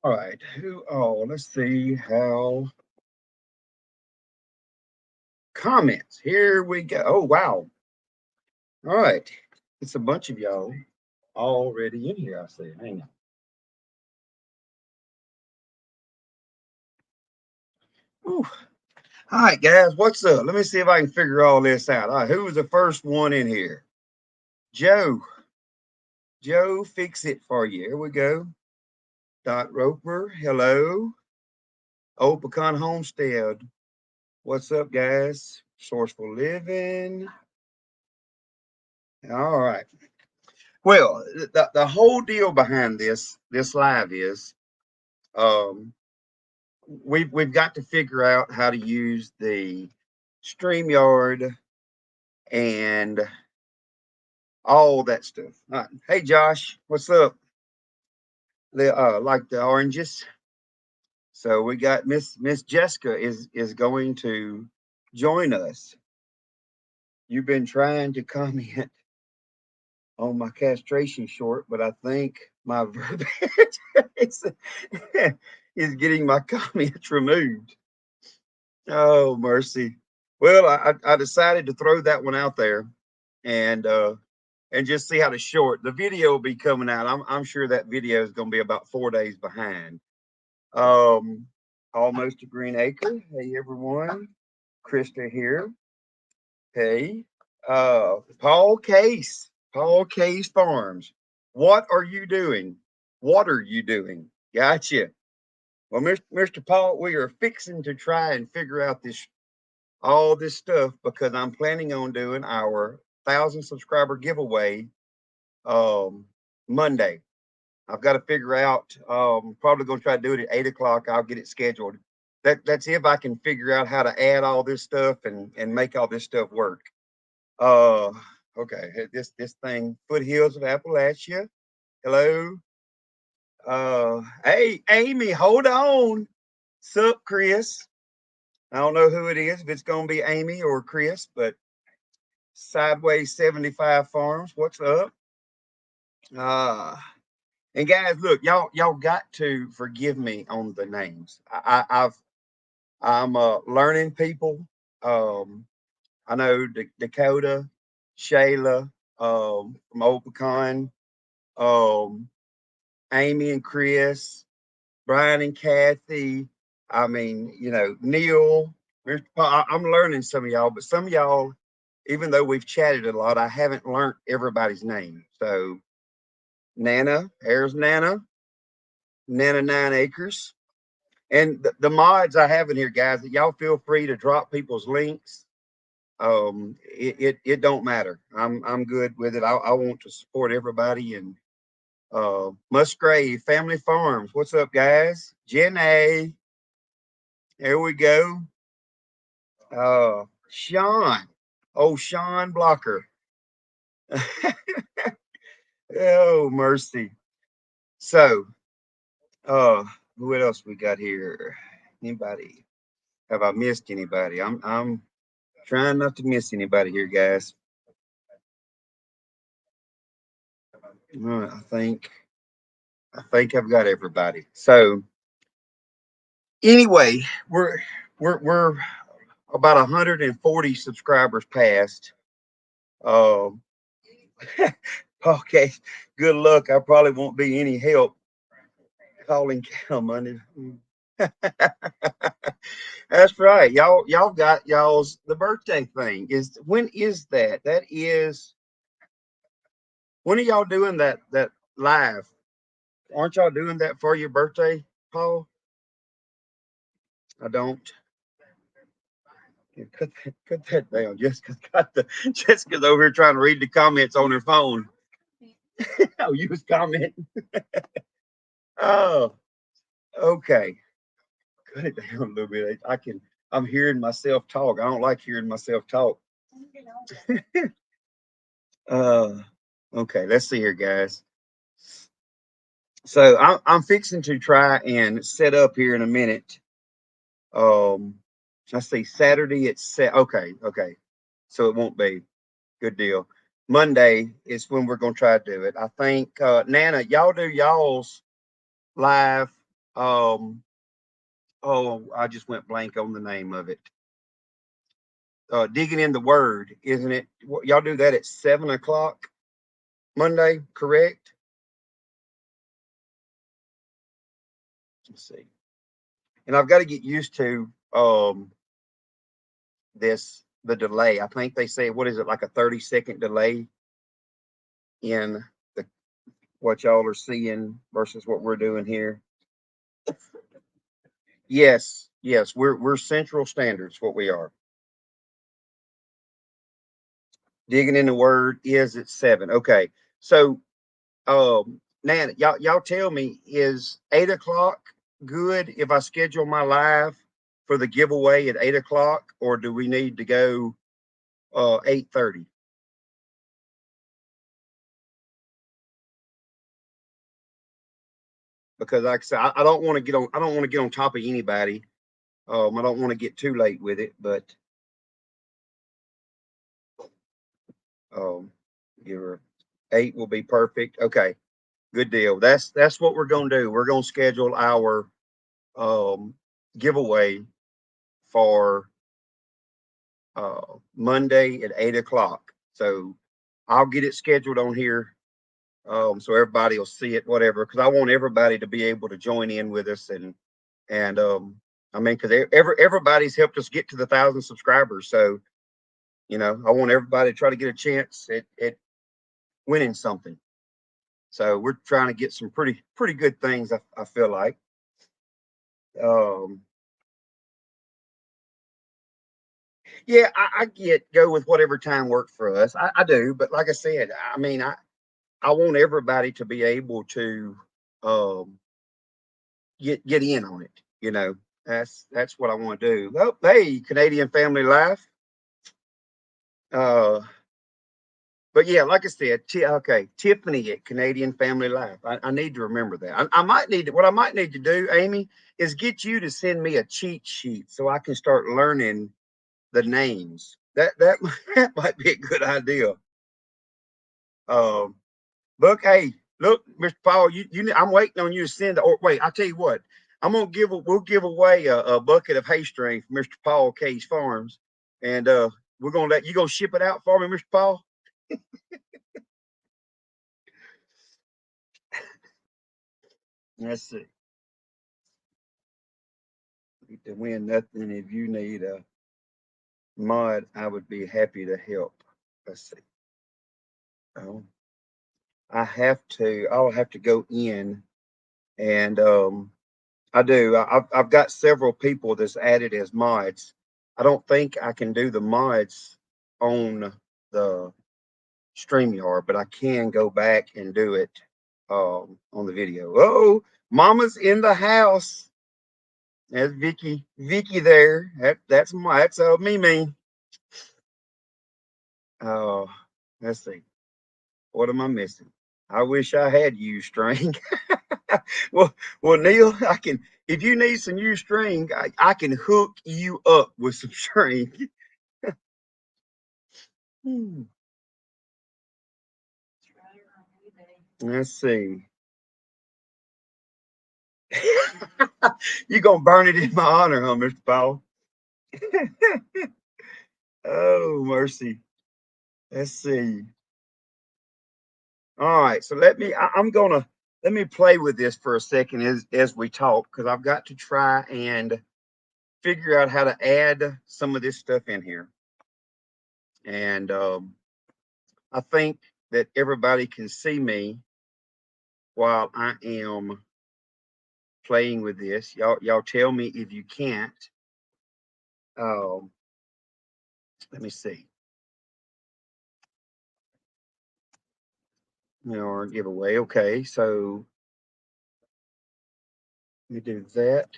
All right. Let's see how comments. Here we go. Oh, wow. All right. It's a bunch of y'all already in here, I see. Hang on. Ooh. All right, guys. What's up? Let me see if I can figure all this out. All right. Who was the first one in here? Joe. Joe, fix it for you. Here we go. Dot Roper. Hello. Old Pecan Homestead. What's up, guys? Sourceful Living. All right. Well, the whole deal behind this live is um, we've got to figure out how to use the StreamYard and all that stuff. All right. Hey, Josh, what's up? Like the oranges. So we got Miss Jessica is going to join us. You've been trying to comment on my castration short, but I think my verbiage is, is getting my comments removed. Oh, mercy. Well, I decided to throw that one out there and just see how the short the video will be coming out. I'm sure that video is going to be about 4 days behind. Um, almost a green acre. Hey everyone, Krista here. Hey, Paul Case Farms. What are you doing? What are you doing? Gotcha. Well, Mr. Paul, we are fixing to try and figure out this all this stuff because I'm planning on doing our 1,000 subscriber giveaway um, Monday. I've got to figure out. Probably going to try to do it at 8 o'clock. I'll get it scheduled. That's if I can figure out how to add all this stuff and make all this stuff work. Uh, okay. This thing, Foothills of Appalachia. Hello. Hey, Amy, hold on. Sup, Chris? I don't know who it is, if it's gonna be Amy or Chris, but Sideways 75 Farms, what's up? Uh and guys, look, y'all got to forgive me on the names. I'm learning people. I know Dakota, Shayla, from Old Pecan, um, Amy and Chris, Brian and Kathy. I mean, Neil. I'm learning some of y'all, but some of y'all, even though we've chatted a lot, I haven't learned everybody's name. So Nana, there's Nana, Nana 9 Acres. And the mods I have in here, guys, y'all feel free to drop people's links. It don't matter. I'm good with it. I want to support everybody. And Musgrave Family Farms, what's up, guys? Jenny, here we go. Sean, oh Sean Blocker. Oh mercy. So, uh, what else we got here? Anybody? Have I missed anybody? I'm trying not to miss anybody here, guys. I think I've got everybody. So anyway, we're about 140 subscribers past. Um, okay, good luck. I probably won't be any help calling cattle money. That's right. Y'all got y'all's the birthday thing. When is that? That is when are y'all doing that live? Aren't y'all doing that for your birthday, Paul? I don't. Yeah, cut that down. Jessica's over here trying to read the comments on her phone. Oh, you was commenting. Oh, okay. Cut it down a little bit. I'm hearing myself talk. I don't like hearing myself talk. Uh okay, let's see here, guys. So I'm fixing to try and set up here in a minute. Um, let's see, Saturday it's set. Okay, okay. So it won't be good deal. Monday is when we're gonna try to do it. I think Nana, y'all do y'all's live. Oh, I just went blank on the name of it. Digging in the Word, isn't it? Y'all do that at 7 o'clock Monday, correct? Let's see. And I've got to get used to the delay. I think they say, what is it, like a 30-second delay in the what y'all are seeing versus what we're doing here. Yes, yes, we're Central Standards, what we are. Digging in the Word is at 7. Okay, so Nan, y'all tell me, is 8 o'clock good if I schedule my live for the giveaway at 8 o'clock, or do we need to go 8:30? Because like I said, I don't want to get on. I don't want to get on top of anybody. I don't want to get too late with it, but um, give her 8 will be perfect. Okay, good deal. That's what we're gonna do. We're gonna schedule our um, giveaway for Monday at 8 o'clock. So I'll get it scheduled on here, so everybody will see it, whatever. Because I want everybody to be able to join in with us, and I mean, because everybody's helped us get to the 1,000 subscribers. So I want everybody to try to get a chance at winning something. So we're trying to get some pretty good things. I feel like. Um, yeah, I get go with whatever time works for us. I do, but like I said, I mean, I want everybody to be able to um, get in on it. That's what I want to do. Oh, hey, Canadian Family Life. Uh, but yeah, like I said, okay, Tiffany at Canadian Family Life. I need to remember that. I might need to. What I might need to do, Amy, is get you to send me a cheat sheet so I can start learning the names. That that might be a good idea. Um, Look, hey, look, Mr. Paul, I'm waiting on you to send. Or wait, I'll tell you what. We'll give away a bucket of hay string from Mr. Paul Case Farms, and we're gonna let you go ship it out for me, Mr. Paul. Let's see. Need to win nothing. If you need a mod, I would be happy to help. Let's see. Oh, I'll have to go in and I do. I've got several people that's added as mods. I don't think I can do the mods on the StreamYard, but I can go back and do it on the video. Oh, Mama's in the house. That's Vicky. Vicky there. That's Mimi. Oh, let's see. What am I missing? I wish I had used string. well, Neil, I can. If you need some used string, I can hook you up with some string. Hmm. Let's see. You gonna burn it in my honor, huh, Mr. Powell? Oh, mercy. Let's see. All right, so I'm gonna let me play with this for a second as we talk, because I've got to try and figure out how to add some of this stuff in here. And I think that everybody can see me while I am playing with this. Y'all tell me if you can't. Um, Let me see. Our giveaway. Okay, so let me do that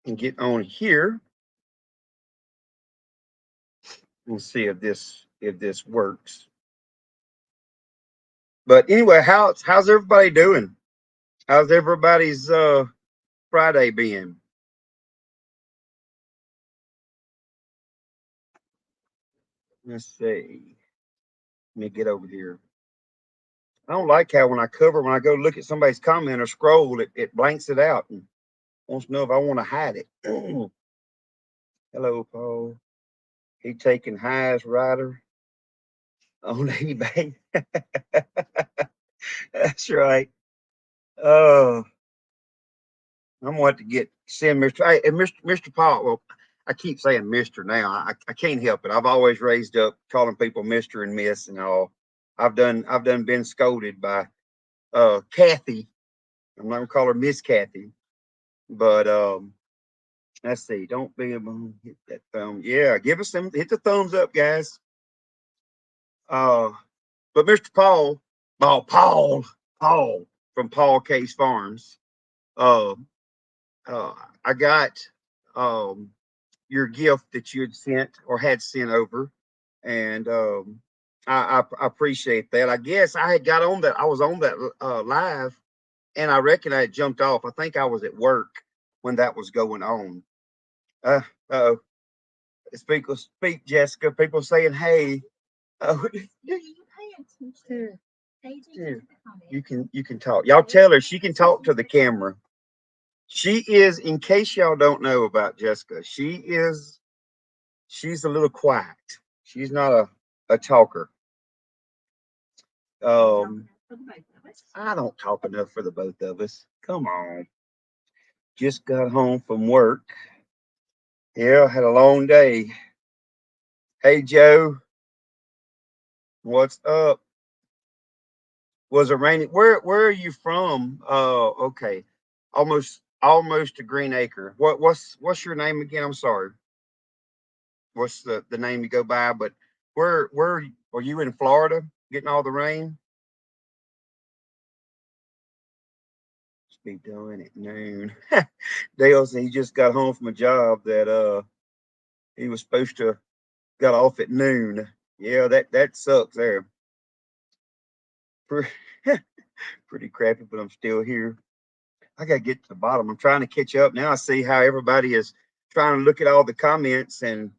and get on here and see if this works. But anyway, how's everybody doing? How's everybody's Friday been? Let's see. Let me get over here. I don't like how when I go look at somebody's comment or scroll, it blanks it out and wants to know if I want to hide it. Hello, Paul. He taking highest rider on eBay. That's right. Oh, I'm going to get send Mr. Hey, and Mr. Paul. Well, I keep saying Mr. now. I can't help it. I've always raised up calling people Mr. and Miss and all. I've done been scolded by Kathy. I'm not gonna call her Miss Kathy, but let's see. Don't be a hit that thumb. Yeah, give us some hit the thumbs up, guys. Uh, but Mr. Paul from Paul Case Farms. Uh, uh, I got um your gift that you had sent or had sent over, and I appreciate that. I guess I had got on that. I was on that live, and I reckon I had jumped off. I think I was at work when that was going on. Uh oh, speak, Jessica. People saying, "Hey, oh, you can talk." Y'all tell her she can talk to the camera. She is, in case y'all don't know about Jessica, she's a little quiet. She's not a talker. I don't talk enough for the both of us. Come on. Just got home from work. Yeah, had a long day. Hey Joe, what's up? Was it raining? Where are you from? Okay. Almost to Green Acre. What's your name again? I'm sorry. What's the name you go by? But where are you in Florida getting all the rain? Be done at noon. Dale said he just got home from a job that he was supposed to got off at noon. Yeah, that sucks there. Pretty, pretty crappy, but I'm still here. I gotta get to the bottom. I'm trying to catch up now. I see how everybody is trying to look at all the comments and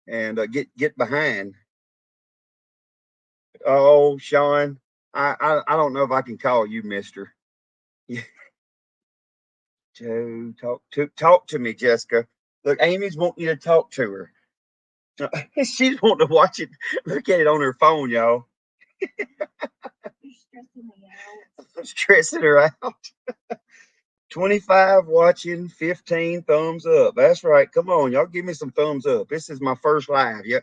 get behind. Oh, Sean, I don't know if I can call you Mister. Joe, talk to me, Jessica. Look, Amy's wanting you to talk to her. She's wanting to watch it, look at it on her phone, y'all. I'm stressing her out. 25 watching, 15 thumbs up. That's right. Come on, y'all give me some thumbs up. This is my first live. Yeah.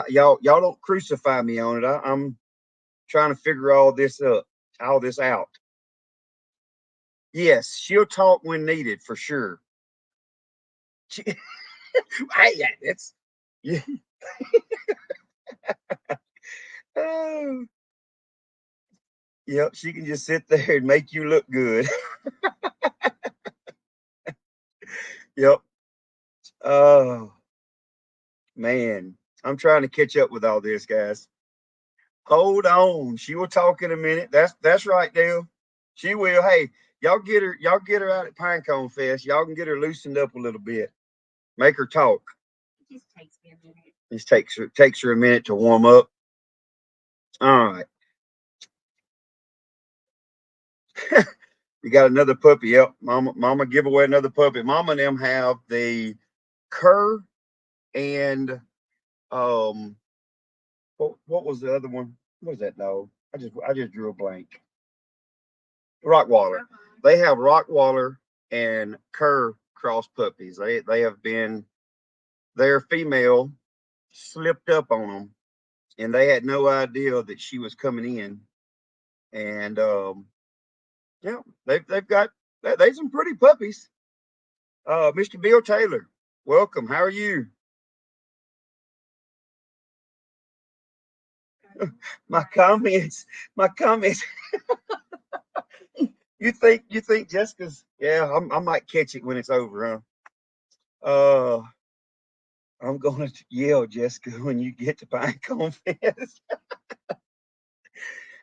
Y'all don't crucify me on it. I'm trying to figure all this out. Yes, she'll talk when needed for sure. She, yeah, that's yeah. Oh, yep, she can just sit there and make you look good. Yep. Oh man, I'm trying to catch up with all this, guys. Hold on, she will talk in a minute. That's right, Dale. She will. Hey, y'all get her out at Pinecone Fest. Y'all can get her loosened up a little bit. Make her talk. This takes her a minute to warm up. All right. We got another puppy. Yep. Mama give away another puppy. Mama and them have the cur and um what was the other one? What was that dog? I just drew a blank. Rockwaller. They have Rockwaller and cur cross puppies. They have been their female slipped up on them and they had no idea that she was coming in. And yeah, they've got they some pretty puppies. Mr. Bill Taylor, welcome. How are you? My comments. You think Jessica's? Yeah, I might catch it when it's over, huh? I'm gonna yell, Jessica, when you get to Pinecone Fest.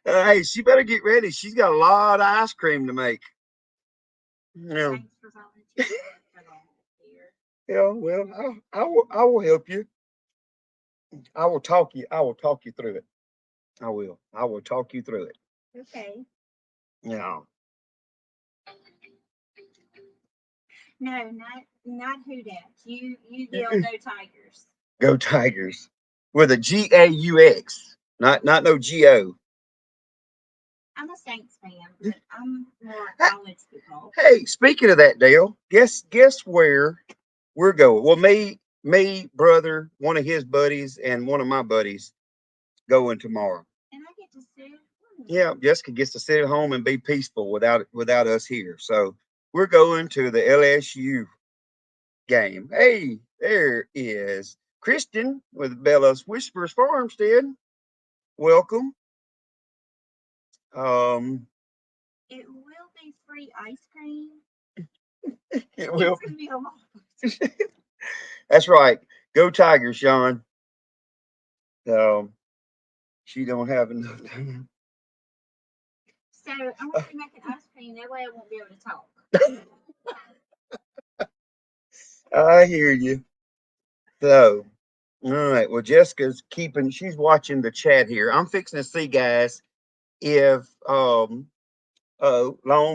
Hey, she better get ready. She's got a lot of ice cream to make. Yeah, yeah. Well, I will help you. I will talk you through it. I will talk you through it. Okay. Yeah. No, not who dat. You yell go Tigers. Go Tigers. With a G-A-U-X. Not no G-O. I'm a Saints fan, but I'm more college football. Hey, speaking of that, Dale, guess where we're going? Well, me, brother, one of his buddies, and one of my buddies going tomorrow. And I get to sit. Yeah, Jessica gets to sit at home and be peaceful without us here. So we're going to the LSU game. Hey, there is Kristen with Bella's Whispers Farmstead. Welcome. Um, It will be free ice cream. it will. It's gonna be a lot. That's right. Go Tigers, Sean. Um, she don't have enough time. So I want to make an ice cream. That way I won't be able to talk. I hear you. So, all right. Well, Jessica's keeping. She's watching the chat here. I'm fixing to see, guys, if Long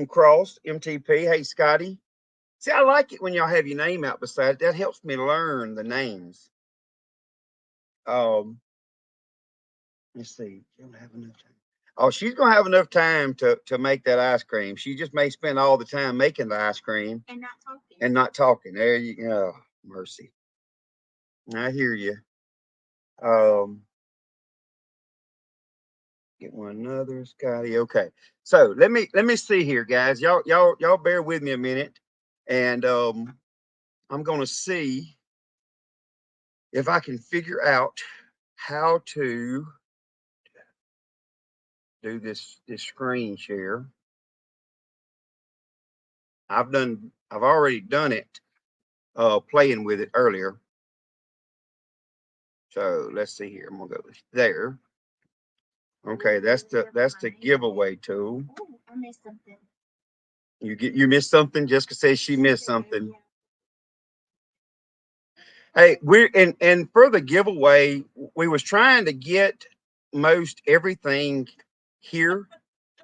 Cross MTP. Hey, Scotty. See, I like it when y'all have your name out beside it. That helps me learn the names. Um, let's see. You don't have enough time. Oh, she's gonna have enough time to make that ice cream. She just may spend all the time making the ice cream and not talking. and not talking. There you go. Oh, mercy. I hear you. Um, get one another, Scotty. Okay. So let me see here, guys. Y'all bear with me a minute, and I'm gonna see if I can figure out how to do this screen share. I've already done it playing with it earlier. So let's see here. I'm gonna go there. Okay, that's the giveaway tool. Oh, I missed something. You missed something. Jessica says she missed something. Hey, we're and for the giveaway, we was trying to get most everything here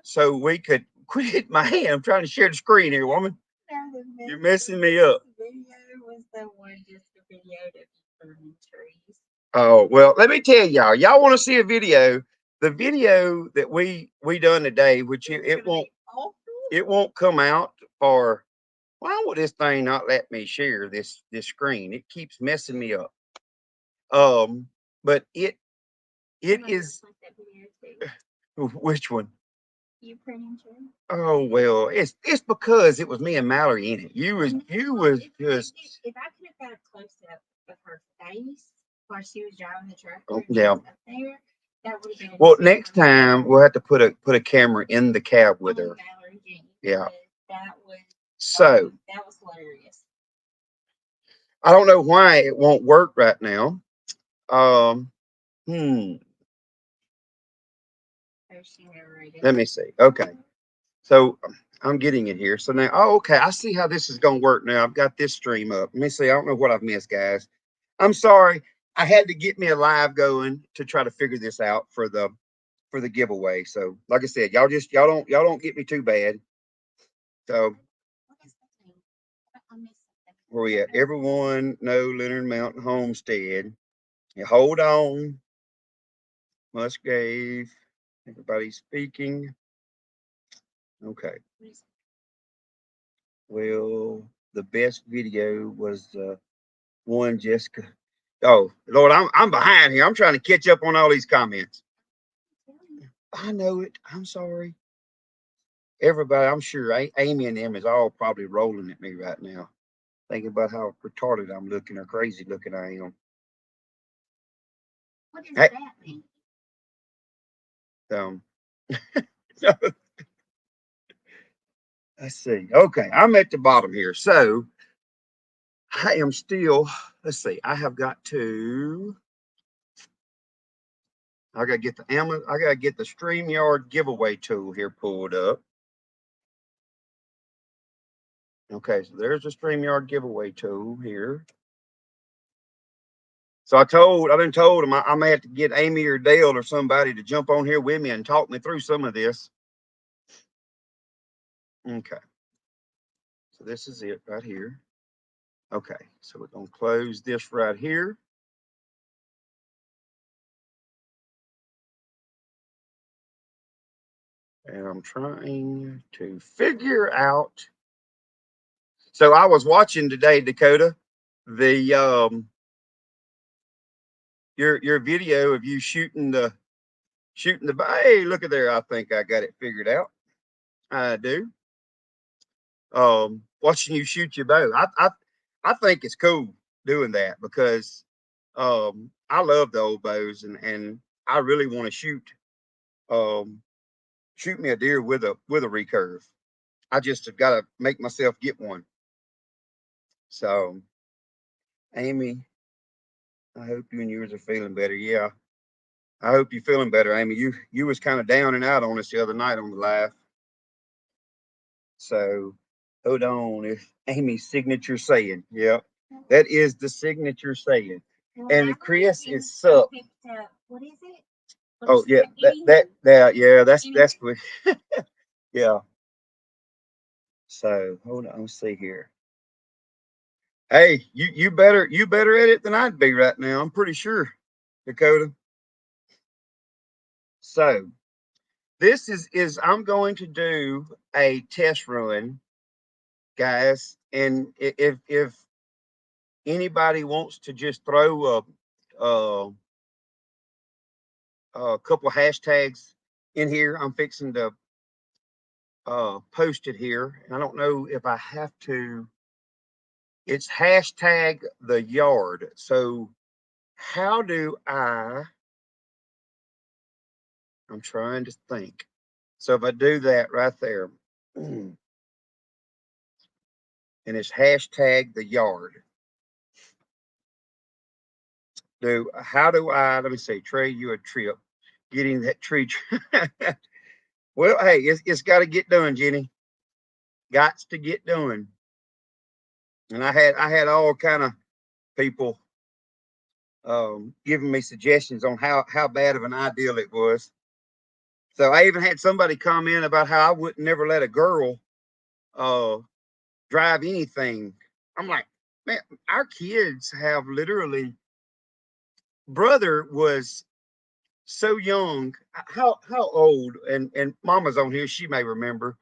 so we could quit my hand. I'm trying to share the screen here, woman. You're messing me up. Video was the one just the video of burning trees. Oh well, let me tell y'all. Y'all want to see a video? The video that we done today, which it won't come out for. Why would this thing not let me share this screen? It keeps messing me up. But it is which one? You printing tree? Oh well, it's because it was me and Mallory in it. You was just if I could have got a close up of her face while she was driving the truck yeah. up there, that would have been Well, next time we'll have to put a camera in the cab with her. Mallory Jean, Yeah. that was So that was hilarious. I don't know why it won't work right now. Um, hmm. Let me see. Okay. So I'm getting it here. So now, oh, okay. I see how this is going to work now. I've got this stream up. Let me see. I don't know what I've missed, guys. I'm sorry. I had to get me a live going to try to figure this out for the giveaway. So, like I said, y'all don't get me too bad. So, where we at? Everyone know Leonard Mountain Homestead. Yeah, hold on. Musgrave. Everybody speaking. Okay. Well, the best video was one Jessica. Oh Lord, I'm behind here. I'm trying to catch up on all these comments. I know it. I'm sorry. Everybody, I'm sure Amy and them is all probably rolling at me right now, thinking about how retarded I'm looking or crazy looking I am. What does that mean? Um, let's see. Okay, I'm at the bottom here. So I am still, let's see, I gotta get I gotta get the StreamYard giveaway tool here pulled up. Okay, so there's the StreamYard giveaway tool here. So I've been told I may have to get Amy or Dale or somebody to jump on here with me and talk me through some of this. Okay. So this is it right here. Okay. So we're going to close this right here. And I'm trying to figure out. So I was watching today, Dakota, the your video of you shooting the. Hey, look at there! I think I got it figured out. I do. Watching you shoot your bow, I think it's cool doing that because I love the old bows and I really want to um shoot me a deer with a recurve. I just have got to make myself get one. So, Amy, I hope you and yours are feeling better. Yeah, I hope you're feeling better, Amy. You was kind of down and out on us the other night on the live. So, hold on. If Amy's signature saying, yeah, that is the signature saying. And Chris is sup. What is it? Oh yeah, that yeah, that's good. Yeah. So hold on, let's see here. Hey, you better at it than I'd be right now. I'm pretty sure, Dakota. So this is I'm going to do a test run, guys, and if anybody wants to just throw a, a couple of hashtags in here, I'm fixing to post it here. I don't know if I have to. It's hashtag the yard. So how do I'm trying to think. So if I do that right there, and it's hashtag the yard. How do I let me see, trade you a trip. Getting that tree. Well, hey, it's got to get done, Jenny. Gots to get done. And I had all kind of people giving me suggestions on how bad of an ideal it was. So I even had somebody comment about how I would never let a girl uh, drive anything. I'm like, man, our kids have literally. Brother was so young. How old? And Mama's on here. She may remember,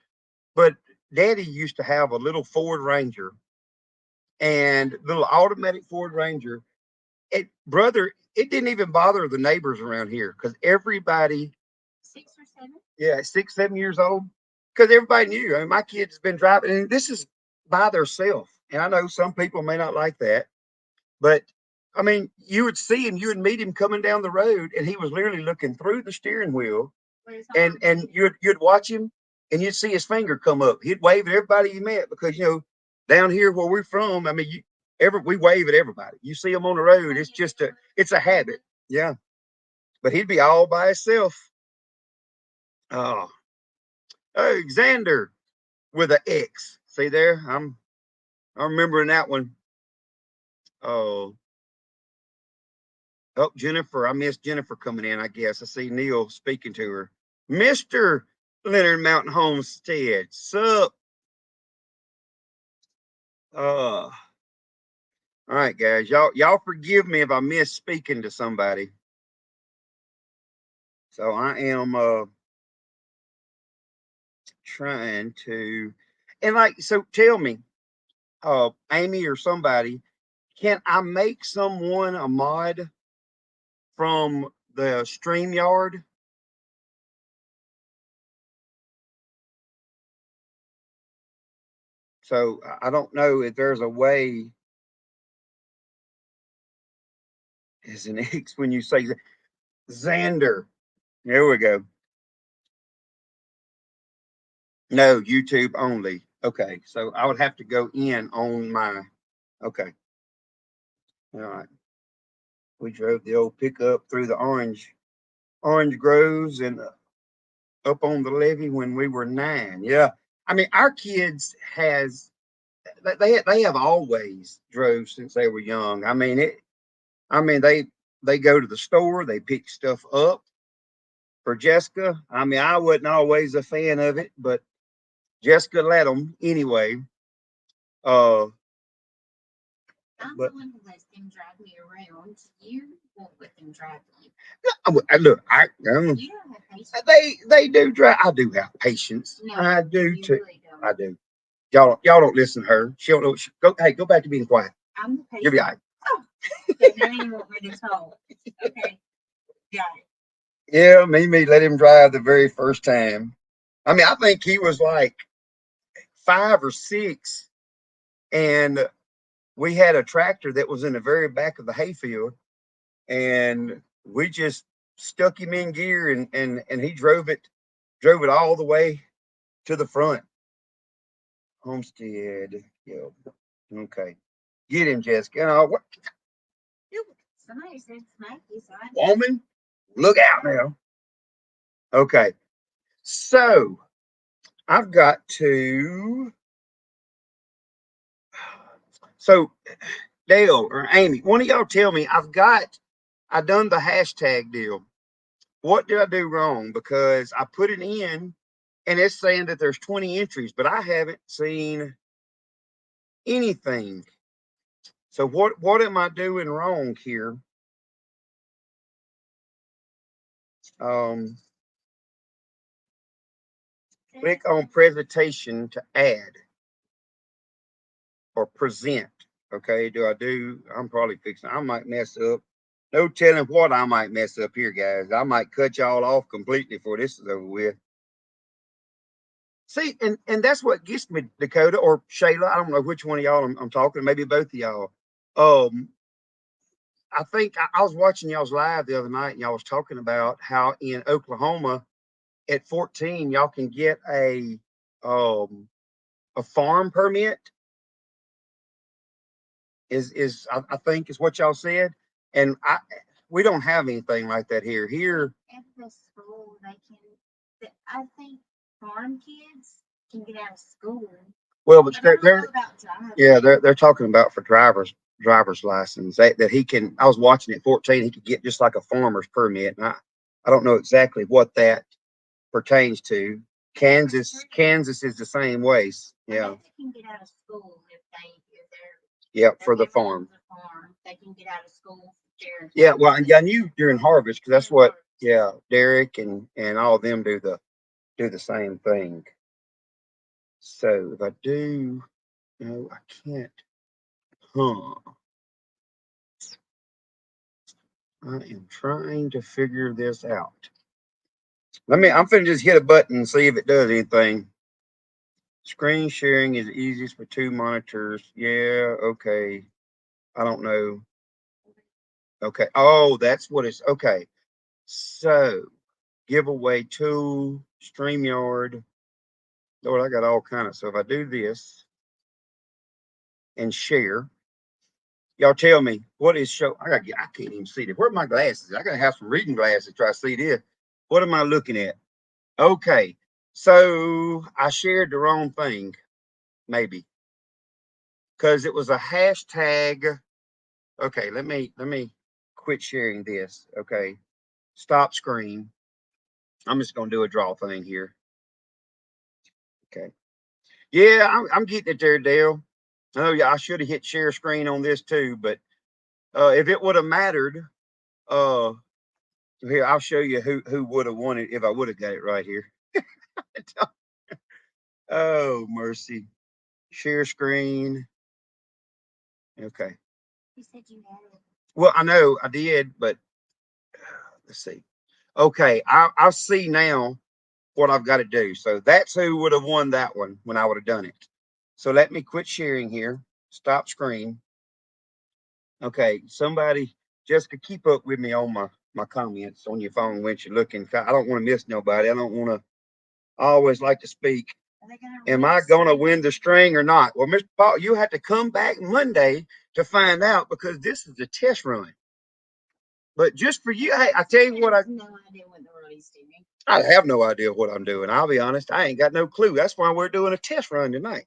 but Daddy used to have a little Ford Ranger and little automatic Ford Ranger. It brother, it didn't even bother the neighbors around here because everybody, 6 or 7. yeah, 6, 7 years old, because everybody knew. I mean, my kids been driving, and this is by themselves. And I know some people may not like that, but I mean, you would see him, you would meet him coming down the road, and he was literally looking through the steering wheel, and you'd watch him, and you'd see his finger come up. He'd wave at everybody he met because down here where we're from, I mean, we wave at everybody. You see him on the road, it's a habit. Yeah, but he'd be all by himself. Oh, oh, Xander with an X. See there, I'm remembering that one. Oh, oh, Jennifer, I missed Jennifer coming in. I guess I see Neil speaking to her. Mister Leonard Mountain Homestead, sup? All right, guys, y'all forgive me if I miss speaking to somebody. So I am trying to, and like, so tell me, Amy or somebody, can I make someone a mod from the StreamYard? So I don't know if there's a way. Is an X when you say Xander? There we go. No, YouTube only. Okay, so I would have to go in on my. Okay, all right. We drove the old pickup through the orange groves and up on the levee when we were 9. Yeah, I mean our kids they have always drove since they were young. I mean it. I mean they go to the store, they pick stuff up for Jessica. I mean I wasn't always a fan of it, but Jessica let them anyway. Uh, I'm but the one who lets them drive me around. You won't let them drive you. look, You don't have patience. they do drive. I do have patience. No, I do you too. really don't. I do. Y'all don't listen to her. She don't know. Go. Hey, go back to being quiet. I'm the patient. You'll be all right. Oh, okay, now you want me to talk. Okay, got it. Yeah, Mimi let him drive the very first time. I mean, I think he was like 5 or 6, and we had a tractor that was in the very back of the hayfield, and we just stuck him in gear, and he drove it all the way to the front. Homestead. Yeah. Okay. Get him, Jessica. What Somebody said smack you, so I did. woman? Look out now. Okay. So I've got to. So Dale or Amy, one of y'all tell me I done the hashtag deal. What did I do wrong? Because I put it in and it's saying that there's 20 entries, but I haven't seen anything. So what am I doing wrong here? Um, click on presentation to add or present. Okay, I'm probably fixing, I might mess up. No telling what I might mess up here, guys. I might cut y'all off completely before this is over with. See, and that's what gets me, Dakota or Shayla. I don't know which one of y'all I'm talking, maybe both of y'all. Um, I think I was watching y'all's live the other night and y'all was talking about how in Oklahoma at 14, y'all can get a farm permit I think is what y'all said. And we don't have anything like that here. Here At the school, they can. I think farm kids can get out of school. well, but But I don't know about driving. yeah, they're talking about for driver's license that he can. I was watching at 14, he could get just like a farmer's permit, and I don't know exactly what that pertains to. Kansas is the same ways. Yeah. They can get out of school if they're Yeah, for the farm. They can get out of school. Yeah, well, and I knew during harvest because that's what. Yeah, Derek and all of them do the same thing. So if I do, no, I can't. Huh. I am trying to figure this out. I'm finna just hit a button and see if it does anything. Screen sharing is easiest for 2 monitors. Yeah, okay. I don't know. Okay. Oh, that's what it's okay. So giveaway tool, StreamYard. Lord, I got all kind of. So if I do this and share, y'all tell me what is show. I can't even see it. Where are my glasses? I gotta have some reading glasses to try to see this. What am I looking at? Okay. So I shared the wrong thing, maybe. Because it was a hashtag. Okay, let me quit sharing this. Okay. Stop screen. I'm just gonna do a draw thing here. Okay. Yeah, I'm getting it there, Dale. Oh yeah, I should have hit share screen on this too, but if it would have mattered, uh here I'll show you who would have won it if I would have got it right here. Oh mercy. Share screen. Okay. You said you had it. Well, I know I did, but let's see. Okay, I'll see now what I've got to do. So that's who would have won that one when I would have done it. So let me quit sharing here. Stop screen. Okay, somebody, Jessica, keep up with me on my comments on your phone when you're looking. I don't want to miss nobody. I don't want to. I always like to speak. Am I going to win the string or not? Well, Mr. Paul, you have to come back Monday to find out because this is a test run. But just for you, hey, I tell you what, no idea what the Roy's doing. I have no idea what I'm doing. I'll be honest. I ain't got no clue. That's why we're doing a test run tonight.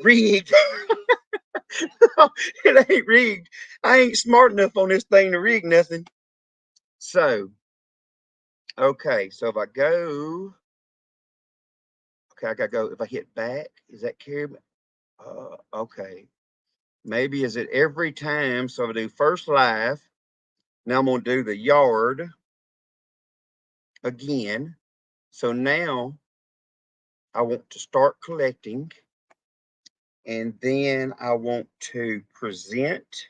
Rigged. It ain't rigged. I ain't smart enough on this thing to rig nothing. So, okay. So if I go, Okay, I gotta go. If I hit back, is that carry me? Okay. Maybe is it every time? So I do first live. Now I'm gonna do the yard again. So now I want to start collecting, and then I want to present,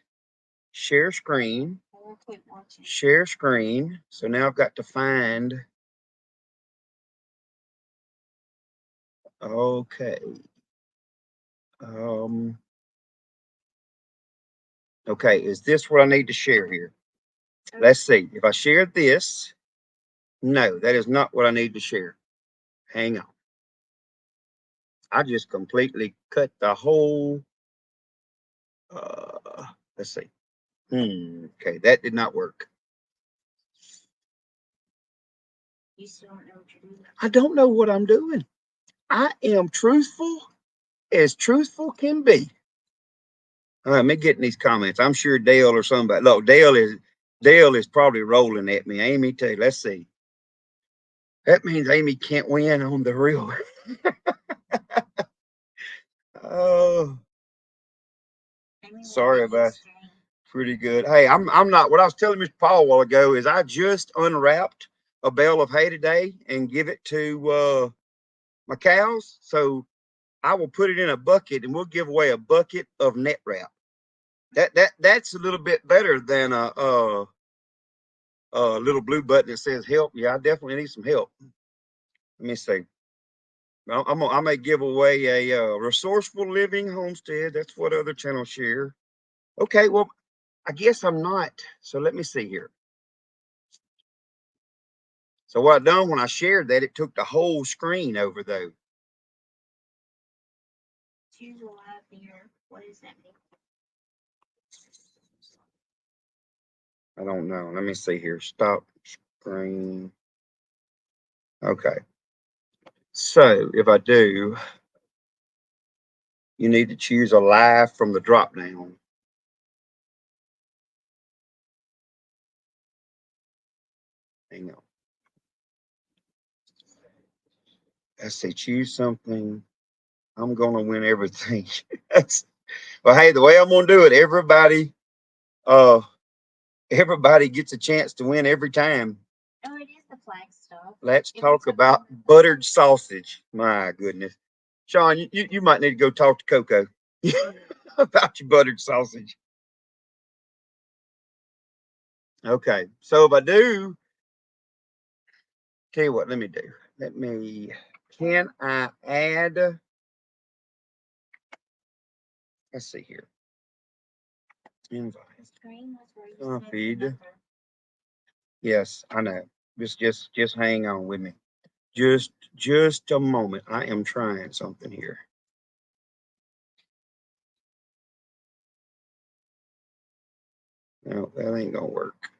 share screen, We'll quit watching. share screen. So now I've got to find. Okay. Um. Okay, is this what I need to share here? Let's see. If I share this, no, that is not what I need to share. Hang on. I just completely cut the whole. Let's see. Okay, that did not work. You still don't know what you're doing. I don't know what I'm doing. I am truthful as truthful can be. All right, me getting these comments. I'm sure Dale or somebody. Look, Dale is probably rolling at me. Amy, too. Let's see. That means Amy can't win on the real. Oh, sorry about it. Pretty good. Hey, I'm not. What I was telling Mr. Paul a while ago is I just unwrapped a bale of hay today and give it to my cows. So I will put it in a bucket and we'll give away a bucket of net wrap. That's a little bit better than a little blue button that says help. Yeah, I definitely need some help. Let me see. I may give away a resourceful living homestead. That's what other channels share. Okay, well, I guess I'm not. So let me see here. So what I done when I shared that, it took the whole screen over though. Choose a live here. What does that mean? I don't know. Let me see here. Stop screen. Okay. So if I do, you need to choose a live from the drop down. Hang on. Let's see. Choose something. I'm gonna win everything. Well, hey, the way I'm gonna do it, everybody gets a chance to win every time. Oh, it is the flag stuff. Let's talk about buttered sausage. My goodness. Sean, you might need to go talk to Coco about your buttered sausage. Okay, so if I do, tell you what, let me do. Can I add, let's see here. Invite. Feed. Yes, I know. Just hang on with me. Just a moment. I am trying something here. No, that ain't gonna work.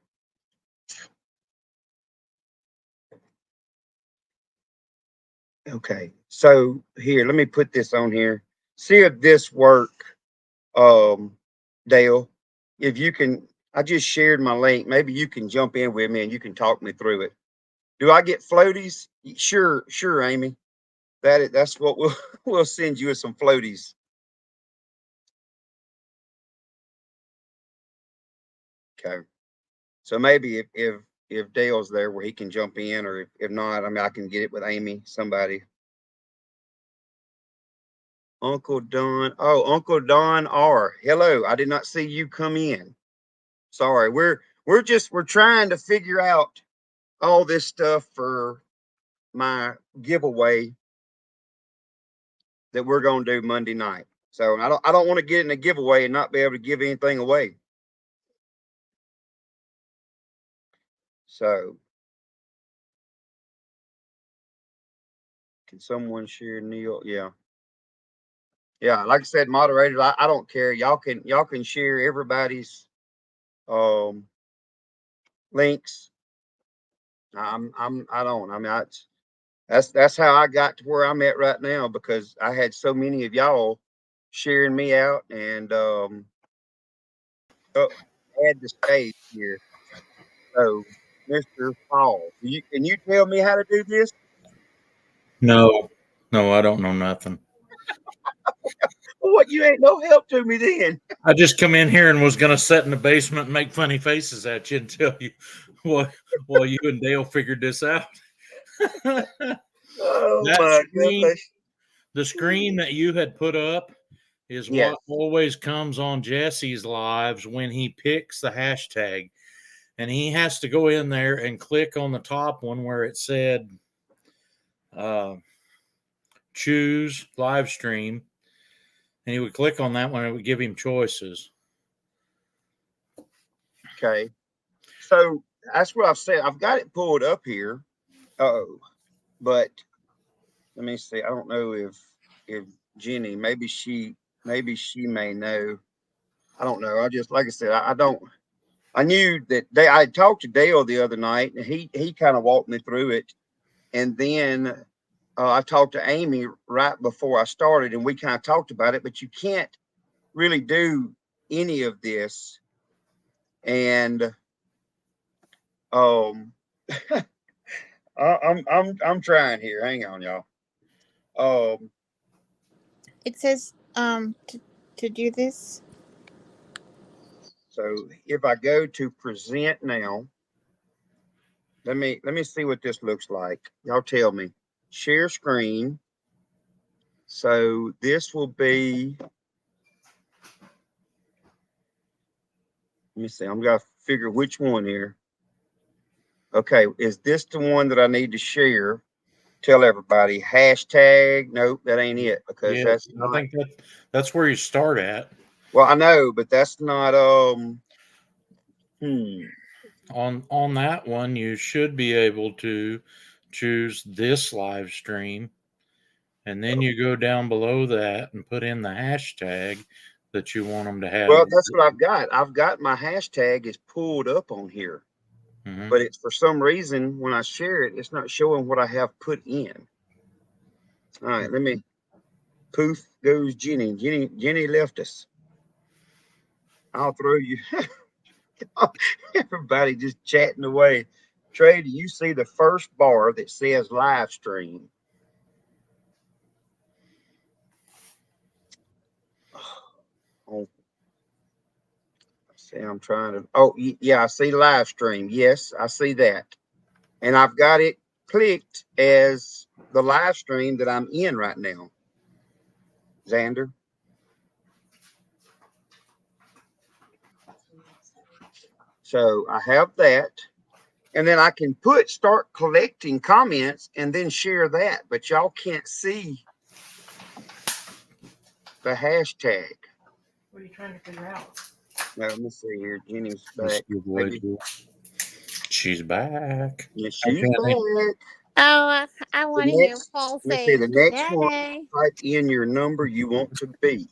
Okay, so here, let me put this on here. See if this work, Dale. If you can, I just shared my link. Maybe you can jump in with me and you can talk me through it. Do I get floaties? Sure, Amy. That's what we'll send you some floaties. Okay. So maybe if Dale's there where he can jump in, or if not, I mean I can get it with Amy, somebody. Uncle Don. Oh, Uncle Don R. Hello. I did not see you come in. Sorry. We're trying to figure out all this stuff for my giveaway that we're going to do Monday night. So I don't want to get in a giveaway and not be able to give anything away. So can someone share Neil? Yeah. Yeah, like I said, moderators, I don't care. Y'all can share everybody's links. I don't. I mean, that's how I got to where I'm at right now, because I had so many of y'all sharing me out, and add the stage here. So, Mr. Paul, can you tell me how to do this? No, No, I don't know nothing. Well, what, you ain't no help to me then. I just come in here and was going to sit in the basement and make funny faces at you and tell you while you and Dale figured this out. Oh That my screen, gosh. the screen that you had put up is Yes. what always comes on Jesse's lives when he picks the hashtag. And he has to go in there and click on the top one where it said choose live stream. And he would click on that one and it would give him choices. Okay. So that's what I've said. I've got it pulled up here. Oh, but let me see. I don't know if Jenny, maybe she may know. I don't know. I just, like I said, I don't. I knew that I talked to Dale the other night, and he kind of walked me through it, and then I talked to Amy right before I started, and we kind of talked about it. But you can't really do any of this, and I'm trying here. Hang on, y'all. It says to do this. So if I go to present now, let me see what this looks like. Y'all tell me. Share screen. So this will be. Let me see. I'm gonna figure which one here. Okay, is this the one that I need to share? Tell everybody hashtag. Nope, that ain't it because that's not. I think that's where you start at. Well, I know, but that's not. On that one, you should be able to choose this live stream, and then you go down below that and put in the hashtag that you want them to have. Well, that's what I've got. I've got my hashtag is pulled up on here. Mm-hmm. But it's for some reason when I share it, it's not showing what I have put in. All right, let me. Poof goes Jenny. Jenny left us. I'll throw you. Everybody just chatting away. Trey, do you see the first bar that says live stream? Oh, see, I'm trying to. Oh, yeah, I see live stream. Yes, I see that. And I've got it clicked as the live stream that I'm in right now. Xander. So I have that. And then I can start collecting comments and then share that. But y'all can't see the hashtag. What are you trying to figure out? Now, let me see here. Jenny's back. Maybe. She's back. Yeah, she's back. Oh, I want to hear Paul Let me say see the next Yay. one. Type in your number you want to be.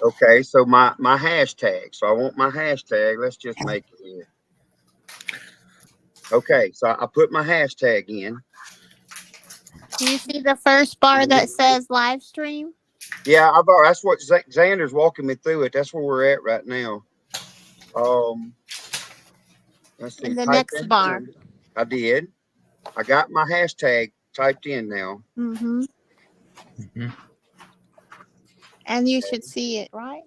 Okay, so my hashtag. So I want my hashtag. Let's just make it here. Okay, so I put my hashtag in. Do you see the first bar that says live stream? Yeah, that's what Xander's walking me through it. That's where we're at right now. Let's see. In the next bar. I did. I got my hashtag typed in now. Mm-hmm. Mm-hmm. And you should see it, right?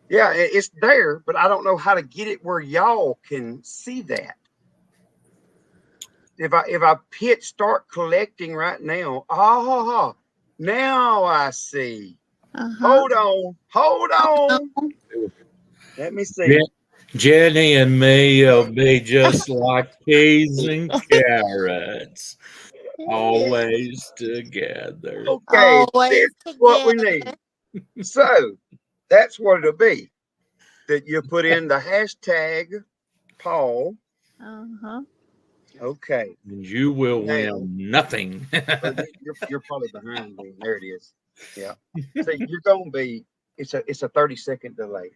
Yeah, it's there, but I don't know how to get it where y'all can see that. If I hit start collecting right now, now I see. Uh-huh. Hold on. Let me see. Jenny and me will be just like peas and carrots, always together. Okay, Always that's what we need. So that's what it'll be. That you put in the hashtag Paul. Uh-huh. Okay. And you will win nothing. You're probably behind me. There it is. Yeah. So you're gonna be. It's a 30-second delay.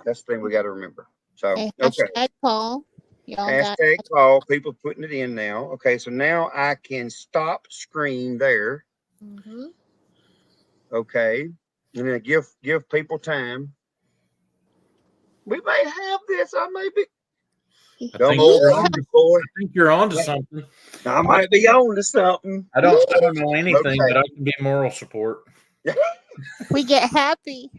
That's the thing we got to remember. So okay. Hashtag Paul. Hashtag Paul. People putting it in now. Okay, so now I can stop screen there. Mm-hmm. Okay, and then give people time. We may have this. I may be. I Come think, over you're here, onto, boy. I think you're onto something. I might be on to something. I don't know anything, Okay. but I can be moral support. We get happy.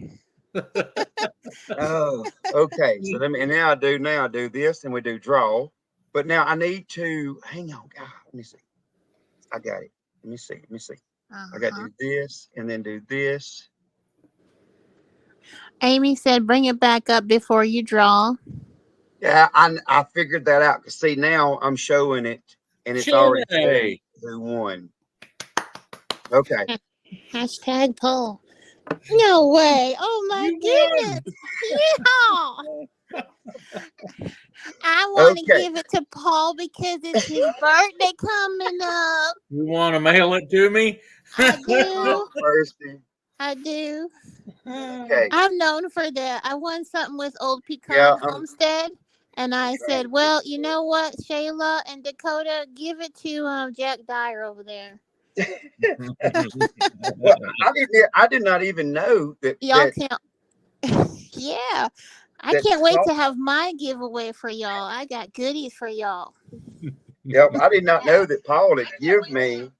Oh, okay. So now I do this and we do draw. But now I need to hang on. God, let me see. I got it. Let me see. I got to Uh-huh. do this and then do this. Amy said, "Bring it back up before you draw." Yeah, I figured that out. Cause see, now I'm showing it and it's already showing Yay. who won. Okay. Hashtag poll. No way. Oh my You goodness. Yeah. I want to Okay. give it to Paul because it's his birthday coming up. You want to mail it to me? I Oh, do. mercy. I do. Okay. I'm known for that. I won something with Old Pecan Yeah, Homestead. And I trying said, well, you know what, Shayla and Dakota, give it to Jack Dyer over there. Well, I did not even know that Y'all can't. Yeah. I that can't wait Paul- to have my giveaway for y'all. I got goodies for y'all. Yep, I did not know that Paul had given me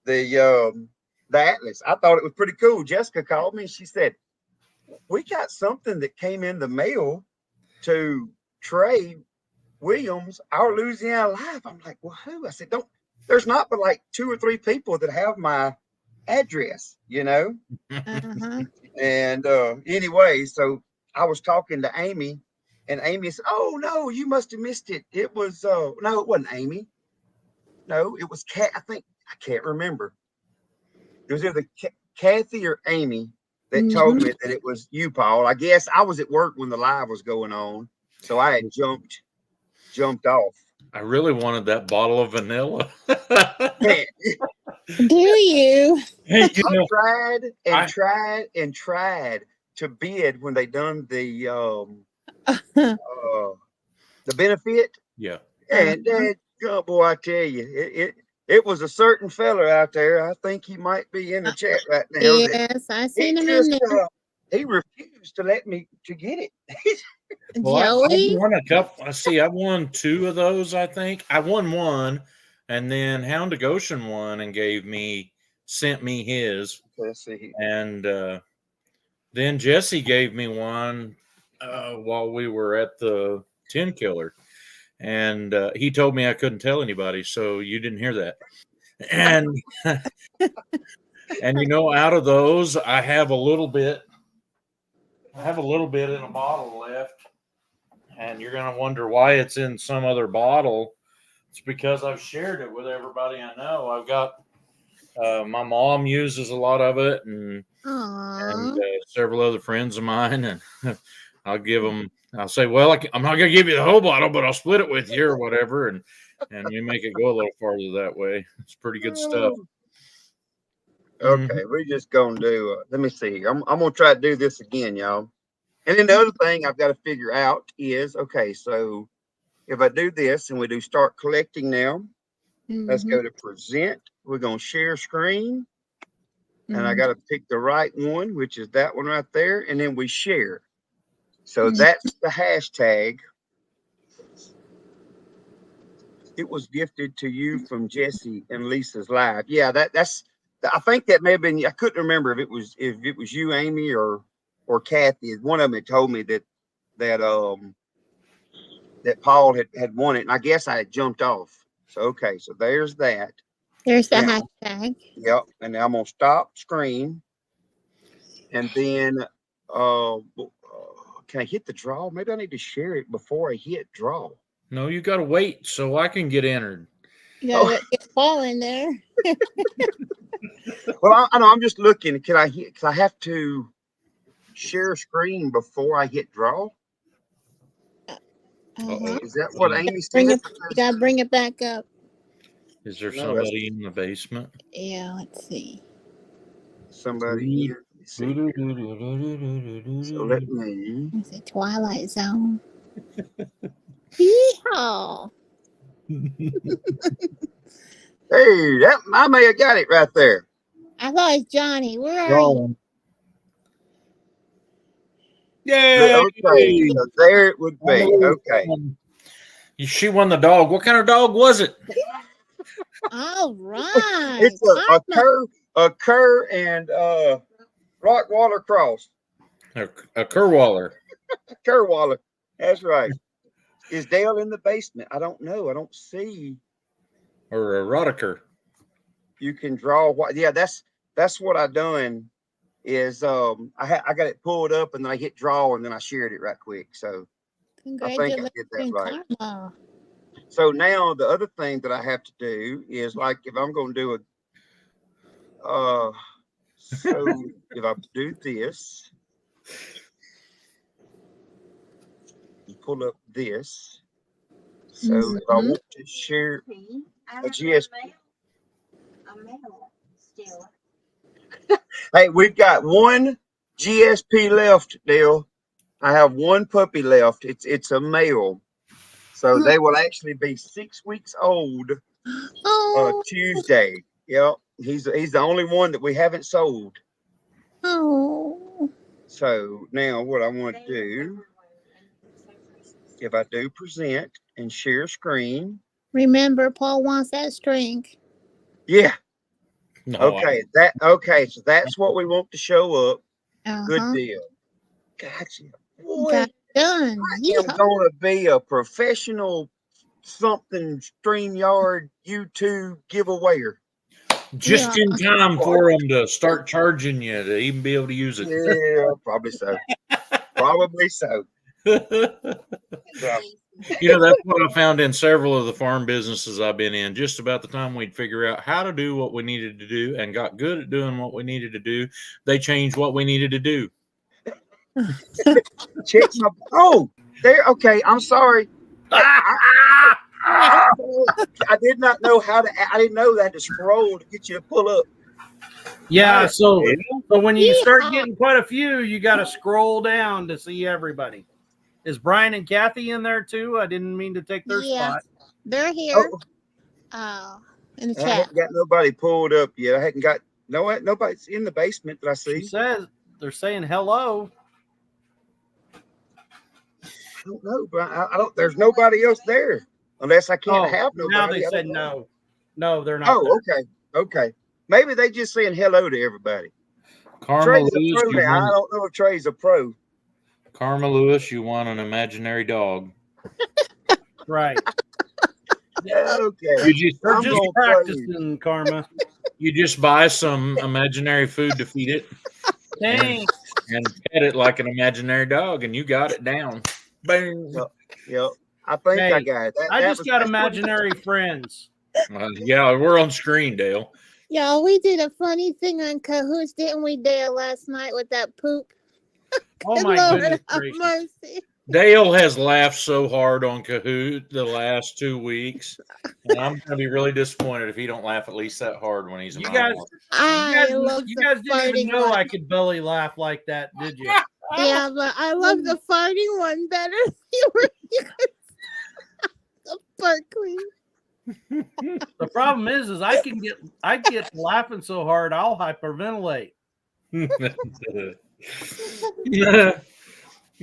the atlas. I thought it was pretty cool. Jessica called me and she said, we got something that came in the mail to Trey Williams, our Louisiana Life. I'm like, well, who? I said, there's not but like 2 or 3 people that have my address, you know? Uh-huh. And anyway, so I was talking to Amy, and Amy said, oh no, you must have missed it. It was no, it wasn't Amy. No, it was Cat. I think I can't remember. It was either Kathy or Amy that told me that it was you, Paul. I guess I was at work when the live was going on, so I had jumped off. I really wanted that bottle of vanilla. Man, Do you? Hey, I tried and I- tried and tried to bid when they done the benefit. yeah. And oh boy, I tell you, it was a certain fella out there. I think he might be in the chat right now. That Yes, I he seen him in just there. he refused to let me to get it. Well, I Joey? won a couple. See, I won 2 of those, I think. I won one, and then Hound of Goshen won and sent me his. Let's see. And then Jesse gave me one while we were at the Tin Killer. And he told me I couldn't tell anybody, so you didn't hear that. And and out of those, I have a little bit in a bottle left. And you're going to wonder why it's in some other bottle. It's because I've shared it with everybody I know. I've got my mom uses a lot of it, and Aww. several other friends of mine, and I'll give them. I'll say, well, I'm not going to give you the whole bottle, but I'll split it with you or whatever, and we make it go a little farther that way. It's pretty good stuff. Okay, we're just gonna do. Let me see. I'm gonna try to do this again, y'all. And then the other thing I've got to figure out is, okay, so if I do this and we do start collecting now, let's go to present. We're going to share screen. And I got to pick the right one, which is that one right there. And then we share. So that's the hashtag. It was gifted to you from Jesse and Lisa's live. Yeah, that's. I think that may have been. I couldn't remember if it was you, Amy, or Kathy. One of them had told me that Paul had won it, and I guess I had jumped off. So okay, so there's that. There's the Now, hashtag. Yep, and now I'm gonna stop screen, and then can I hit the draw? Maybe I need to share it before I hit draw. No, you got to wait so I can get entered. You gotta get Paul in there. Well, I know. I'm just looking. Can I hit? Because I have to share screen before I hit draw. Is that what Amy said? You gotta bring it back up. Is there No, somebody in the basement? Yeah, let's see. Somebody here. Let's see. So let me. It's a Twilight Zone. Yeehaw! Hey, I may have got it right there. I thought it's Johnny. Where are you? Yay! Okay, so there it would be. Okay. She won the dog. What kind of dog was it? All right. It's a Karma. cur and Rottweiler cross. A Kerwaller. Kerwaller. That's right. Is Dale in the basement? I don't know. I don't see. Or a Rodiker. You can draw what? Yeah, that's what I done. Is I got it pulled up and then I hit draw and then I shared it right quick. So I think I Congratulations, did that right. Karma. So now the other thing that I have to do is like if I'm going to do a so if I do this, you pull up this. So if I want to share I a have GS, a mail still. hey, we've got one GSP left, Dale. I have one puppy left. It's a male. So they will actually be 6 weeks old Oh, Tuesday. Yep. He's the only one that we haven't sold. oh. So now what I want to do, if I do present and share screen. Remember, Paul wants that string. Yeah. No, Okay. So that's what we want to show up. Good Uh-huh. deal. Gotcha. Boy, Got done. I am Yeehaw. gonna be a professional something StreamYard YouTube giveawayer. just in time for them to start charging you to even be able to use it. Yeah, probably so. Probably so. Yeah. You know, that's what I found in several of the farm businesses I've been in. Just about the time we'd figure out how to do what we needed to do and got good at doing what we needed to do, they changed what we needed to do. Check my. Oh, there. Okay, I'm sorry. I did not know how to. I didn't know that to scroll to get you to pull up. Yeah, so when you start Yeehaw. getting quite a few, you got to scroll down to see everybody. Is Brian and Kathy in there too? I didn't mean to take their Yeah. spot. They're here. Oh, In the I chat. haven't got nobody pulled up yet. I hadn't got nobody's in the basement that I She see. says they're saying hello. I don't know, but I don't. There's nobody else there unless I can't have nobody. Now they I said don't know. no. No, they're not. Oh, okay. Maybe they just saying hello to everybody. Karma Trey's a Lewis, pro you now. I want, don't know if Trey's a pro. Karma Lewis, you want an imaginary dog. Right. Okay. You just They're I'm just gonna practicing, Karma. you just buy some imaginary food to feed it Thanks. and pet it like an imaginary dog, and you got it down. Boom. Yep. I think I Hey, got it. I just got that's what- imaginary friends. Yeah, we're on screen, Dale. Y'all, we did a funny thing on Cahoots, didn't we, Dale, last night with that poop? Oh my Lord goodness have gracious. mercy. Dale has laughed so hard on Kahoot the last 2 weeks, and I'm going to be really disappointed if he don't laugh at least that hard when he's You around. guys, I love you the guys didn't farting even know one. I could belly laugh like that, did you? Yeah, but I love the farting one better. The fart queen. The problem is I get laughing so hard I'll hyperventilate.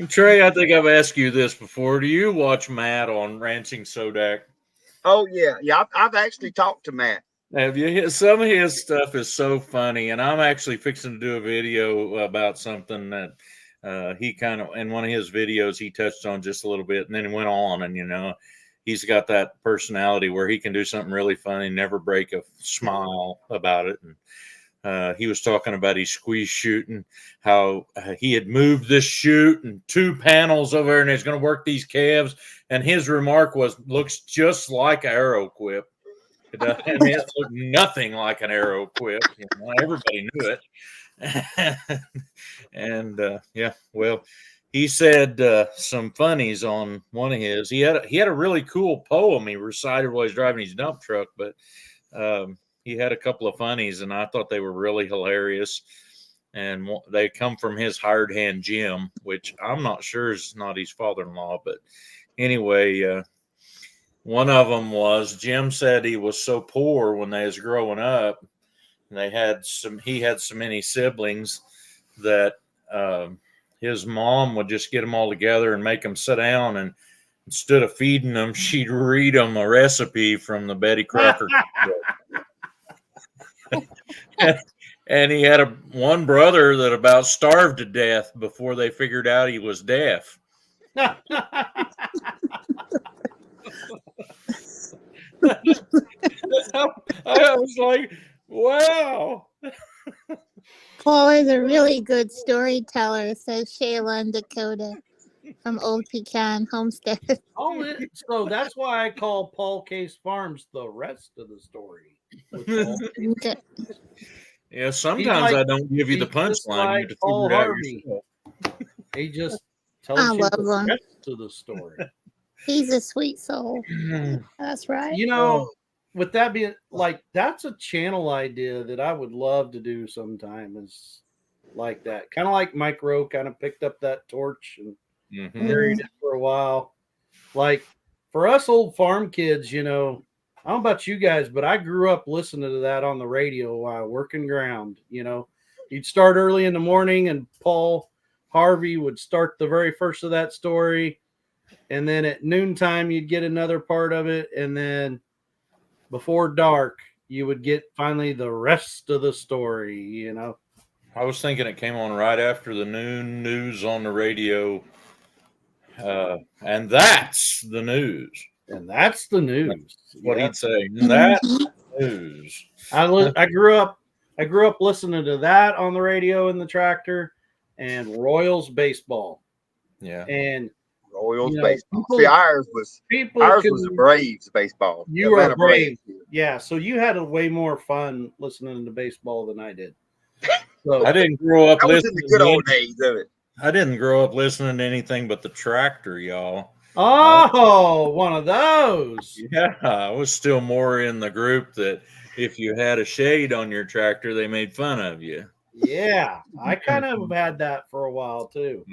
Trey, I think I've asked you this before. Do you watch Matt on Ranching Sodak? Oh yeah. I've actually talked to Matt. Have you? Some of his stuff is so funny, and I'm actually fixing to do a video about something that he kind of, in one of his videos, he touched on just a little bit, and then he went on, and he's got that personality where he can do something really funny, never break a smile about it. And he was talking about his squeeze shooting, how he had moved this chute and 2 panels over there, and he's going to work these calves. And his remark was, "Looks just like Arrow Quip." And it looked nothing like an Arrow Quip. Everybody knew it. And yeah, well, he said some funnies on one of his. He had a really cool poem he recited while he's driving his dump truck, but he had a couple of funnies, and I thought they were really hilarious. And they come from his hired hand, Jim, which I'm not sure is not his father-in-law. But anyway, one of them was Jim said he was so poor when they was growing up, and he had so many siblings that his mom would just get them all together and make them sit down instead of feeding them, she'd read them a recipe from the Betty Crocker book. And he had one brother that about starved to death before they figured out he was deaf. I was like, wow. Paul is a really good storyteller, says Shayla and Dakota from Old Pecan Homestead. So that's why I call Paul Case Farms the rest of the story. Okay. Yeah, sometimes I don't give you the he's just punchline. like You have to Paul figure it out Harvey. yourself. He just tells I you love the him. rest of the story. He's a sweet soul. That's right. You know, with that being like, that's a channel idea that I would love to do sometime. Is like that, kind of like Mike Rowe kind of picked up that torch and carried it for a while. Like for us old farm kids, you know, I don't know about you guys, but I grew up listening to that on the radio while working ground. You know, you'd start early in the morning, and Paul Harvey would start the very first of that story. And then at noontime, you'd get another part of it. And then before dark, you would get finally the rest of the story, you know. I was thinking it came on right after the noon news on the radio. And that's the news. And that's the news. That's what Yeah. he'd say. And that's news. I grew up listening to that on the radio in the tractor, and Royals baseball. Yeah. And Royals you know, baseball. people- See, ours was people the Braves baseball. You were Atlanta a Brave. Braves. Yeah, so you had a way more fun listening to baseball than I did. So I didn't grow up I was in listening the good to old days of it. I didn't grow up listening to anything but the tractor, y'all. oh, one of those. Yeah, I was still more in the group that if you had a shade on your tractor, they made fun of you. Yeah, I kind of had that for a while too.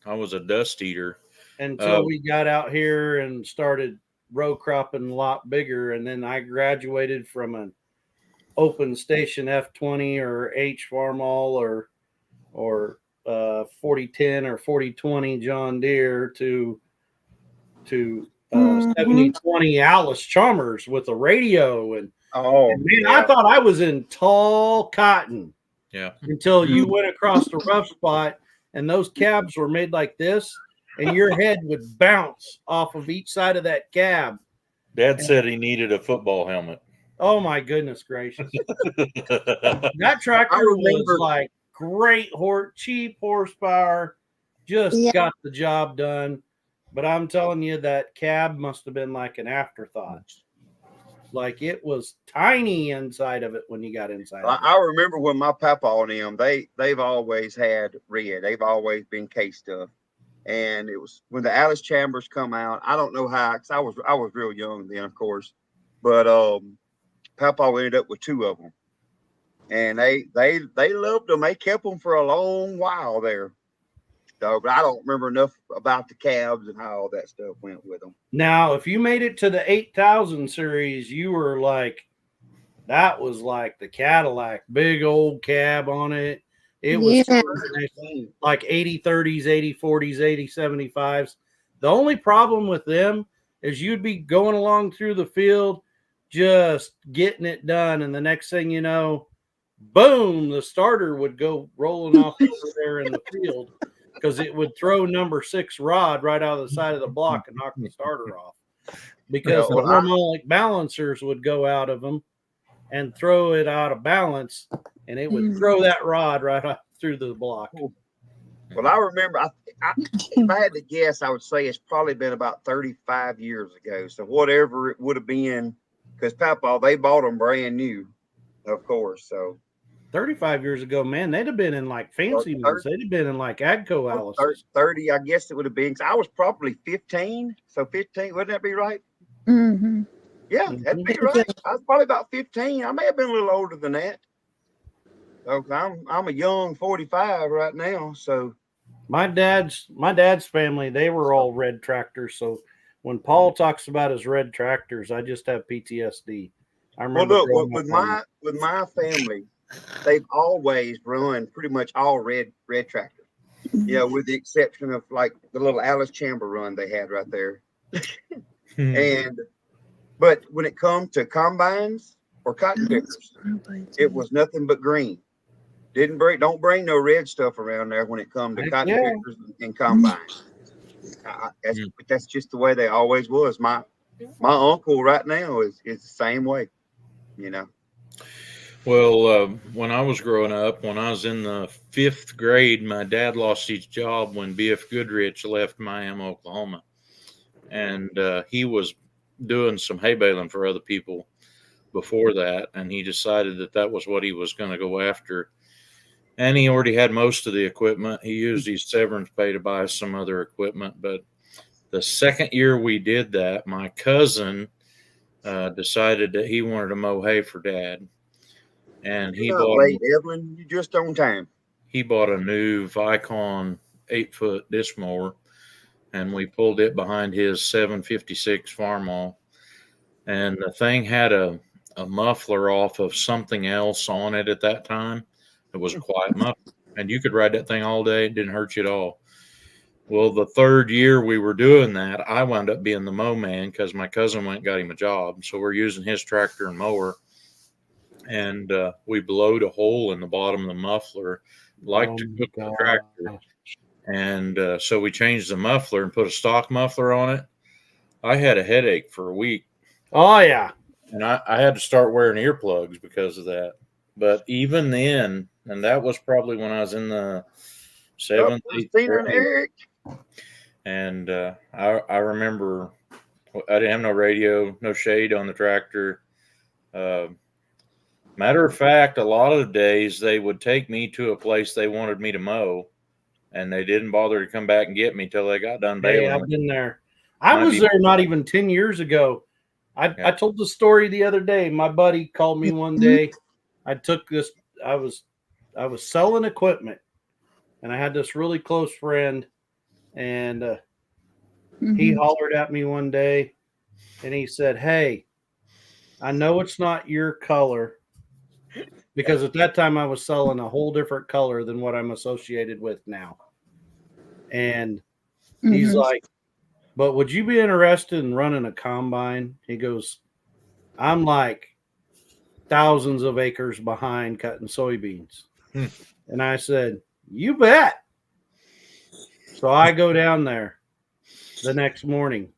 I was a dust eater. Until we got out here and started row cropping a lot bigger, and then I graduated from an open station F20 or H Farmall or 4010 or 4020 John Deere to 7020 Alice Chalmers with a radio, and man, yeah. I thought I was in tall cotton. Yeah. Until you went across the rough spot, and those cabs were made like this, and your head would bounce off of each side of that cab. Dad said he needed a football helmet. Oh my goodness gracious! That tractor was like great cheap horsepower, just got the job done. But I'm telling you, that cab must have been like an afterthought. Like it was tiny inside of it when you got inside. I remember when my papa and them, they've always had red. They've always been case stuff. And it was when the Alice Chambers come out. I don't know how, because I was real young then, of course. But Papa ended up with two of them, and they loved them. They kept them for a long while there. So, but I don't remember enough about the cabs and how all that stuff went with them. Now, if you made it to the 8000 series, you were like, that was like the Cadillac, big old cab on it. It was like 8030s, 8040s, 8075s. The only problem with them is you'd be going along through the field, just getting it done. And the next thing you know, boom, the starter would go rolling off over there in the field because it would throw number 6 rod right out of the side of the block and knock the starter off. Because the harmonic balancers would go out of them and throw it out of balance, and it would throw that rod right up through the block. Well, I remember, if I had to guess, I would say it's probably been about 35 years ago. So whatever it would have been, because Papa, they bought them brand new, of course. So 35 years ago, man, they'd have been in like fancy ones. They'd have been in like Agco Alice. 30, I guess it would have been. 'Cause I was probably 15. So 15, wouldn't that be right? Mm-hmm. Yeah, that'd be right. I was probably about 15. I may have been a little older than that. So I'm a young 45 right now. So my dad's family, they were all red tractors. So when Paul talks about his red tractors, I just have PTSD. I remember. Well, look, with my family, they've always run pretty much all red tractors. You know, with the exception of like the little Alice Chamber run they had right there. But when it comes to combines or cotton pickers, it was nothing but green. Don't bring no red stuff around there when it comes to Heck cotton yeah. pickers and combines. That's just the way they always was. My uncle right now is the same way, you know. Well, when I was growing up, when I was in the 5th grade, my dad lost his job when B.F. Goodrich left Miami, Oklahoma. And he was doing some hay baling for other people before that. And he decided that was what he was going to go after. And he already had most of the equipment. He used his severance pay to buy some other equipment. But the second year we did that, my cousin decided that he wanted to mow hay for Dad. And You're not late, Evelyn. You're just on time. He bought a new Vicon 8-foot disc mower, and we pulled it behind his 756 Farmall. And the thing had a muffler off of something else on it at that time. It was a quiet muffler, and you could ride that thing all day. It didn't hurt you at all. Well, the third year we were doing that, I wound up being the mow man because my cousin went and got him a job. So we're using his tractor and mower. And we blowed a hole in the bottom of the muffler, like to cook the tractor. And so we changed the muffler and put a stock muffler on it. I had a headache for a week. Oh, yeah. And I had to start wearing earplugs because of that. But even then, and that was probably when I was in the 7th, 8th grade. And I remember I didn't have no radio, no shade on the tractor. Matter of fact, a lot of the days they would take me to a place they wanted me to mow, and they didn't bother to come back and get me till they got done Hey, baling. I've been there. I was there not even 10 years ago. I told the story the other day. My buddy called me one day. I was selling equipment, and I had this really close friend, and he hollered at me one day, and he said, "Hey, I know it's not your color." Because at that time I was selling a whole different color than what I'm associated with now. And he's like, "But would you be interested in running a combine?" He goes, "I'm like thousands of acres behind cutting soybeans." And I said, "You bet." So I go down there the next morning.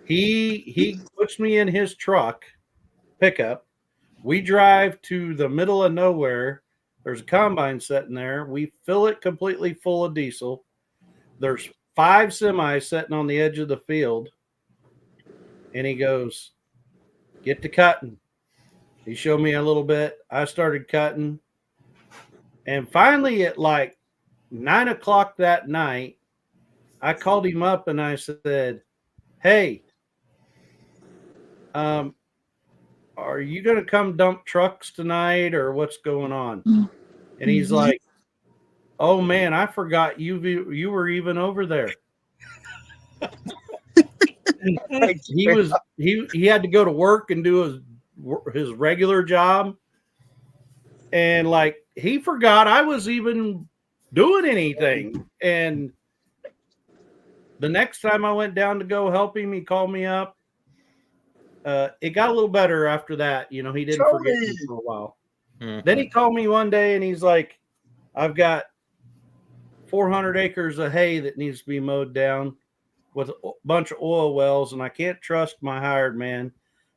He puts me in his truck pickup. We drive to the middle of nowhere. There's a combine sitting there. We fill it completely full of diesel. There's 5 semis sitting on the edge of the field. And he goes, "Get to cutting." He showed me a little bit. I started cutting. And finally at like 9 o'clock that night, I called him up and I said, "Hey, are you going to come dump trucks tonight or what's going on?" And he's like, "Oh man, I forgot you were even over there." He had to go to work and do his regular job. And like, he forgot I was even doing anything. And the next time I went down to go help him, he called me up. It got a little better after that. You know, he didn't forget me for a while. Then he called me one day and he's like, "I've got 400 acres of hay that needs to be mowed down with a bunch of oil wells, and I can't trust my hired man.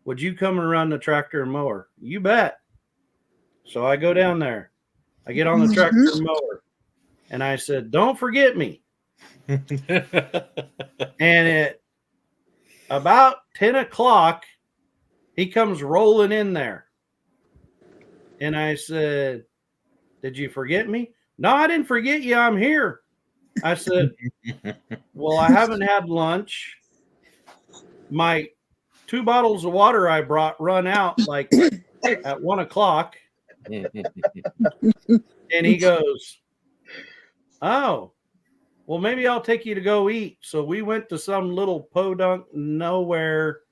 Would you come and run the tractor and mower?" "You bet." So I go down there. I get on the tractor and mower. And I said, "Don't forget me." And at about 10 o'clock, he comes rolling in there. And I said, "Did you forget me?" "No, I didn't forget you. I'm here." I said, "Well, I haven't had lunch. My 2 bottles of water I brought run out like at 1 o'clock. And he goes, "Oh, well, maybe I'll take you to go eat." So we went to some little podunk nowhere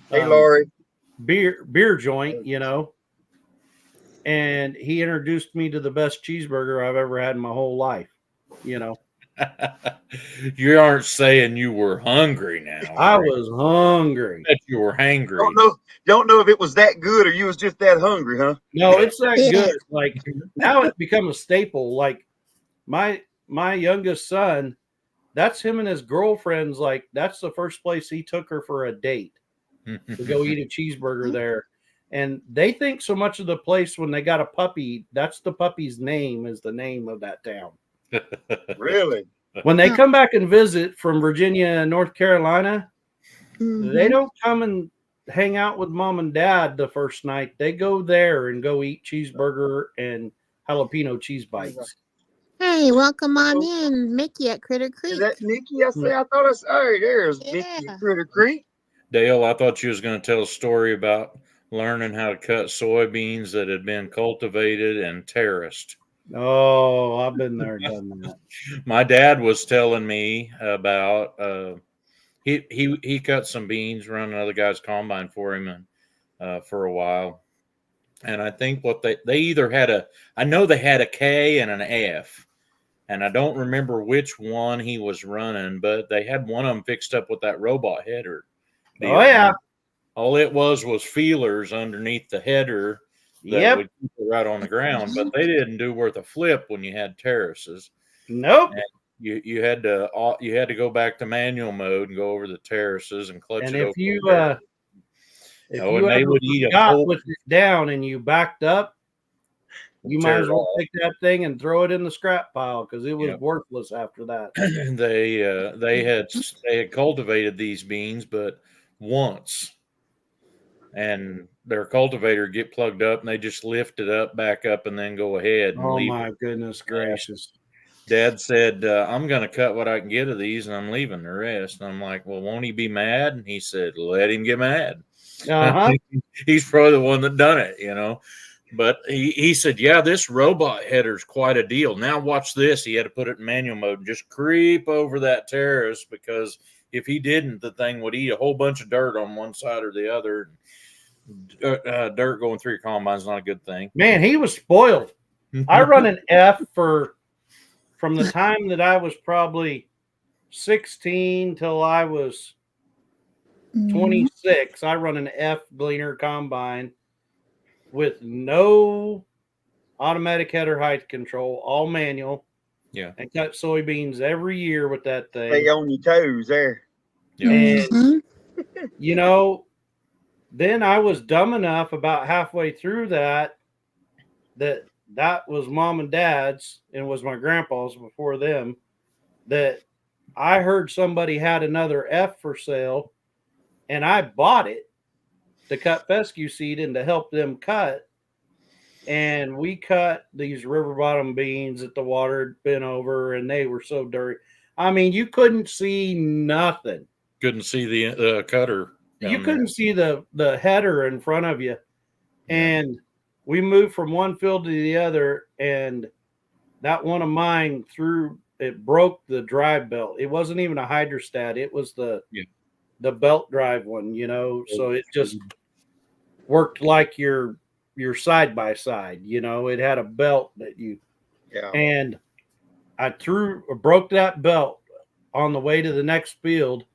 Hey, Lori. beer joint, you know. And he introduced me to the best cheeseburger I've ever had in my whole life, you know. You aren't saying you were hungry now. I are you? was hungry. Bet you were hangry. Don't know if it was that good or you was just that hungry, huh? No, it's that Yeah. good. Like now it's become a staple. Like my youngest son, that's him and his girlfriend's like that's the first place he took her for a date to go eat a cheeseburger there. And they think so much of the place when they got a puppy, that's the puppy's name is the name of that town. Really? When they come back and visit from Virginia and North Carolina, they Mhm. don't come and hang out with mom and dad the first night. They go there and go eat cheeseburger and jalapeno cheese bites. Hey, welcome on in, Mickey at Critter Is Creek. that Nikki? I thought I saw. Hey, there's Nikki Yeah. at Critter Creek. Dale, I thought you was going to tell a story about learning how to cut soybeans that had been cultivated and terraced. Oh, I've been there, done that. My dad was telling me about he cut some beans, run another guy's combine for him, and for a while. And I think what they either had I know they had a K and an F, and I don't remember which one he was running, but they had one of them fixed up with that robot header deal. Oh yeah. All it was feelers underneath the header that Yep. would keep it right on the ground, but they didn't do worth a flip when you had terraces. Nope. And you had to go back to manual mode and go over the terraces and clutch And it if over. you if Oh, you and they ever would eat a got whole with it down and you backed up, you might tear as it well off. take that thing and throw it in the scrap pile because it was Yep. worthless after that. they had cultivated these beans, but once, and their cultivator get plugged up, and they just lift it up, back up, and then go ahead and Oh leave. my goodness gracious! Dad said, "I'm going to cut what I can get of these, and I'm leaving the rest." And I'm like, "Well, won't he be mad?" And he said, "Let him get mad." Uh-huh. He's probably the one that done it, you know. But he said, "Yeah, this robot header's quite a deal." Now watch this. He had to put it in manual mode and just creep over that terrace, because if he didn't, the thing would eat a whole bunch of dirt on one side or the other. Dirt going through your combine is not a good thing. Man, he was spoiled. I run an F from the time that I was probably 16 till I was Mhm. 26. I run an F Gleaner combine with no automatic header height control, all manual. Yeah. And cut soybeans every year with that thing. Stay on your toes there. Yeah. And Mhm. you know, then I was dumb enough about halfway through that was mom and dad's and was my grandpa's before them, that I heard somebody had another F for sale, and I bought it to cut fescue seed and to help them cut. And we cut these river bottom beans that the water had been over, and they were so dirty. I mean, you couldn't see nothing. Couldn't see the cutter. You down couldn't see the header in front of you. And we moved from one field to the other, and that one of mine broke the drive belt. It wasn't even a hydrostat. It was the belt drive one, you know. So it just worked like your side by side, you know. It had a belt that and I broke that belt on the way to the next field,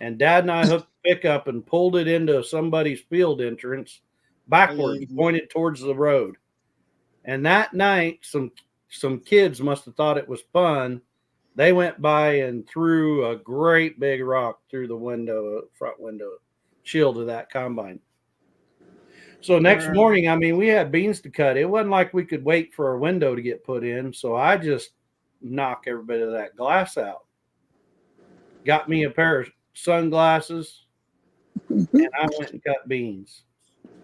and Dad and I hooked the pickup and pulled it into somebody's field entrance backwards, pointed towards the road. And that night, some kids must have thought it was fun. They went by and threw a great big rock through the front window shield of that combine. So next morning, I mean, we had beans to cut. It wasn't like we could wait for a window to get put in. So I just knocked every bit of that glass out. Got me a pair of sunglasses, and I went and cut beans.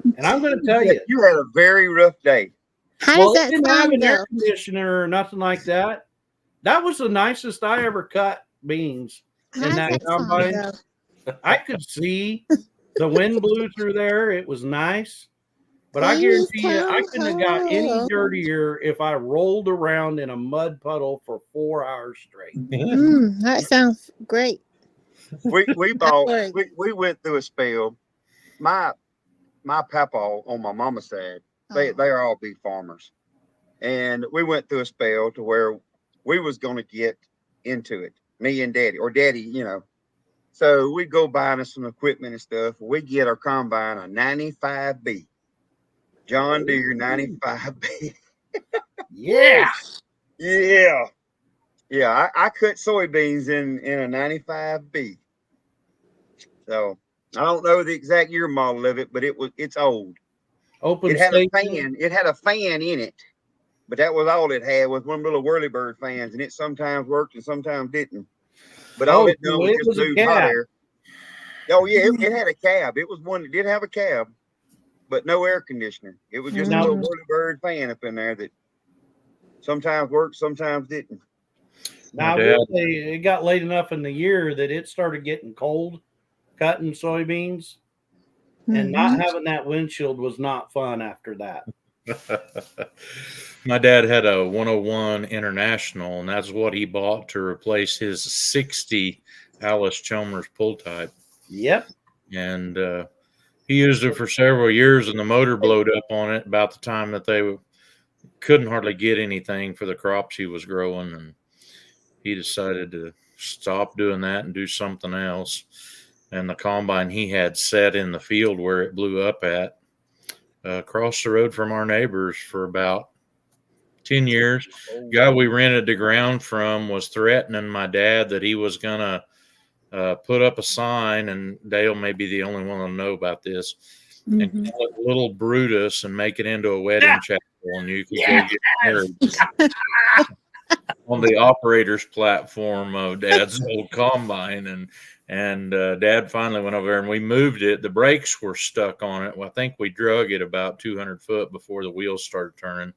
And I'm going to tell you, You had a very rough day. How well, does it that didn't have sound an air though? conditioner or nothing like that. That was the nicest I ever cut beans How in does that that sound combine. though? I could see the wind blew through there. It was nice. But I Please guarantee you, I couldn't have got any tell. dirtier if I rolled around in a mud puddle for 4 hours straight. That sounds great. We bought. works. We went through a spell. My papa on my mama's side, they Oh. are all big farmers, and we went through a spell to where we was going to get into it. Me and Daddy, or Daddy, So we go buying us some equipment and stuff. We get our combine a 95B, John Deere 95B. Yeah. Yeah. Yeah, I cut soybeans in a 95B. So I don't know the exact year model of it, but it's old. Open It had a station. fan. It had a fan in it, but that was all it had was one little whirlybird fans, and it sometimes worked and sometimes didn't. But all it done so was it just was a move hot cab. air. Oh yeah, it had a cab. It was one that did have a cab, but no air conditioner. It was just a little whirlybird fan up in there that sometimes worked, sometimes didn't. Now, I will say it got late enough in the year that it started getting cold, cutting soybeans, and not having that windshield was not fun after that. My dad had a 101 International, and that's what he bought to replace his 60 Alice Chalmers pull type. Yep. And he used it for several years, and the motor blowed up on it about the time that they couldn't hardly get anything for the crops he was growing, and he decided to stop doing that and do something else. And the combine he had set in the field where it blew up at, across the road from our neighbors for about 10 years. The guy we rented the ground from was threatening my dad that he was going to put up a sign, and Dale may be the only one to know about this, and call it Little Brutus and make it into a wedding chapel, and you could go get married on the operator's platform of Dad's old combine. And Dad finally went over there and we moved it. The brakes were stuck on it. Well, I think we drug it about 200 foot before the wheels started turning,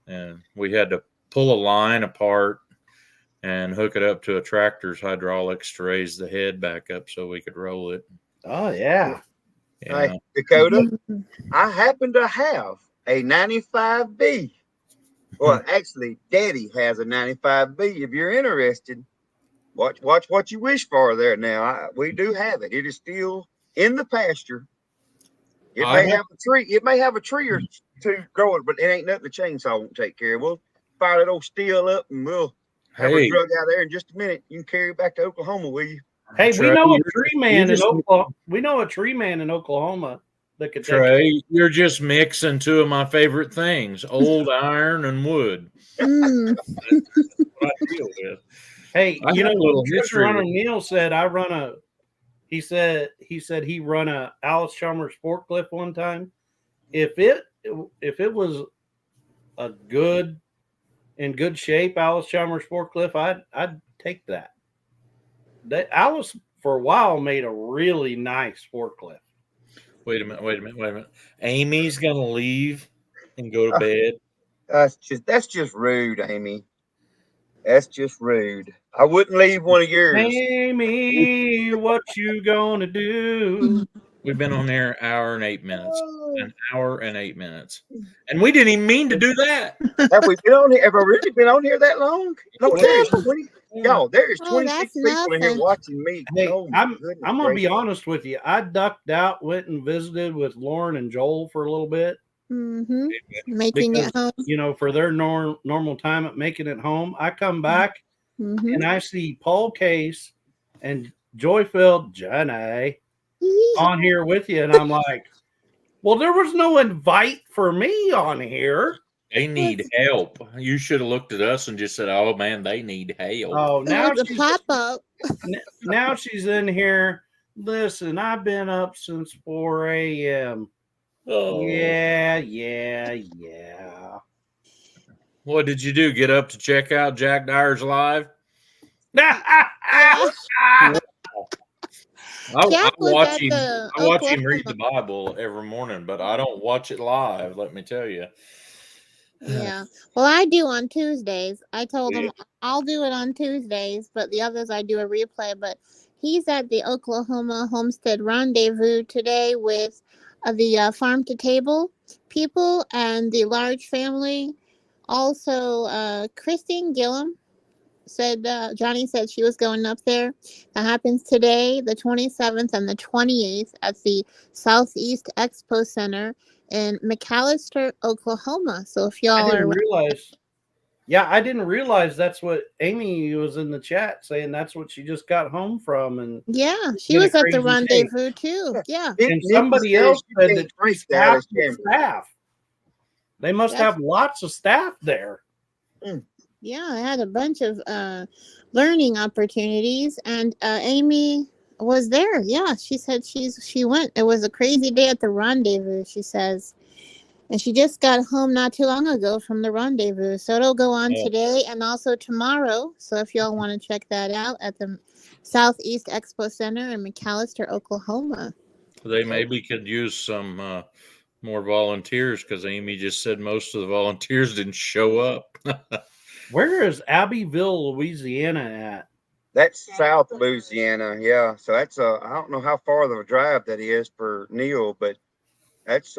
and we had to pull a line apart and hook it up to a tractor's hydraulics to raise the head back up so we could roll it. Oh, yeah. Hey, Dakota, I happen to have a 95B. Well, actually, Daddy has a 95B. If you're interested, watch what you wish for there. Now, we do have it. It is still in the pasture. It may have a tree. It may have a tree or two growing, but it ain't nothing the chainsaw won't take care of. We'll fire that old steel up, and we'll have a drug out there in just a minute. You can carry it back to Oklahoma, will you? Hey, we know a tree man in Oklahoma. We know a tree man in Oklahoma that could take Trey, you're just mixing two of my favorite things: old iron and wood. That's what I deal with. Hey, I got a little history. Runner Neil said he said he run a Alice Chalmers forklift one time. If it was a in good shape Alice Chalmers forklift, I'd take that. Alice for a while made a really nice forklift. Wait a minute. Amy's gonna leave and go to bed. That's just rude, Amy. That's just rude. I wouldn't leave one of yours. Amy, what you gonna do? We've been on there an hour and 8 minutes. An hour and 8 minutes. And we didn't even mean to do that. Have we been on here? Have I really been on here that long? No, there's 20. Y'all, there's 26 people in here watching me. Hey, oh, I'm gonna be honest with you. I ducked out, went and visited with Lauren and Joel for a little bit. Making it home. For their normal time at making it home. I come back and I see Paul Case and Joy-filled Jenny on here with you, and I'm like, well, there was no invite for me on here. They need help. You should have looked at us and just said, "Oh man, they need help." Oh, now she's pop up. Now she's in here. Listen, I've been up since 4 a.m. Oh. Yeah. What did you do? Get up to check out Jack Dyer's live? I watch him read the Bible every morning, but I don't watch it live, let me tell you. Yeah. Well, I do on Tuesdays. I told him I'll do it on Tuesdays, but the others I do a replay. But he's at the Oklahoma Homestead Rendezvous today with the Farm to Table people and the Large family. Also, Christine Gillum said, Johnny said she was going up there. That happens today, the 27th and the 28th at the Southeast Expo Center in McAllister, Oklahoma. So if y'all I didn't realize Yeah, I didn't realize that's what Amy was in the chat saying. That's what she just got home from, and Yeah, she in a was at the crazy state. rendezvous too. Yeah, And Nikki somebody says else you said can't that drink she's that half as the Chamber. staff. They must that's have lots of staff there. yeah. I had a bunch of learning opportunities, and Amy was there. Yeah, she said she went. It was a crazy day at the rendezvous. She says. And she just got home not too long ago from the rendezvous. So it'll go on Oh. today and also tomorrow. So if y'all want to check that out at the Southeast Expo Center in McAllister, Oklahoma. They maybe could use some more volunteers because Amy just said most of the volunteers didn't show up. Where is Abbeville, Louisiana at? That's South Louisiana, yeah. So that's I don't know how far of a drive that is for Neil, but that's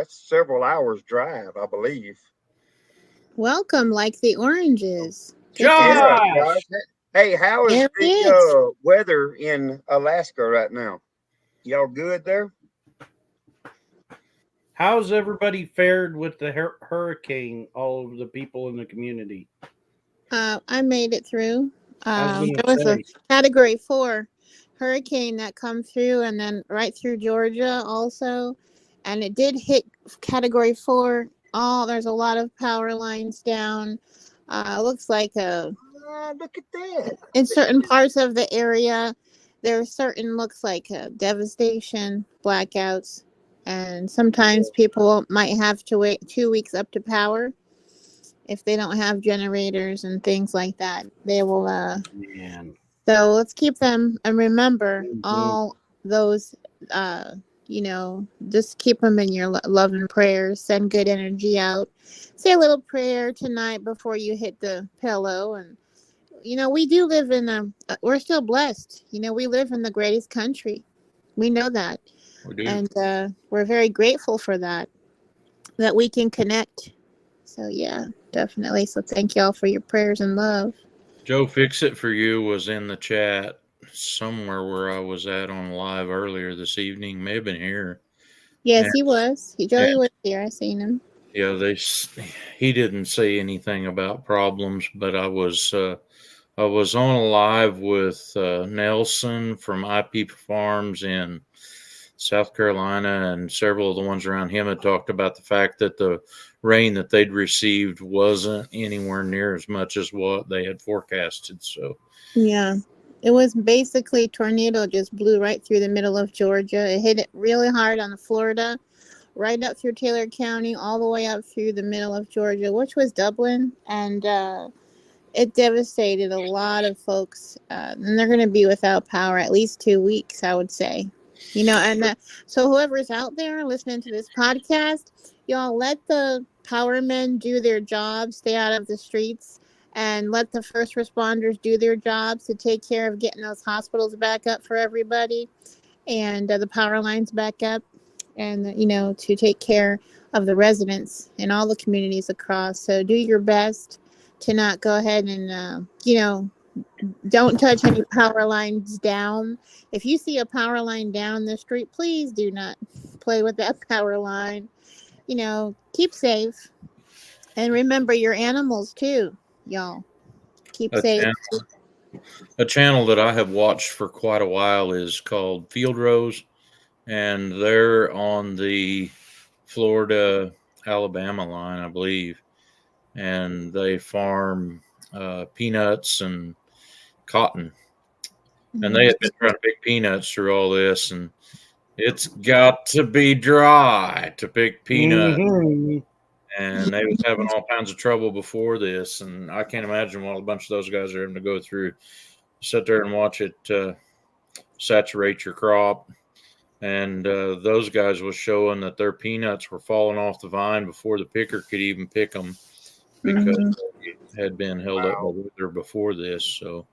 several hours drive, I believe. Welcome, like the oranges. Good to Josh! Yeah, Josh. Hey, how is There he is. the weather in Alaska right now? Y'all good there? How's everybody fared with the hurricane? All of the people in the community. I made it through. I was There gonna was a say, Category 4 hurricane that come through, and then right through Georgia also, and it did hit Category 4. Oh, there's a lot of power lines down. Looks like Look at that. in certain parts of the area, there are certain looks like devastation, blackouts, and sometimes people might have to wait 2 weeks up to power if they don't have generators and things like that. They will man. so let's keep them and remember Mhm. all those just keep them in your love and prayers. Send good energy out. Say a little prayer tonight before you hit the pillow. And we do live in we're still blessed. We live in the greatest country. We know that. We do. And we're very grateful for that we can connect. So yeah, definitely. So thank y'all for your prayers and love. Joe Fix It For You was in the chat somewhere where I was at on live earlier this evening. May have been here. Yes, And- he was. Joey was here. I seen him. Yeah, he didn't say anything about problems, but I was on a live with Nelson from IP Farms in South Carolina, and several of the ones around him had talked about the fact that the rain that they'd received wasn't anywhere near as much as what they had forecasted. So Yeah. It was basically tornado just blew right through the middle of Georgia. It hit it really hard on Florida, right up through Taylor County, all the way up through the middle of Georgia, which was Dublin. And it devastated a lot of folks. And they're going to be without power at least 2 weeks, I would say. And so whoever's out there listening to this podcast, y'all let the power men do their job, stay out of the streets, and let the first responders do their jobs to take care of getting those hospitals back up for everybody, and the power lines back up, and to take care of the residents in all the communities across. So do your best to not go ahead and don't touch any power lines down. If you see a power line down the street, please do not play with that power line. Keep safe, and remember your animals too, y'all. Keep safe. a channel that I have watched for quite a while is called Field Rose, and they're on the Florida Alabama line, I believe, and they farm peanuts and cotton. And they had been trying to pick peanuts through all this, and it's got to be dry to pick peanuts. Mhm. And they was having all kinds of trouble before this, and I can't imagine what a bunch of those guys are having to go through. Sit there and watch it saturate your crop. And those guys was showing that their peanuts were falling off the vine before the picker could even pick them because they had been held up by weather before this. So,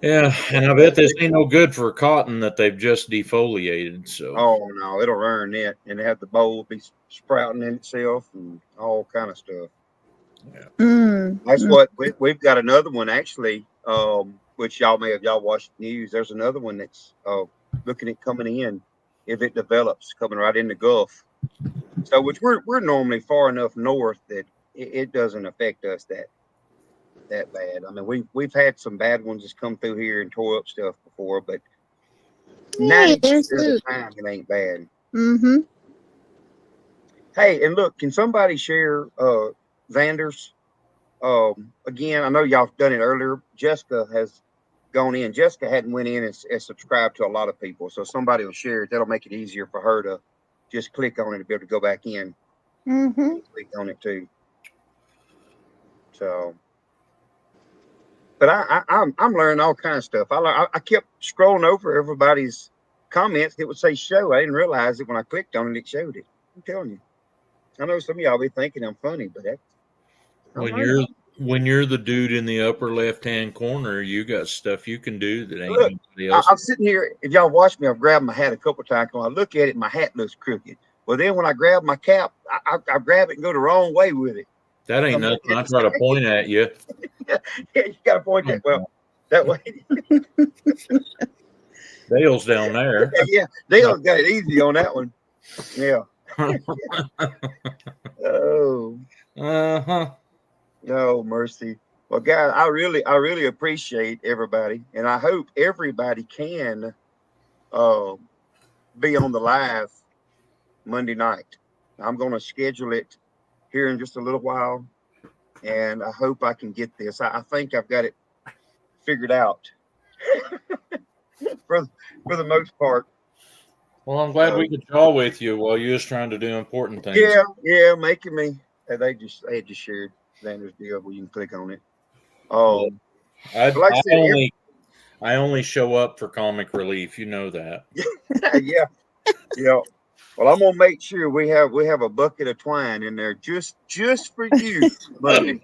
yeah, and I bet this ain't no good for cotton that they've just defoliated. So, Oh no, it'll ruin it, and have the boll be sprouting in itself and all kind of stuff. That's what we've got another one actually, which y'all watched the news. There's another one that's looking at coming in if it develops, coming right in the Gulf. So which we're normally far enough north that it doesn't affect us that bad. I mean, we've had some bad ones that's come through here and tore up stuff before, but Hey, 90% there's of the food. time it ain't bad. Mm-hmm. Hey, and look, can somebody share Xander's? Again, I know y'all done it earlier. Jessica has gone in. Jessica hadn't went in and subscribed to a lot of people, so somebody will share it. That'll make it easier for her to just click on it and be able to go back in Mm-hmm. and click on it too. So, but I'm learning all kinds of stuff. I kept scrolling over everybody's comments. It would say show. I didn't realize it when I clicked on it. It showed it. I'm telling you. I know some of y'all be thinking I'm funny, but that's I'm learning. When you're the dude in the upper left hand corner, you got stuff you can do that ain't Look, nobody else. I'm sitting here. If y'all watch me, I've grabbed my hat a couple of times. When I look at it, my hat looks crooked. Well, then when I grab my cap, I grab it and go the wrong way with it. That ain't I'm nothing. looking I at try to point at you. yeah, you got to point that well that way. Dale's down there. Yeah, Dale got it easy on that one. Yeah. Oh, Uh-huh. no mercy. Well, guys, I really appreciate everybody, and I hope everybody can be on the live Monday night. I'm going to schedule it here in just a little while, and I hope I can get this. I think I've got it figured out for the most part. Well, I'm glad we could draw with you while you was trying to do important things. Yeah, making me. They just shared Xander's deal where you can click on it. Like I said, I only show up for comic relief. You know that. yeah. Well, I'm gonna make sure we have a bucket of twine in there just for you Monday.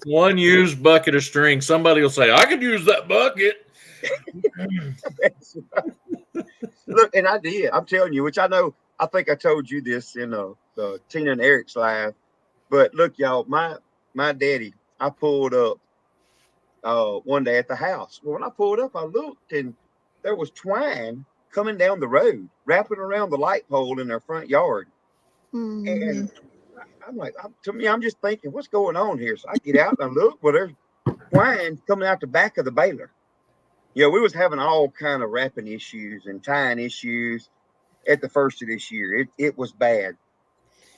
One used bucket of string. Somebody will say, "I could use that bucket." Look, and I did. I'm telling you, which I know. I think I told you this in the Tina and Eric's live. But look, y'all, my daddy, I pulled up one day at the house. Well, when I pulled up, I looked and there was twine coming down the road, wrapping around the light pole in their front yard. Mm-hmm. And I'm like, to me, I'm just thinking, what's going on here? So I get out and I look. Well, there's twine coming out the back of the baler. We was having all kind of wrapping issues and tying issues at the first of this year. It was bad.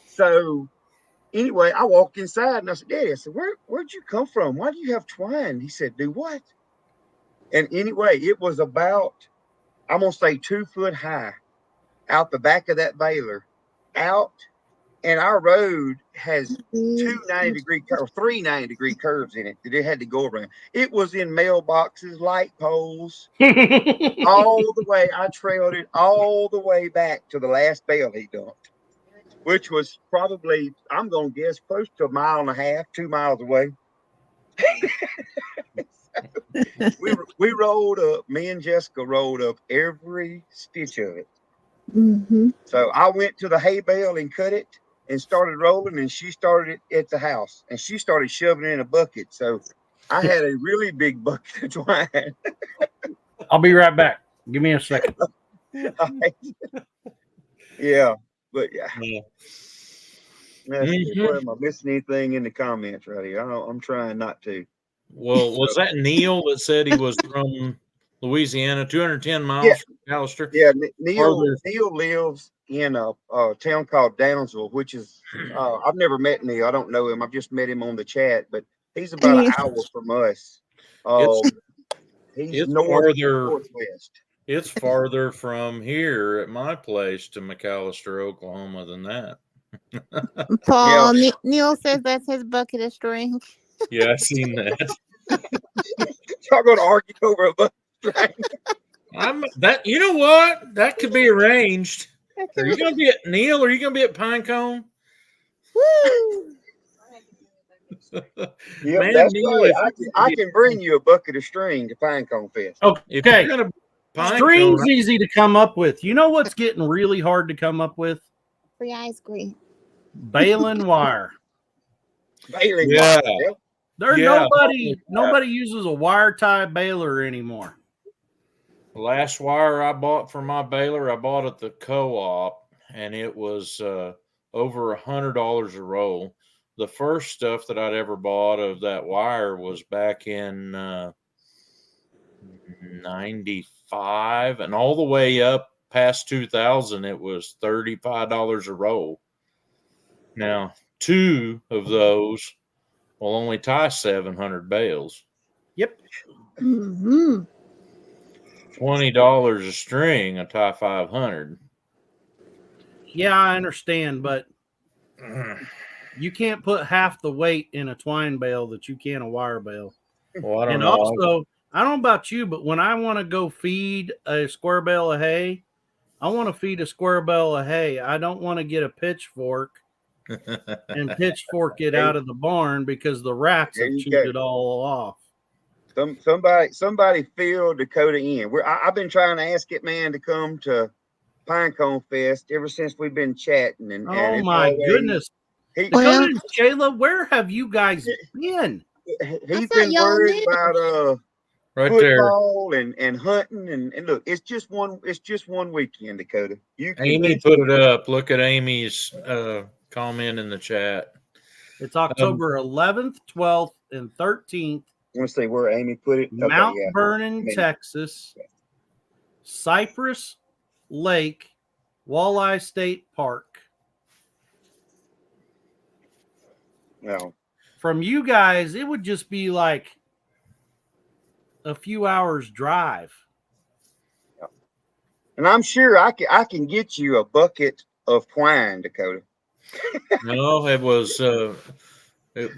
So anyway, I walked inside and I said, Daddy, I said, where'd you come from? Why do you have twine? He said, do what? And anyway, it was about, I'm going to say 2 foot high out the back of that baler out. And our road has 3 90-degree curves in it that it had to go around. It was in mailboxes, light poles, all the way. I trailed it all the way back to the last bale he dumped, which was probably, I'm going to guess, close to 1.5 miles, 2 miles away. we rolled up, me and Jessica rolled up every stitch of it. Mm-hmm. So I went to the hay bale and cut it and started rolling, and she started it at the house and she started shoving it in a bucket. So I had a really big bucket of twine. I'll be right back. Give me a second. Yeah, but yeah. Yeah. What, am I missing anything in the comments right here? I'm trying not to. Well, was that Neil that said he was from Louisiana, 210 miles from McAlester? Yeah, Neil lives in a town called Downsville, which is I've never met Neil. I don't know him. I've just met him on the chat, but he's about an hour from us. He's northwest. It's farther from here at my place to McAlester, Oklahoma than that. Paul, Neil says that's his bucket of string. Yeah, I seen that. Y'all going to argue over a bucket of string? You know what? That could be arranged. Are you going to be at Neil or are you going to be at Pinecone? Woo! Yeah, Man, that's Neil, right. I can bring you a bucket of string to Pinecone Fest. Okay. String's easy to come up with. You know what's getting really hard to come up with? Free ice cream. Baling wire. Baling wire. Nobody uses a wire tie baler anymore. The last wire I bought for my baler, I bought at the co-op, and it was over $100 a roll. The first stuff that I'd ever bought of that wire was back in 95, and all the way up past 2000, it was $35 a roll. Now, 2 of those will only tie 700 bales. Yep. Mm-hmm. $20 a string, I tie 500. Yeah, I understand, but you can't put half the weight in a twine bale that you can a wire bale. Well, I don't And know. also, I don't know about you, but when I want to go feed a square bale of hay, I want to feed a square bale of hay. I don't want to get a pitchfork and pitchfork it out of the barn because the rats There have you chewed go. it all off. Somebody fill Dakota in. I've been trying to ask it, man, to come to Pinecone Fest ever since we've been chatting. And Oh it's my always- goodness. He, Dakota Well- and Shayla, where have you guys been? he's thought been y'all worried knew. about Right there. football and hunting and look, it's just one weekend, Dakota. You can Amy put it up. Look at Amy's comment in the chat. It's October 11th, 12th, and 13th. I want to say where Amy put it. Okay, Mount yeah. Vernon, Maybe. Texas, Cypress Lake, Walleye State Park. No. From you guys, it would just be like a few hours drive. And I'm sure I can get you a bucket of twine, Dakota. No, it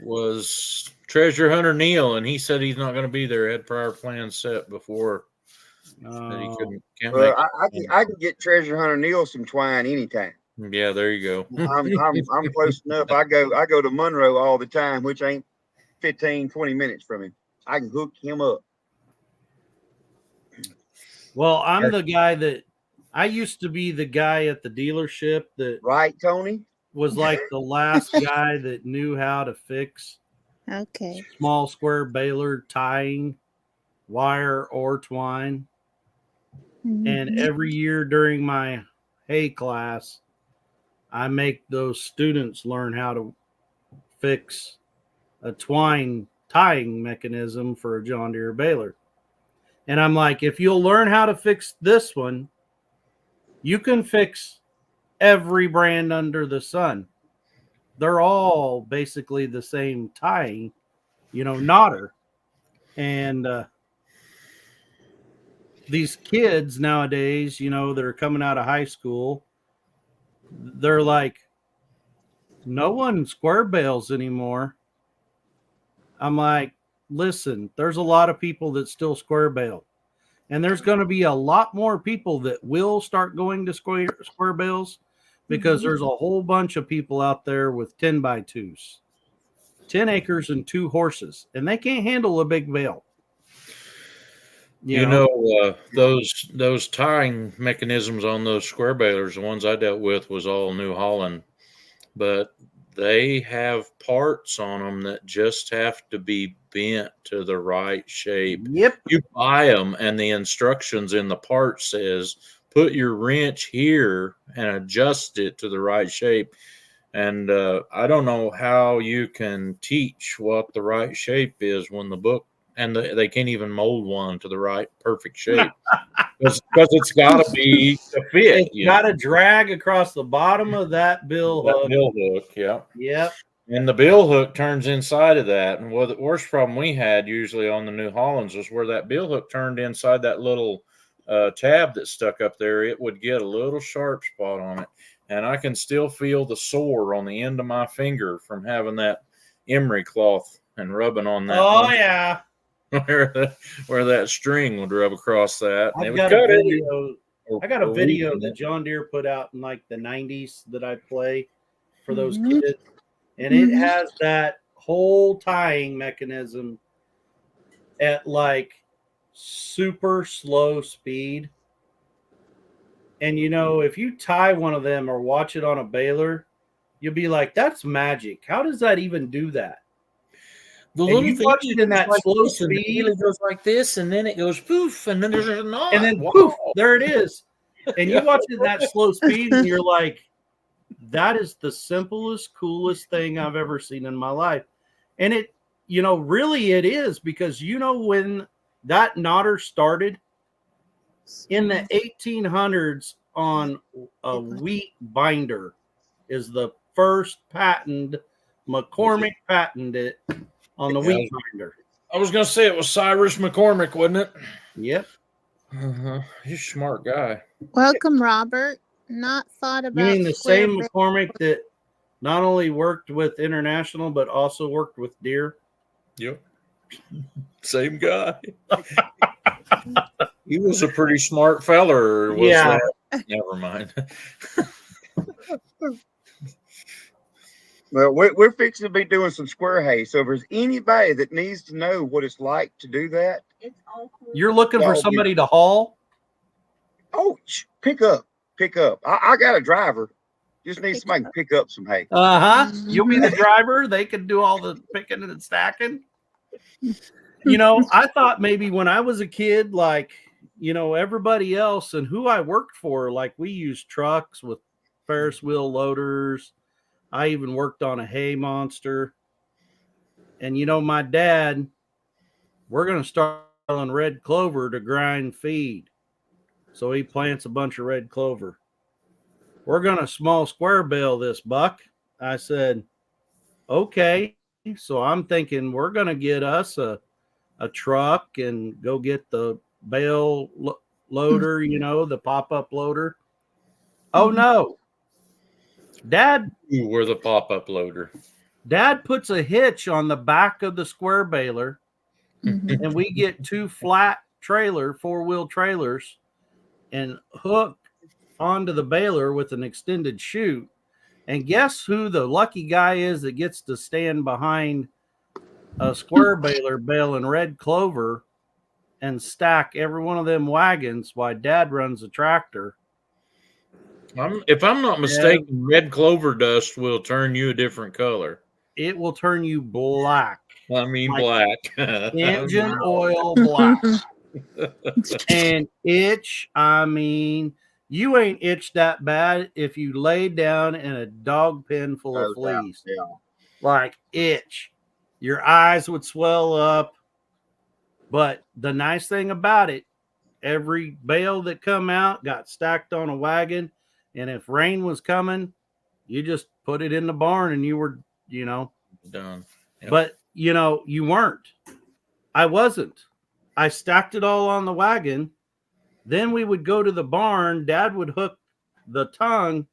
was Treasure Hunter Neil, and he said he's not going to be there. Had prior plans set before that he can't Well, make. I can get Treasure Hunter Neil some twine anytime. Yeah, there you go. I'm close enough. I go to Monroe all the time, which ain't 15, 20 minutes from him. I can hook him up. Well, I'm the guy that I used to be the guy at the dealership that Right, Tony? was like the last guy that knew how to fix Okay. small square baler tying wire or twine. And Mhm. every year during my hay class, I make those students learn how to fix a twine tying mechanism for a John Deere baler. And I'm like, if you'll learn how to fix this one, you can fix every brand under the sun. They're all basically the same tying, knotter. And these kids nowadays, that are coming out of high school, they're like, no one square bales anymore. I'm like, listen, there's a lot of people that still square bale. And there's going to be a lot more people that will start going to square bales because there's a whole bunch of people out there with 10x2s, 10 acres and 2 horses, and they can't handle a big bale. You know, those tying mechanisms on those square balers, the ones I dealt with was all New Holland, but they have parts on them that just have to be bent to the right shape. Yep. You buy them and the instructions in the part says, put your wrench here and adjust it to the right shape. And I don't know how you can teach what the right shape is when the book, and they can't even mold one to the right perfect shape because it's got to be to fit. It's got to drag across the bottom of that bill That hook. bill hook, yeah. Yep. And the bill hook turns inside of that. And the worst problem we had usually on the New Hollands was where that bill hook turned inside that little tab that stuck up there. It would get a little sharp spot on it. And I can still feel the sore on the end of my finger from having that emery cloth and rubbing on that. Oh, one yeah. where that string would rub across that. And it I've would got a cut it. video. I got a video that John Deere put out in like the 90s that I play for those Mhm. kids. And it Mhm. has that whole tying mechanism at like super slow speed. And if you tie one of them or watch it on a baler, you'll be like, that's magic. How does that even do that? The And you watch it in that slow speed. It goes like this, and then it goes poof, and then there's a knot. And then Wow. poof, there it is. And Yeah. you watch it in that slow speed and you're like, that is the simplest, coolest thing I've ever seen in my life. And it, really it is, because when that knotter started in the 1800s on a wheat binder is the first patent. McCormick patented it on the wheat binder. I was gonna say it was Cyrus McCormick, wasn't it? Yep. He's a smart guy. Welcome, Robert. Not thought about. You mean the square same bill- McCormick that not only worked with International, but also worked with Deere? Yep. Same guy. He was a pretty smart feller. Was Yeah. that? Never mind. Well, we're fixing to be doing some square hay. So if there's anybody that needs to know what it's like to do that, It's awful. You're looking for Well, somebody to haul? pick up. I got a driver. Just need somebody to pick up some hay. Uh-huh. You'll be the driver. They can do all the picking and stacking. I thought maybe when I was a kid, like, everybody else and who I worked for, like we used trucks with Ferris wheel loaders. I even worked on a hay monster. And, my dad, we're going to start selling red clover to grind feed. So he plants a bunch of red clover. We're going to small square bale this, Buck. I said, okay. So I'm thinking we're going to get us a truck and go get the bale loader, the pop-up loader. Oh, no. Dad You were the pop-up loader. Dad puts a hitch on the back of the square baler, Mhm. and we get two flat four-wheel trailers, and hook onto the baler with an extended chute. And guess who the lucky guy is that gets to stand behind a square baler baling red clover and stack every one of them wagons while Dad runs a tractor? If I'm not mistaken, red clover dust will turn you a different color. It will turn you black. I mean, Like black. Engine oil black. And itch, I mean, you ain't itched that bad if you laid down in a dog pen full of No doubt, fleas. yeah. Like itch. Your eyes would swell up. But the nice thing about it, every bale that come out got stacked on a wagon. And if rain was coming, you just put it in the barn and you were, Done. Yep. But, you weren't. I wasn't. I stacked it all on the wagon. Then we would go to the barn. Dad would hook the tongue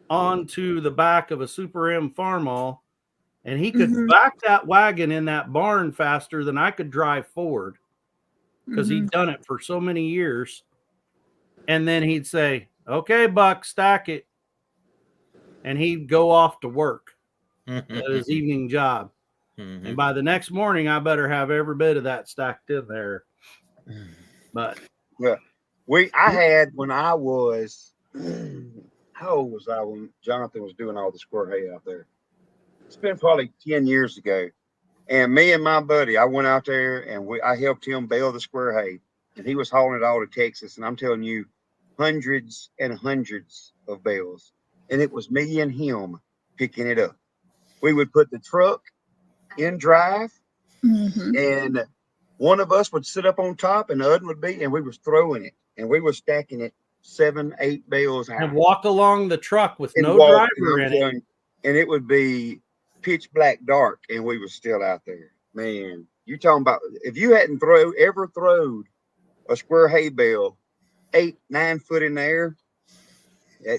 onto the back of a Super M Farmall, and he could Mhm. back that wagon in that barn faster than I could drive forward because Mhm. he'd done it for so many years. And then he'd say, okay, Buck, stack it. And he'd go off to work at his evening job. And by the next morning, I better have every bit of that stacked in there. But I had when I was how old was I when Jonathan was doing all the square hay out there? It's been probably 10 years ago. And me and my buddy, I went out there and I helped him bale the square hay. And he was hauling it all to Texas. And I'm telling you, hundreds and hundreds of bales. And it was me and him picking it up. We would put the truck in drive, Mhm. and one of us would sit up on top and the other would be, and we was throwing it, and we were stacking it 7-8 bales out. and walk along the truck with And no walk, driver and I'm in it. telling you, and it would be pitch black dark, and we were still out there. Man, you talking about if you hadn't ever throwed a square hay bale 8-9 foot in the air,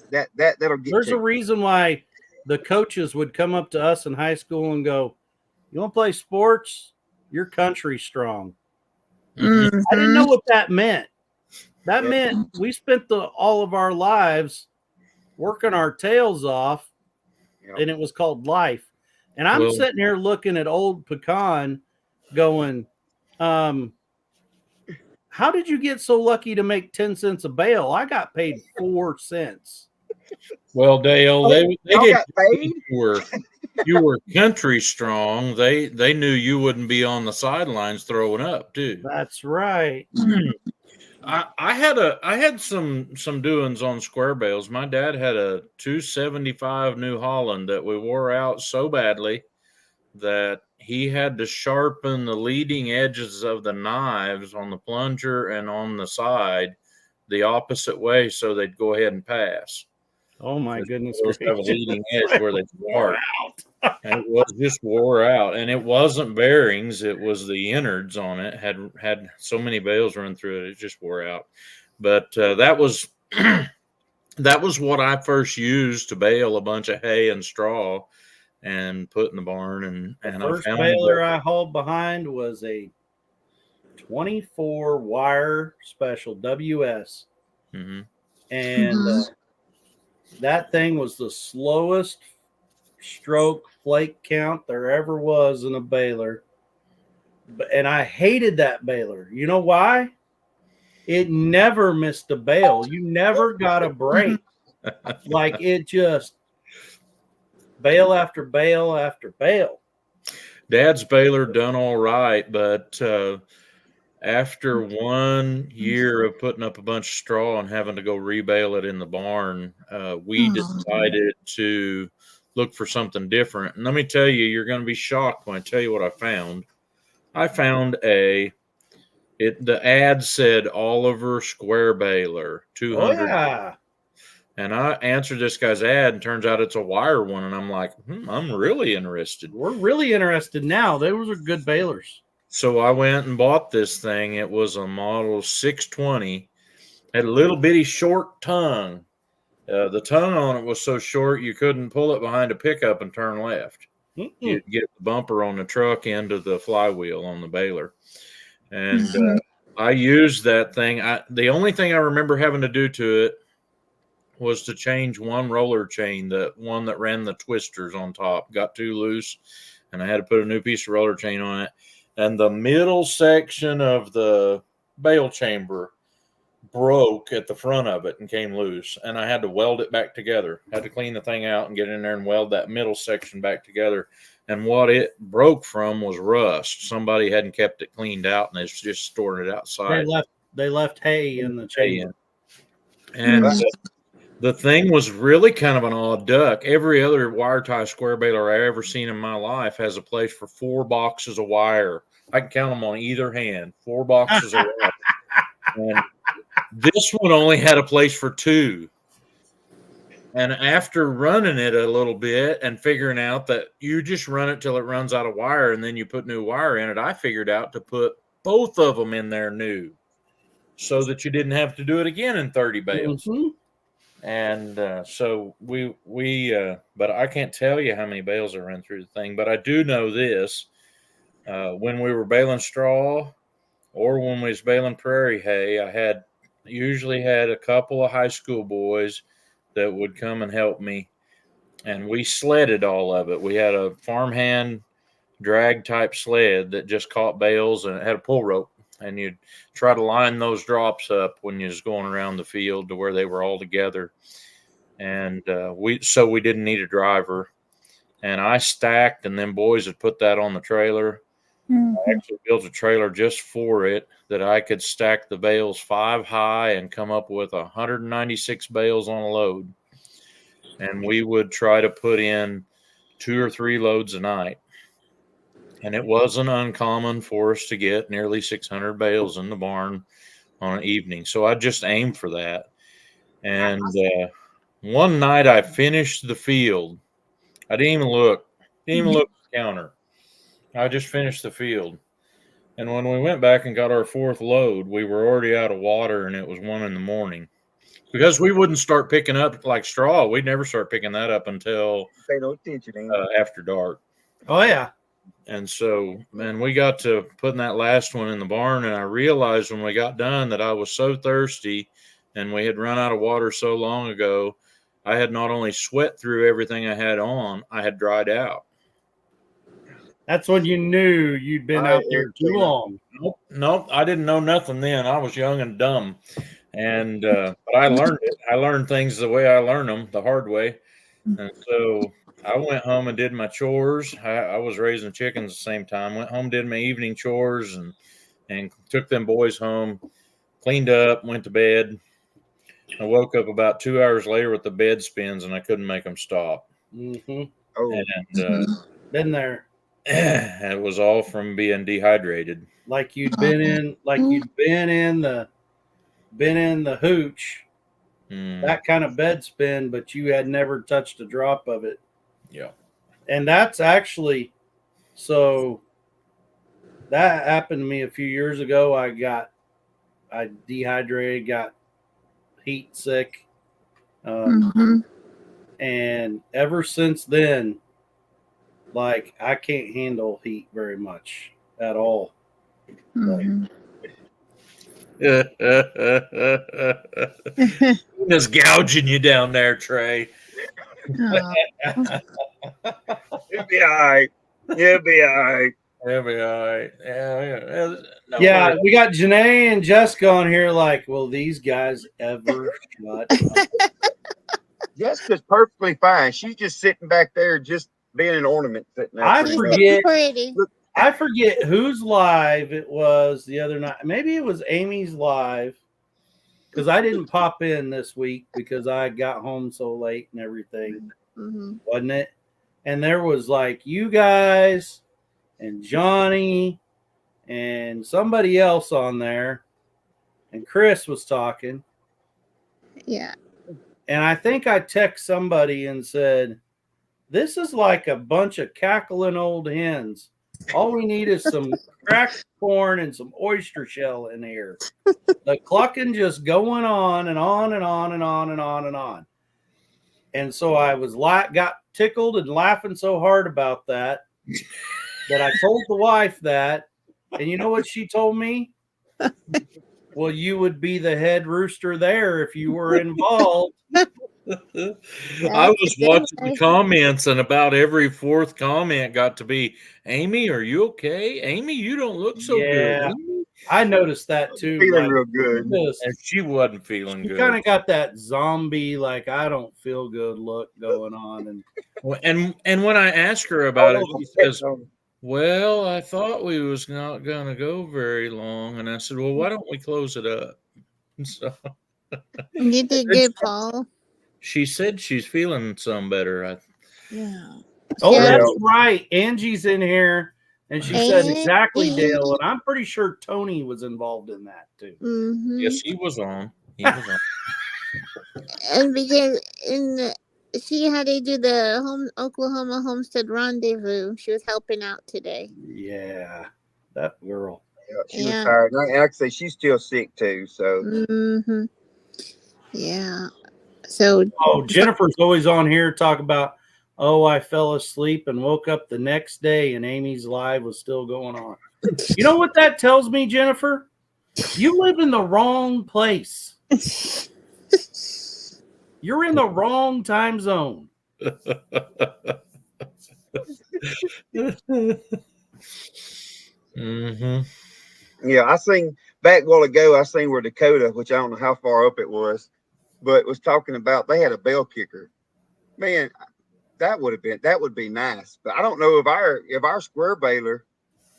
that'll get There's you. a reason why the coaches would come up to us in high school and go, you want to play sports? You're country strong. I didn't Mhm. know what that meant. That Yeah. meant we spent all of our lives working our tails off, Yeah. and it was called life. And I'm Well- sitting here looking at old Pecan going, how did you get so lucky to make 10 cents a bale? I got paid 4 cents. Well, Dale, they Y'all did. got paid? You were country strong. They knew you wouldn't be on the sidelines throwing up too. That's right. I had some doings on square bales. My dad had a 275 New Holland that we wore out so badly that he had to sharpen the leading edges of the knives on the plunger and on the side the opposite way so they'd go ahead and pass. Oh my goodness Those have a gracious. leading edge where they Wore start. out. And it was just wore out, and it wasn't bearings; it was the innards on it. Had so many bales run through it, it just wore out. But that was that was what I first used to bale a bunch of hay and straw and put in the barn. And The I first found baler I hauled behind was a 24 wire special WS, Mhm. and that thing was the slowest stroke flake count there ever was in a baler. And I hated that baler. You know why? It never missed a bale. You never got a break. Like it just bale after bale after bale. Dad's baler done all right, but after 1 year of putting up a bunch of straw and having to go rebale it in the barn, we decided to look for something different. And let me tell you, you're going to be shocked when I tell you what I found. I found the ad said Oliver Square Baler 200. Oh yeah. And I answered this guy's ad, and turns out it's a wire one. And I'm like, I'm really interested. We're really interested now. Those are good balers. So I went and bought this thing. It was a model 620. Had a little bitty short tongue. The tongue on it was so short you couldn't pull it behind a pickup and turn left. You'd get the bumper on the truck into the flywheel on the baler. And I used that thing. The only thing I remember having to do to it was to change one roller chain, the one that ran the twisters on top, got too loose, and I had to put a new piece of roller chain on it. And the middle section of the bale chamber broke at the front of it and came loose, and I had to weld it back together. Had to clean the thing out and get in there and weld that middle section back together. And what it broke from was rust. Somebody hadn't kept it cleaned out, and they just stored it outside. They left hay in the chamber. And the thing was really kind of an odd duck. Every other wire tie square baler I ever seen in my life has a place for 4 boxes of wire. I can count them on either hand. 4 boxes of wire. And this one only had a place for 2. And after running it a little bit and figuring out that you just run it till it runs out of wire and then you put new wire in it, I figured out to put both of them in there new so that you didn't have to do it again in 30 bales. And so but I can't tell you how many bales I ran through the thing, but I do know this. When we were baling straw or when we was baling prairie hay, I usually had a couple of high school boys that would come and help me, and we sledded all of it. We had a farmhand drag type sled that just caught bales, and it had a pull rope, and you'd try to line those drops up when you was going around the field to where they were all together. And we didn't need a driver, and I stacked, and then boys would put that on the trailer. I actually built a trailer just for it that I could stack the bales 5 high and come up with 196 bales on a load. And we would try to put in 2 or 3 loads a night. And it wasn't uncommon for us to get nearly 600 bales in the barn on an evening. So I just aimed for that. And one night I finished the field. I didn't even look at the counter. I just finished the field. And when we went back and got our 4th load, we were already out of water, and it was 1 in. Because we wouldn't start picking up like straw. We'd never start picking that up until Pay no attention. after dark. Oh yeah. And so, man, we got to putting that last one in the barn, and I realized when we got done that I was so thirsty, and we had run out of water so long ago, I had not only sweat through everything I had on, I had dried out. That's when you knew you'd been out there too long. Nope, I didn't know nothing then. I was young and dumb, and but I learned it. I learned things the way I learned them, the hard way. And so I went home and did my chores. I was raising chickens at the same time. Went home, did my evening chores, and took them boys home. cleaned up, went to bed. I woke up about 2 hours later with the bed spins, and I couldn't make them stop. Mm-hmm. Oh, And Been there. it was all from being dehydrated. Like you'd been in, been in the hooch, Mm, that kind of bed spin, but you had never touched a drop of it. yeah. And that's actually, so that happened to me a few years ago. I dehydrated, got heat sick. And ever since then, like I can't handle heat very much at all. Just gouging you down there, Trey. it'll be all right. It'll be all right. It'll be all right. Yeah. No Yeah, worries. we got Janae and Jessica on here. Like, will these guys ever shut up? Jessica's perfectly fine. She's just sitting back there, just being an ornament sitting there. I pretty much. forget. Pretty. I forget whose live it was the other night. Maybe it was Amy's live because I didn't pop in this week because I got home so late and everything, wasn't it? And there was like you guys and Johnny and somebody else on there, and Chris was talking. Yeah. And I think I text somebody and said, "This is like a bunch of cackling old hens. All we need is some cracked corn and some oyster shell in here. The clucking just going on and on and on and on and on and on." And so I was got tickled and laughing so hard about that that I told the wife that. And you know what she told me? Well, you would be the head rooster there if you were involved. I was watching the comments, and about every fourth comment got to be, "Amy, are you okay? Amy, you don't look so Yeah. good." I noticed that too. Feeling like, real good. And she wasn't feeling You good. kind of got that zombie, like I don't feel good look going on, And when I asked her about it, she says, Oh, "Well, I thought we was not going to go very long." And I said, "Well, why don't we close it up?" So You did good, Paul. she said she's feeling some better. Yeah. Oh, Yeah. that's right. Angie's in here, and she said exactly, Angie. Dale. And I'm pretty sure Tony was involved in that too. Yes, he was on. He was on. And because she had to do the Oklahoma Homestead Rendezvous. She was helping out today. Yeah, that girl. yeah, she was Yeah. tired. And like I say, she's still sick too. So Yeah. So Oh, Jennifer's always on here talk about, oh, I fell asleep and woke up the next day and Amy's live was still going on. You know what that tells me, Jennifer? You live in the wrong place. You're in the wrong time zone. yeah, I seen back a while ago. I seen where Dakota, which I don't know how far up it was, but was talking about they had a bell kicker. Man, that would be nice. But I don't know if our square baler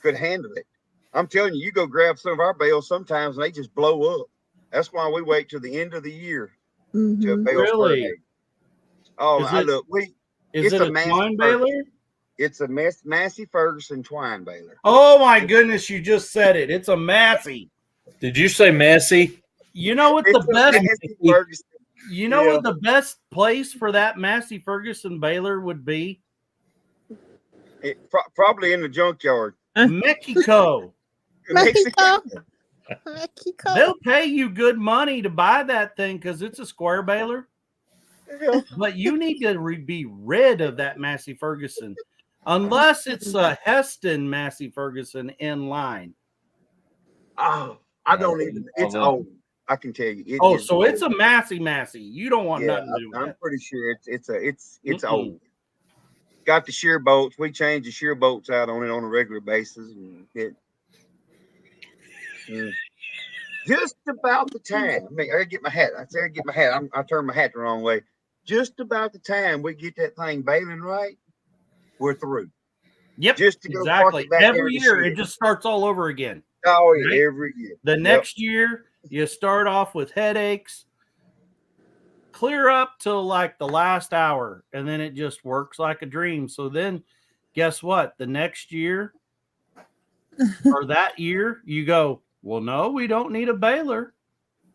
could handle it. I'm telling you, you go grab some of our bales sometimes and they just blow up. That's why we wait till the end of the year to a bale Really? square bale. Oh, Is I it- look, Is It's it a a Massey twine Ferguson. baler? it's a Massey Ferguson twine baler. Oh my goodness, you just said it. It's a Massey. Did you say messy? You know what It's the a best Massey Ferguson. you know Yeah. what the best place for that Massey Ferguson baler would be? Probably in the junkyard. Mexico. Mexico. Mexico. They'll pay you good money to buy that thing because it's a square baler. Yeah. But you need to be rid of that Massey Ferguson, unless it's a Heston Massey Ferguson in line. Oh, I don't even. It's Although- old. I can tell you. Oh, so it's a Massey. You don't want Yeah, nothing to do with I'm that. pretty sure it's Mm-mm. old. Got the shear bolts. We change the shear bolts out on it on a regular basis, and just about the time. I gotta get my hat. I gotta get my hat. I turned my hat the wrong way. Just about the time we get that thing baling right, we're through. Yep, Just to go park exactly. it back there Every in the year, shed. it just starts all over again. Oh, yeah, right? every year. The Yep. next year, You start off with headaches, clear up till like the last hour, and then it just works like a dream. So then, guess what? The next year or that year, you go, well, no, we don't need a baler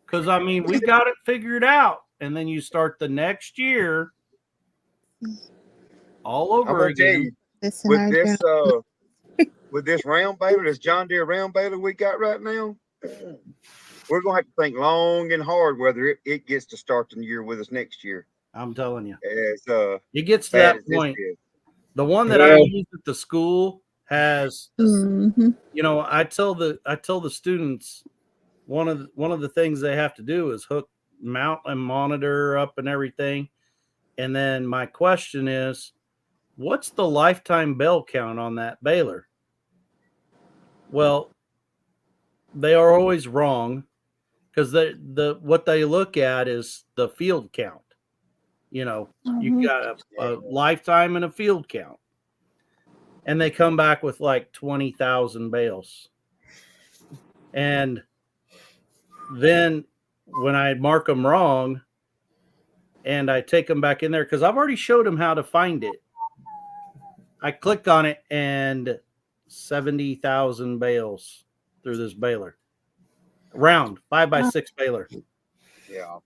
because I mean we got it figured out. And then you start the next year all I'm over gonna tell again. you, Listen, with our this girl- with this round baler, this John Deere round baler we got right now, we're gonna have to think long and hard whether it gets to start the year with us next year. I'm telling you, As it gets to bad that as this point. is. The one that I Well- use at the school has, Mhm. you know, I tell the students one of the things they have to do is mount and monitor up and everything. And then my question is, what's the lifetime bell count on that baler? Well, they are always wrong because what they look at is the field count. You know, you Mhm. got a lifetime and a field count. And they come back with like 20,000 bales. And then when I mark them wrong and I take them back in there, because I've already showed them how to find it, I click on it and 70,000 bales through this baler. Round 5x6 baler. Yeah.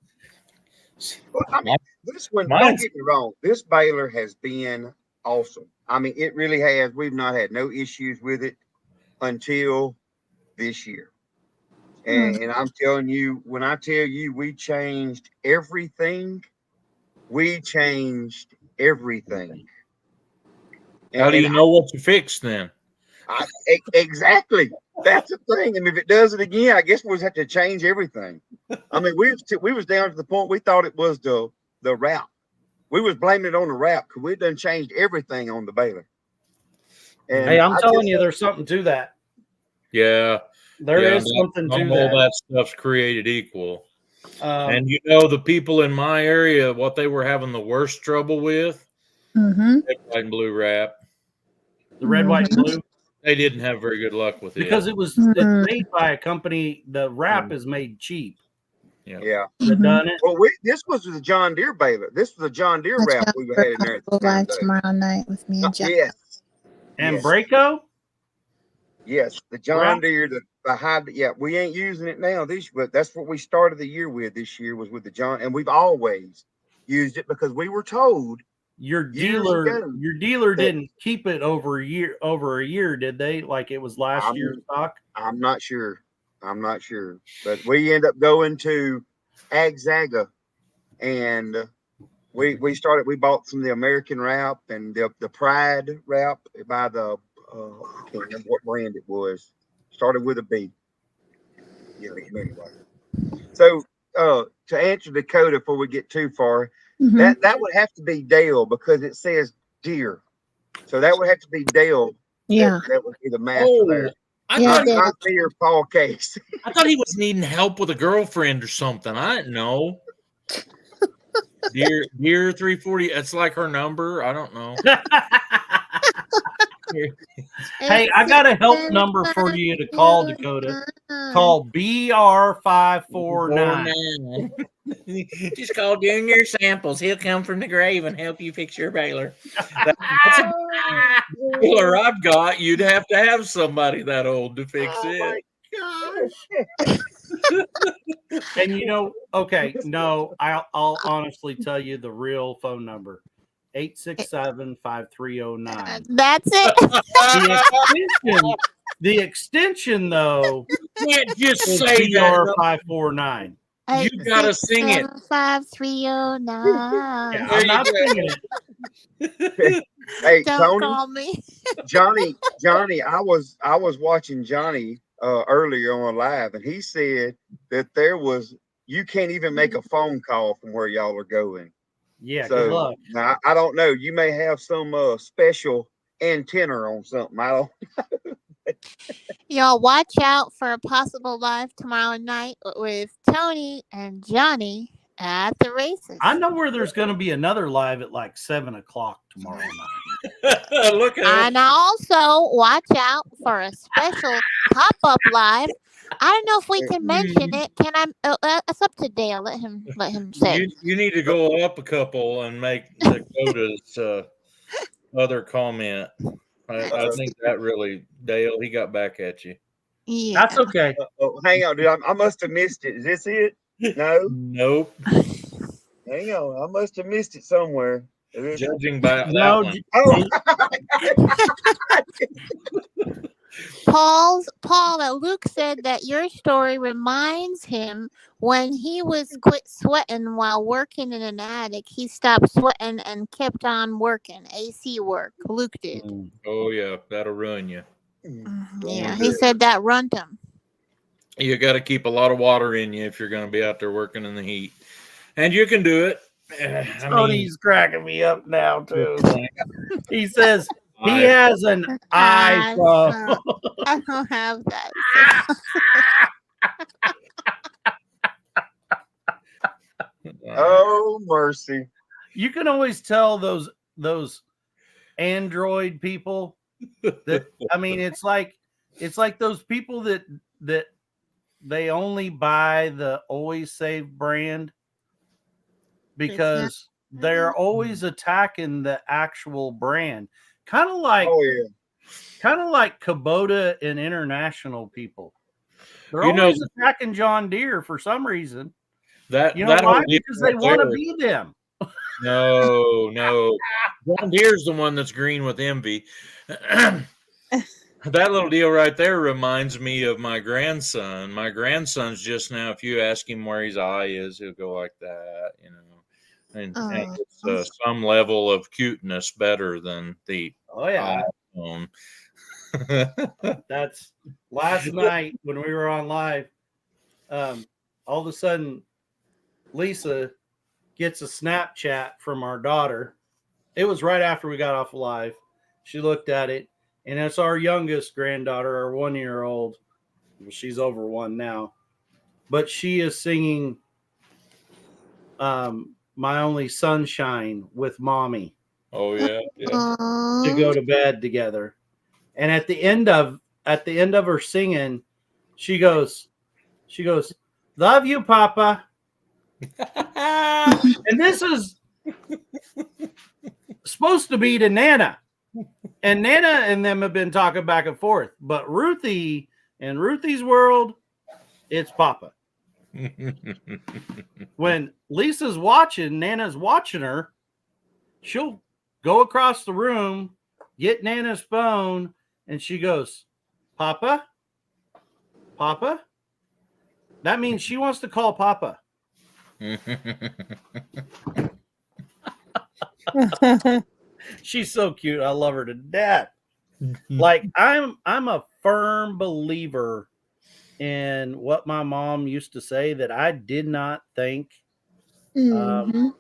Well, I mean, this one, don't Mine's- get me wrong, this baler has been awesome. I mean, it really has. We've not had no issues with it until this year. And I'm telling you, when I tell you we changed everything, we changed everything. How do you know what you fixed then? Exactly. That's the thing. And if it does it again, I guess we'll have to change everything. I mean, we was down to the point we thought it was the route. We was blaming it on the route because we done changed everything on the baler. And Hey, I'm I telling just- you, there's something to that. Yeah. There yeah, is something not to all that. that stuff's created equal. Um, And you know, the people in my area, what they were having the worst trouble with, Mhm. red, white, and blue wrap. the red, white, and blue, They didn't have very good luck with it. because it's Mhm. made by a company. The wrap is made cheap. Yeah. That Mhm. done it. Well, this was the John Deere baler. This was a John Deere Let's route go we for had a in there. At the couple time, live though. tomorrow night with me and John. Yes. And Yes. Braco? Yes, the John Route? Deere, the high. Yeah, we ain't using it now this, but that's what we started the year with. This year was with the John, and we've always used it because we were told. Your Years dealer, ago. your dealer That- didn't keep it over a year, did they? Like it was last I'm- year's stock. I'm not sure. But we end up going to Agzaga, and we bought some of the American wrap and the Pride wrap by the I can't remember what brand it was. Started with a B. Yeah, anyway. So to answer Dakota before we get too far, Mhm. that would have to be Dale because it says deer. So that would have to be Dale. Yeah. That would be the master Oh, there. I, Yeah, thought, Dale. Not me or Paul Case. I thought he was needing help with a girlfriend or something. I didn't know. Dear 340. It's like her number. I don't know. Hey, I got a help number for you to call, Dakota. Call BR549. Just call Junior Samples. He'll come from the grave and help you fix your baler. That's a baler I've got. You'd have to have somebody that old to fix it. And you know, okay, no, I'll honestly tell you the real phone number. 867-5309. That's it. The extension though You can't just is say that. BR549. You gotta sing it. 5309. Yeah, There I'm you not go. singing it. Hey, Don't Tony, call me. Johnny, I was watching Johnny earlier on live, and he said that you can't even make a phone call from where y'all are going. Yeah, good So luck. now, I don't know. You may have some special antenna on something. I don't. Y'all watch out for a possible live tomorrow night with Tony and Johnny at the races. I know where there's going to be another live at like 7:00 tomorrow night. Look at And also watch out for a special pop-up live I don't know if we can mention it. Can I? It's up to Dale. Let him say. You need to go up a couple and make Dakota's other comment. I think that really, Dale, he got back at you. Yeah. That's okay. Oh, hang on, dude. I must have missed it. Is this it? No. Nope. Hang on. I must have missed it somewhere. Is this- Judging by No, that one. Oh, Paula, Luke said that your story reminds him when he was quit sweating while working in an attic. He stopped sweating and kept on working AC work. Luke did. Oh yeah, that'll ruin you. Yeah, he said that ruined him. You got to keep a lot of water in you if you're going to be out there working in the heat, and you can do it. I mean, Tony's cracking me up now too. He says he I- has an iPhone. I don't have that. oh mercy. You can always tell those Android people that I mean it's like those people that they only buy the Always Save brand because they're always attacking the actual brand. Kind of like Oh yeah. Kubota and International people. They're You know- always attacking John Deere for some reason. that You know that why? whole deal Because they right want to there- be them. No. John Deere's the one that's green with envy. That little deal right there reminds me of my grandson. My grandson's just now, if you ask him where his eye is, he'll go like that, you know. And it's some level of cuteness better than the Oh yeah. iPhone. That's last night when we were on live. All of a sudden, Lisa gets a Snapchat from our daughter. It was right after we got off live. She looked at it, and it's our youngest granddaughter, our 1-year-old. She's over one now, but she is singing "My Only Sunshine" with mommy Oh yeah. to go to bed together. And at the end of her singing, she goes, "Love you, Papa." And this is supposed to be to Nana. And Nana and them have been talking back and forth. But Ruthie, in Ruthie's world, it's Papa. When Lisa's watching, Nana's watching her, she'll go across the room, get Nana's phone, and she goes, "Papa? Papa?" That means she wants to call Papa. She's so cute. I love her to death. Like I'm a firm believer in what my mom used to say that I did not think Mhm.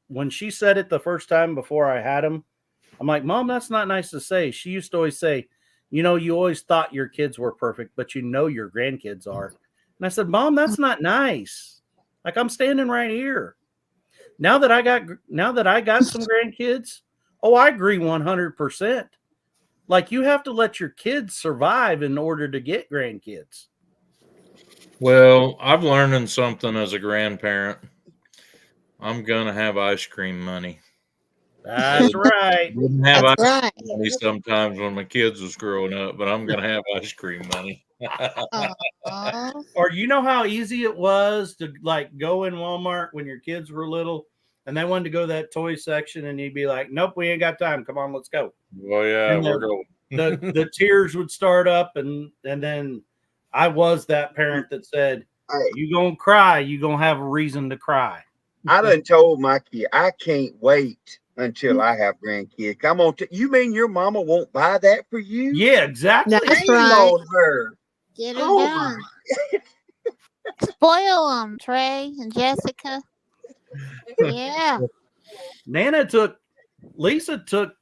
when she said it the first time before I had him. I'm like, "Mom, that's not nice to say." She used to always say, "You know, you always thought your kids were perfect, but you know your grandkids are." And I said, "Mom, that's not nice. Like I'm standing right here. Now that I got some grandkids, oh, I agree 100%. Like you have to let your kids survive in order to get grandkids." Well, I've learned something as a grandparent. I'm gonna have ice cream money. That's right. Didn't have That's ice right. cream money sometimes when my kids was growing up, but I'm gonna have ice cream money. Aw. Or you know how easy it was to like go in Walmart when your kids were little and they wanted to go to that toy section and you'd be like, "Nope, we ain't got time. Come on, let's go." Oh yeah, And we're going. The tears would start up and then I was that parent that said, Hey, "You gonna cry, you gonna have a reason to cry." I done told my kid I can't wait until I have grandkids. I'm on. You mean your mama won't buy that for you? Yeah, exactly. That's Shame right. on her. Get her Oh done. Spoil them, Trey and Jessica. Yeah. Lisa took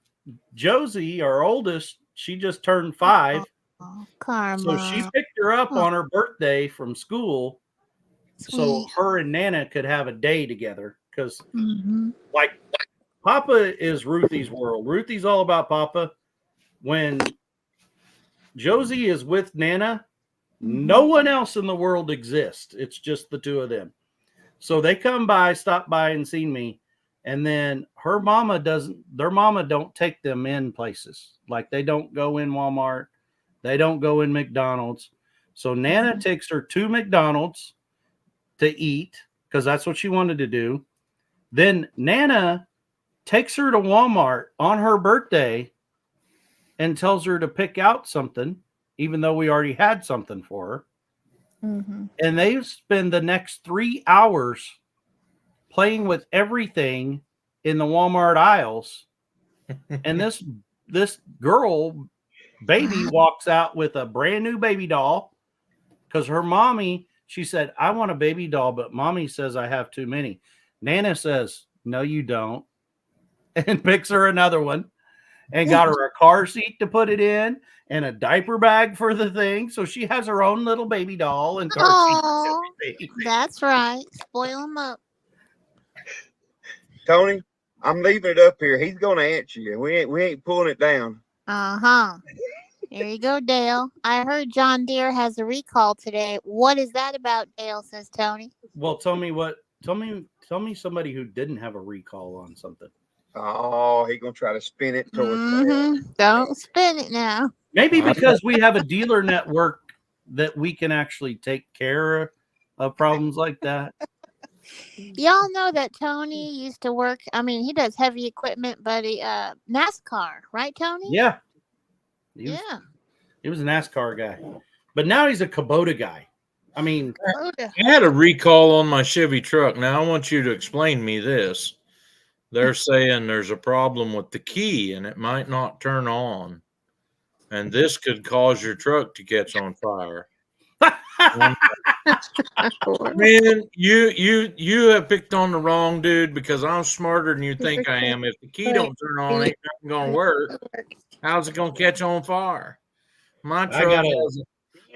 Josie, our oldest. She just turned 5. Oh, Karma. So she picked her up on her birthday from school so Sweet. her and Nana could have a day together. Because, Mhm. like, Papa is Ruthie's world. Ruthie's all about Papa. When Josie is with Nana, No one else in the world exists. It's just the two of them. So they come by, stop by and see me. And then their mama don't take them in places. Like they don't go in Walmart. They don't go in McDonald's. So Nana takes her to McDonald's to eat because that's what she wanted to do. Then Nana takes her to Walmart on her birthday and tells her to pick out something, even though we already had something for her. Mm-hmm. And they spend the next 3 hours playing with everything in the Walmart aisles. And this girl baby walks out with a brand new baby doll because her mommy, she said, I want a baby doll, but mommy says I have too many. Nana says, no, you don't. And picks her another one and got her a car seat to put it in and a diaper bag for the thing. So she has her own little baby doll and car seat Oh, and everything. that's right. Spoil them up. Tony, I'm leaving it up here. He's gonna answer you. We ain't pulling it down. Uh-huh. Here you go, Dale. I heard John Deere has a recall today. What is that about, Dale, says Tony. Well, tell me somebody who didn't have a recall on something. Oh, he gonna try to spin it towards Mm-hmm. Don't spin it now. Maybe because we have a dealer network that we can actually take care of problems like that. Y'all know that Tony used to work. I mean, he does heavy equipment, but NASCAR, right, Tony? Yeah. Yeah. He was a NASCAR guy. But now he's a Kubota guy. I mean, Kubota. I had a recall on my Chevy truck. Now I want you to explain me this. They're saying there's a problem with the key and it might not turn on. And this could cause your truck to catch on fire. Man, you have picked on the wrong dude because I'm smarter than you think I am. If the key don't turn on, it ain't gonna work. How's it gonna catch on fire? My truck has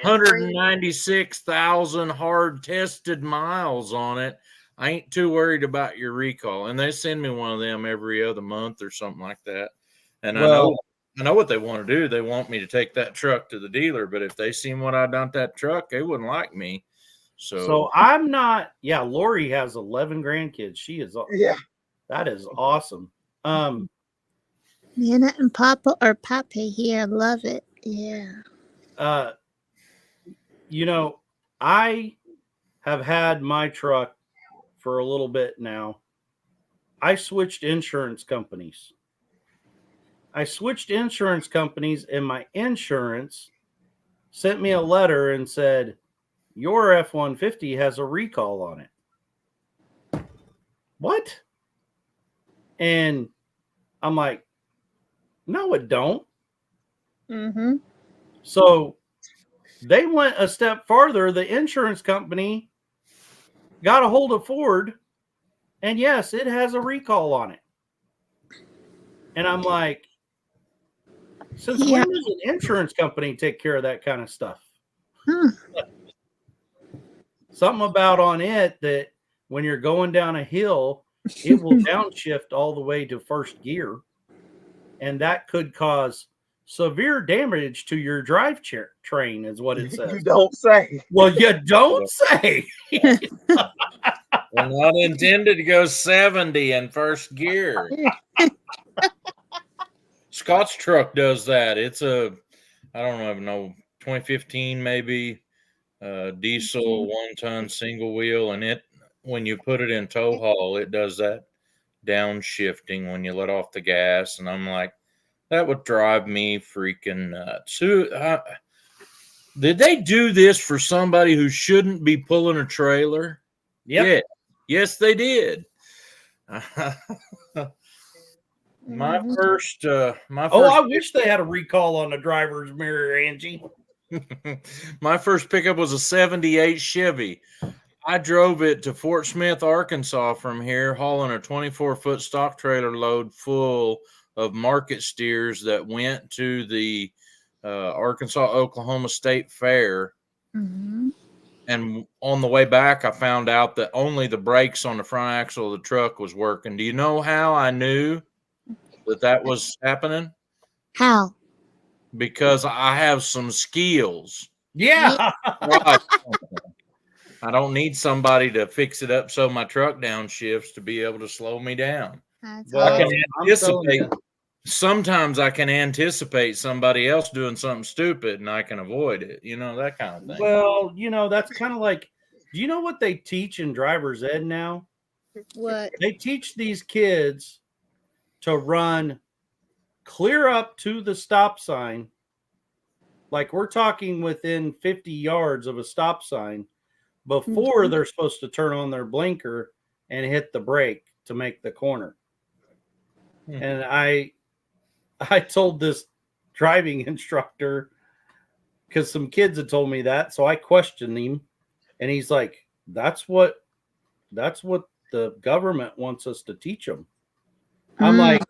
196,000 hard tested miles on it. I ain't too worried about your recall. And they send me one of them every other month or something like that. And I know what they want to do. They want me to take that truck to the dealer, but if they seen what I done to that truck, they wouldn't like me. So I'm not. Yeah, Lori has 11 grandkids. She is. Yeah. That is awesome. Nana and Papa here. Love it. Yeah. I have had my truck for a little bit now. I switched insurance companies. And my insurance sent me a letter and said, your F-150 has a recall on it. What? And I'm like, no, it don't. Mm-hmm. So they went a step farther. The insurance company got a hold of Ford, and yes, it has a recall on it. And I'm like, since when does an insurance company take care of that kind of stuff? Something about on it that when you're going down a hill, it will downshift all the way to first gear. And that could cause severe damage to your drive train is what it says. You don't say. Well, you don't say. we're not intended to go 70 in first gear. Scott's truck does that. It's I don't know, 2015 maybe, diesel 1-ton single wheel, and it when you put it in tow haul, it does that downshifting when you let off the gas, and I'm like, that would drive me freaking nuts. Did they do this for somebody who shouldn't be pulling a trailer? Yep. Yeah. Yes, they did. My first. I wish they had a recall on the driver's mirror, Angie. My first pickup was a 78 Chevy. I drove it to Fort Smith, Arkansas from here, hauling a 24-foot stock trailer load full of market steers that went to the Arkansas-Oklahoma State Fair. Mm-hmm. And on the way back, I found out that only the brakes on the front axle of the truck was working. Do you know how I knew that was happening? How? Because I have some skills. Yeah. Right. I don't need somebody to fix it up so my truck downshifts to be able to slow me down. That's Well, I can awesome. I'm telling anticipate. you. Sometimes I can anticipate somebody else doing something stupid and I can avoid it. You know, that kind of thing. Well, that's kind of like, do you know what they teach in driver's ed now? What? They teach these kids to run clear up to the stop sign. Like we're talking within 50 yards of a stop sign before they're supposed to turn on their blinker and hit the brake to make the corner. Hmm. And I told this driving instructor, because some kids had told me that, so I questioned him, and he's like, that's what the government wants us to teach them. I'm like,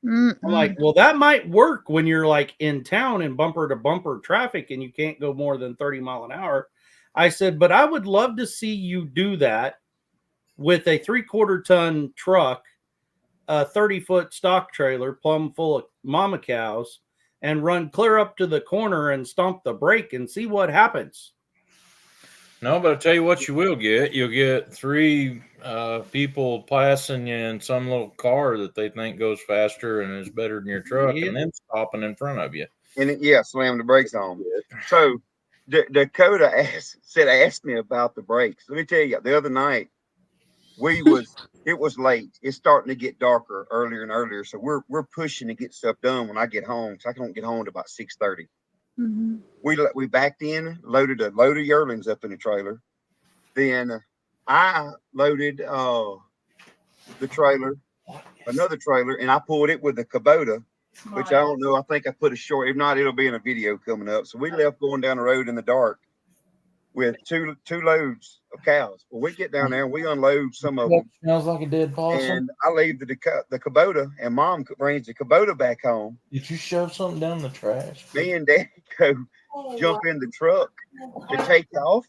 well, that might work when you're like in town in bumper to bumper traffic and you can't go more than 30 mile an hour. I said, but I would love to see you do that with a 3/4 ton truck, a 30-foot stock trailer plumb full of mama cows, and run clear up to the corner and stomp the brake and see what happens. No, but I'll tell you what you will get. You'll get 3 people passing you in some little car that they think goes faster and is better than your truck, Yeah. and then stopping in front of you. And slam the brakes on. So Dakota asked me about the brakes. Let me tell you, the other night it was late. It's starting to get darker earlier and earlier. So we're pushing to get stuff done when I get home. So I don't get home at about 6:30. Mm-hmm. We backed in, loaded a load of yearlings up in the trailer. Then I loaded the trailer, another trailer, and I pulled it with the Kubota, which I don't know. I think I put a short. If not, it'll be in a video coming up. So we left going down the road in the dark with two loads of cows. Well, we get down there and we unload some of them. Smells like a dead possum. And I leave the Kubota, and Mom brings the Kubota back home. Did you shove something down the trash? Me and Daddy go jump in the truck to take off.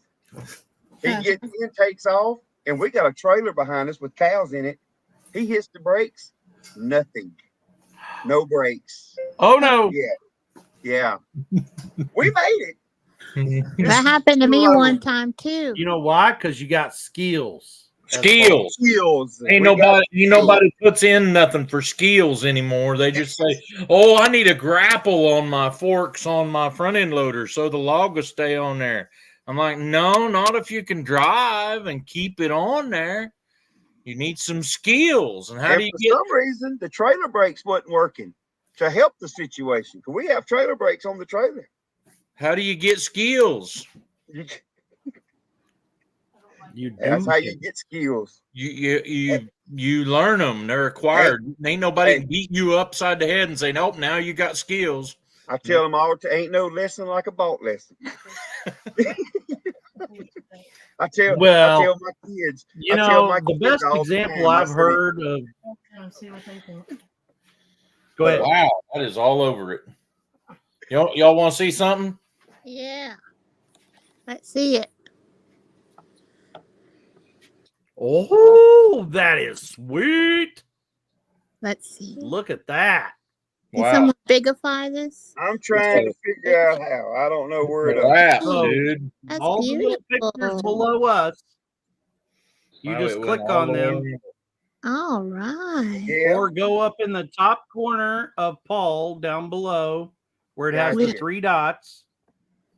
He gets in, takes off, and we got a trailer behind us with cows in it. He hits the brakes, nothing, no brakes. Oh no! Yeah, we made it. That happened to me one time too. You know why? Because you got skills. Skills. Ain't nobody puts in nothing for skills anymore. They just say, "Oh, I need a grapple on my forks on my front end loader so the log will stay on there." I'm like, no, not if you can drive and keep it on there. You need some skills. And how do you for get? some reason the trailer brakes wasn't working to help the situation? Because we have trailer brakes on the trailer. How do you get skills? That's how you get skills. You learn them. They're acquired. Ain't nobody can beat you upside the head and say, nope, now you got skills. I tell them all, ain't no lesson like a boat lesson. I tell my kids. The best example I've heard of. Go ahead. Wow, that is all over it. Y'all want to see something? Yeah. Let's see it. Oh, that is sweet. Let's see. Look at that. Can someone bigify this? I'm trying to figure out how. I don't know where it is. Dude. That's All the little beautiful. pictures below us. You just click on them. All right. Yeah. Or go up in the top corner of Paul down below where it has the 3 dots.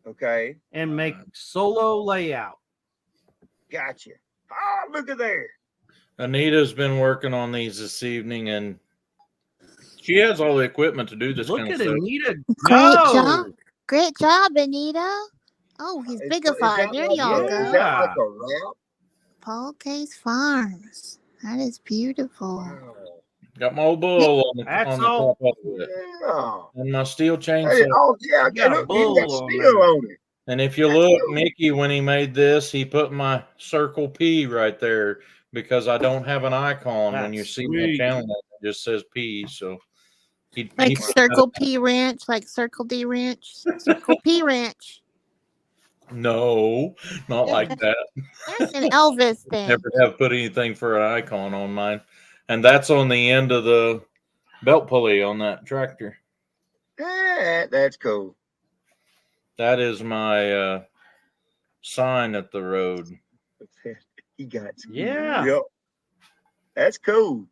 Okay. And make solo layout. Gotcha. Oh, look at there. Anita's been working on these this evening, and she has all the equipment to do this. Look kind at of stuff. Anita. Great go. job. Great job, Anita. Oh, he's bigified. There y'all Is go. that like a wrap? Paul Case Farms. That is beautiful. Wow. Got my old bull on the all. top of it. Yeah. And my steel chainsaw. Hey, oh, yeah. got a Look, bull you got on steel there. on it. And if you look, Mickey, when he made this, he put my Circle P right there because I don't have an icon. When you That's see sweet. my channel, it just says P. So he Like put Circle P Ranch, like Circle D Ranch. Circle P Ranch. no, not like that. That's an Elvis thing. Never have put anything for an icon on mine. And that's on the end of the belt pulley on that tractor. That's cool. That is my sign at the road. He got some. Yeah. Yep. That's cool.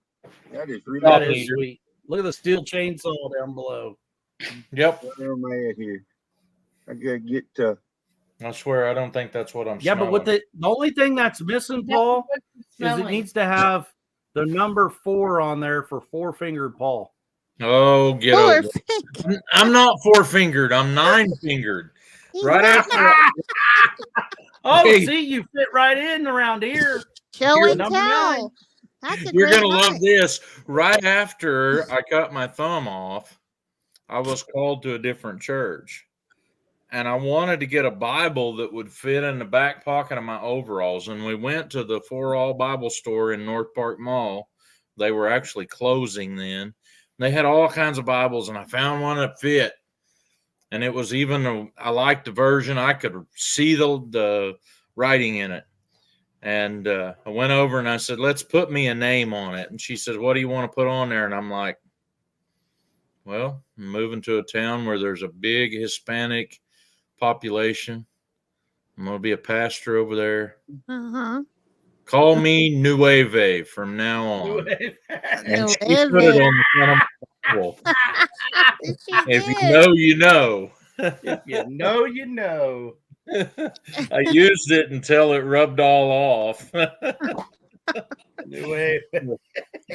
That is really That Stop, is Peter. sweet. Look at the steel chainsaw down below. Yep. Where am I at here? I gotta get to. I swear, I don't think that's what I'm Yeah, but with smelling. the only thing that's missing, Paul, is it needs to have the number 4 on there for 4-fingered Paul. Oh, get Four over it. I'm not 4-fingered. I'm 9-fingered. Right after Oh, Hey. see, you fit right in around here. Show You're and number 9. tell. That's a You're great gonna love hunt. this. Right after I cut my thumb off, I was called to a different church. And I wanted to get a Bible that would fit in the back pocket of my overalls. And we went to the For All Bible store in North Park Mall. They were actually closing then. They had all kinds of Bibles, and I found one that fit. And it was even, I liked the version. I could see the writing in it. And I went over and I said, let's put me a name on it. And she said, what do you want to put on there? And I'm like, well, I'm moving to a town where there's a big Hispanic population. I'm going to be a pastor over there. Uh-huh. Call me Nueve from now on. And she put it on the front of my Bible. If you know, you know. If you know, you know. I used it until it rubbed all off. Anyway,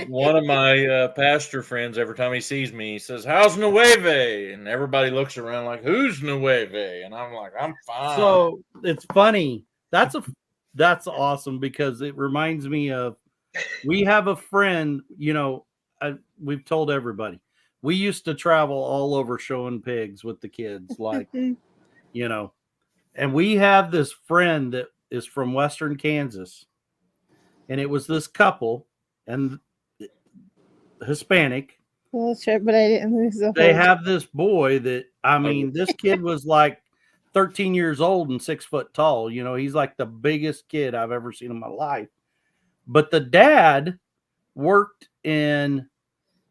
One of my pastor friends, every time he sees me, he says, how's Nueve? And everybody looks around like, who's Nueve? And I'm like, I'm fine. so it's funny. That's awesome because it reminds me of, we have a friend, we've told everybody, we used to travel all over showing pigs with the kids, like, and we have this friend that is from Western Kansas, and it was this couple and Hispanic. Well, sure, but I didn't lose the They whole. have this boy that, this kid was like 13 years old and 6 foot tall. He's like the biggest kid I've ever seen in my life. But the dad worked in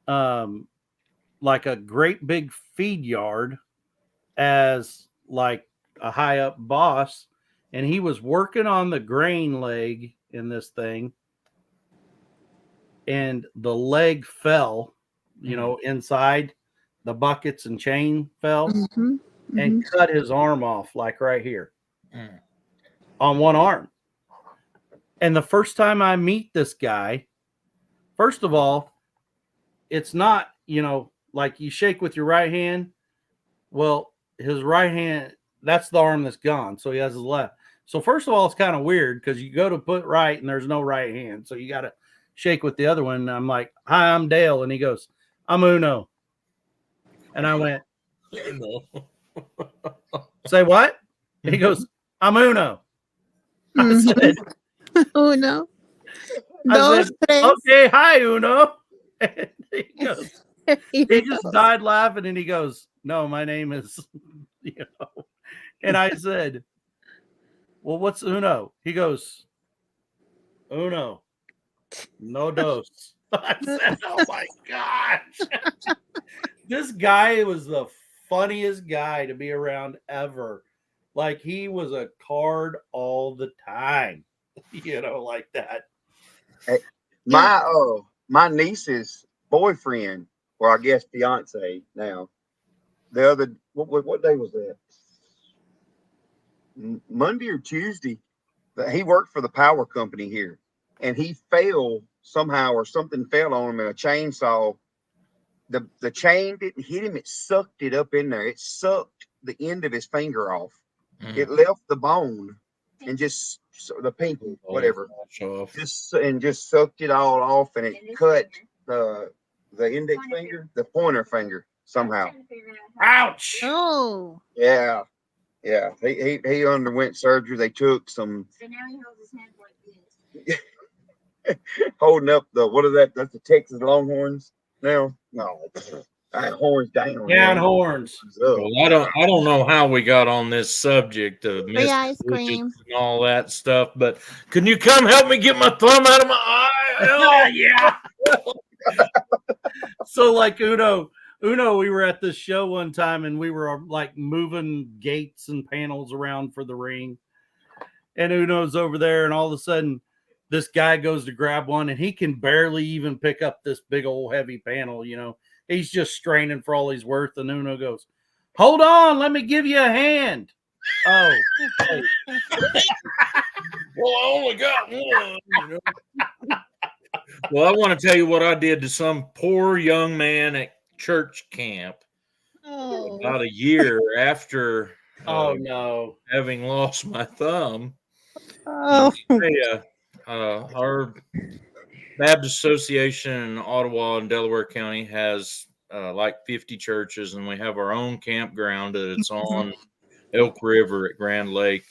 like a great big feed yard as like a high up boss. And he was working on the grain leg in this thing. And the leg fell, inside the buckets and chain fell and cut his arm off, like right here on one arm. And the first time I meet this guy, first of all, it's not, like you shake with your right hand. Well, his right hand, that's the arm that's gone. So he has his left. So first of all, it's kind of weird because you go to put right and there's no right hand. So you got to shake with the other one. And I'm like, hi, I'm Dale. And he goes, I'm Uno. And I went, say what? And he goes, I'm Uno. I said, Oh no. I Those said, okay, hi, Uno. And he goes, he things. just died laughing and he goes, no, my name is, And I said, well, what's Uno? He goes, Uno, no dos. I said, oh my gosh. This guy was the funniest guy to be around ever. Like he was a card all the time, like that. My niece's boyfriend, or I guess fiance now, the other what day was that? Monday or Tuesday. He worked for the power company here, and he fell somehow, or something fell on him, and a chainsaw. The chain didn't hit him; it sucked it up in there. It sucked the end of his finger off. It left the bone and just the pinky, whatever, just sucked it all off, and it cut the index finger, the pointer finger somehow. Ouch! Oh. Yeah. He underwent surgery. They took some. So now he holds his hands like this. Holding up what is that? That's the Texas Longhorns now. No, horns down. Down horns. Well, I don't know how we got on this subject of Free ice cream and all that stuff, but can you come help me get my thumb out of my eye? Yeah. So like Uno, Uno, we were at this show one time and we were like moving gates and panels around for the ring. And Uno's over there, and all of a sudden, this guy goes to grab one and he can barely even pick up this big old heavy panel. You know, he's just straining for all he's worth. And Uno goes, "Hold on, let me give you a hand." Oh, Well, I only got one. You know? Well, I want to tell you what I did to some poor young man at church camp Oh. about a year after oh no. having lost my thumb. Oh. Our Baptist Association in Ottawa and Delaware County has like 50 churches, and we have our own campground that it's on Elk River at Grand Lake.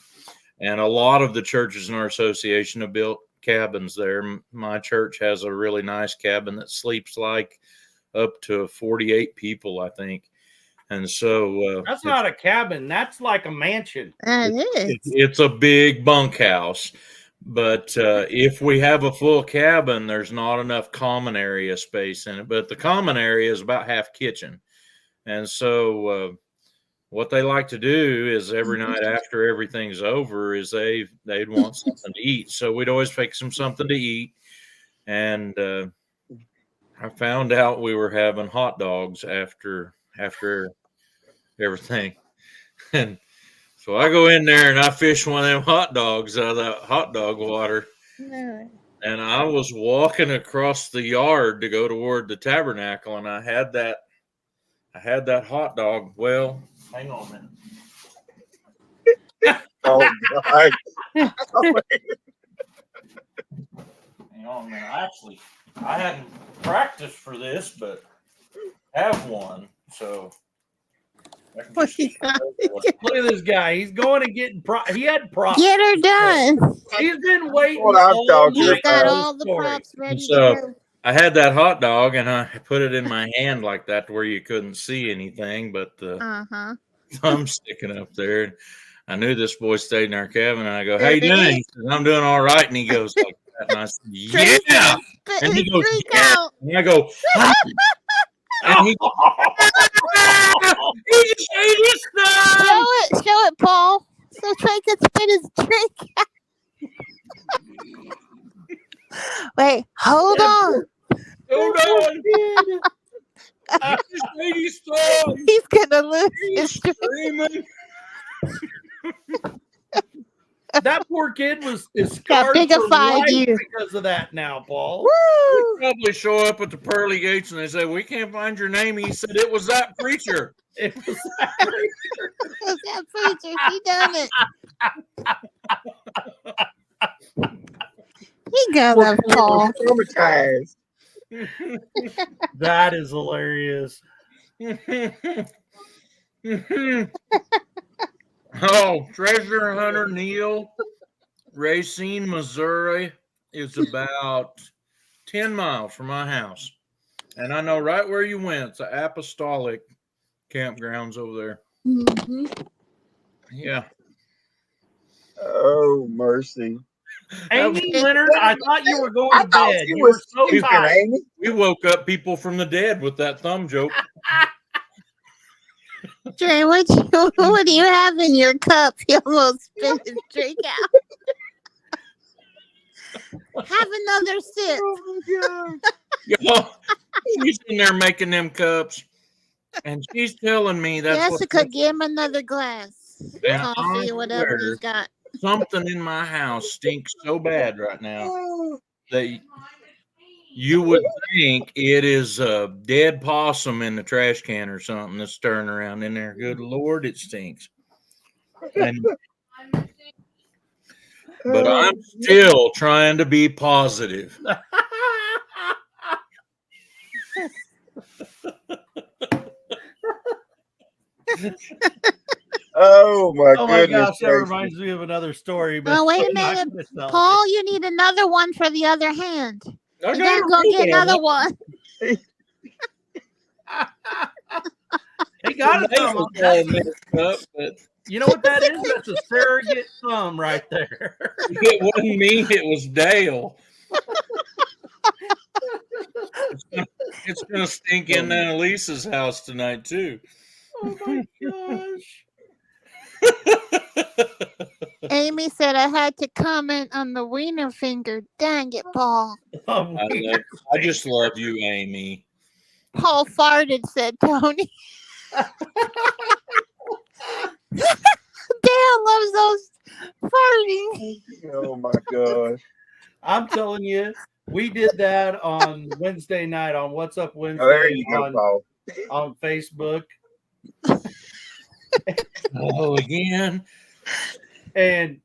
And a lot of the churches in our association have built cabins there. My church has a really nice cabin that sleeps like up to 48 people, I think. And so That's not a cabin. That's like a mansion. That is. it's a big bunkhouse. But if we have a full cabin, there's not enough common area space in it. But the common area is about half kitchen. And so what they like to do is every night after everything's over is they'd want something to eat. So we'd always fix them something to eat. And I found out we were having hot dogs after everything. And so I go in there and I fish one of them hot dogs out of that hot dog water. No. And I was walking across the yard to go toward the tabernacle, and I had that hot dog. Well, hang on a minute. Oh, God. Hang on a minute. I hadn't practiced for this, but have one. So I can What just- you got? Look at this guy. He's going and getting he had props. Get her done. He's been waiting. What I'm all talking night He's got for all this the story. props ready So- to go. I had that hot dog and I put it in my hand like that to where you couldn't see anything, but the Uh-huh. thumb sticking up there. And I knew this boy stayed in our cabin, and I go, "How you doing?" He says, "I'm doing all right." And he goes like that, and I said, "Yeah." Spit And he his goes, drink "Yeah." out. And I go, "Ah." And he just ate his thumb. Show it, Paul. So Trey can spit his drink out. Wait, hold on. Hold on. He just ate his thumb. He's gonna lose He's his drink. screaming. That poor kid is Got scarred big of for 5 life years. because of that now, Paul. Woo! Probably show up at the pearly gates and they say, "We can't find your name." He said, "It was that preacher." It was Who's that preacher? He done it. He got that Paul. Traumatized. that is hilarious. Oh, Treasure Hunter Neil, Racine, Missouri is about 10 miles from my house. And I know right where you went. It's the Apostolic campgrounds over there. Mhm. Yeah. Oh, mercy. Amy Leonard, I thought you were going I to thought bed. you You were was so stupid, tired. Amy. We woke up people from the dead with that thumb joke. Trey, what do you have in your cup? He almost spit his drink out. Have another sip. Oh, my God. Yo, she's in there making them cups. And she's telling me that's Jessica, give him another glass. And Coffee I or whatever swear, he's got. something in my house stinks so bad right now that you would think it is a dead possum in the trash can or something that's stirring around in there. Good Lord, it stinks. And, but I'm still trying to be positive. Oh, my Oh my goodness. gosh, that gracious. reminds me of another story. But Oh, wait a I'm not minute. gonna tell it. Paul, you need another one for the other hand. I You got gotta go get another one. He got a thumb. but You know what that is? That's a surrogate thumb right there. it wasn't me, it was Dale. It's gonna stink in Annalisa's house tonight too. Oh my gosh. Amy said I had to comment on the wiener finger. Dang it, Paul. I just love you, Amy. Paul farted, said Tony. Dale loves those farting. Oh my gosh. I'm telling you, we did that on Wednesday night on What's Up Wednesday Oh, there you go, on, Paul. on Facebook. Oh, again. And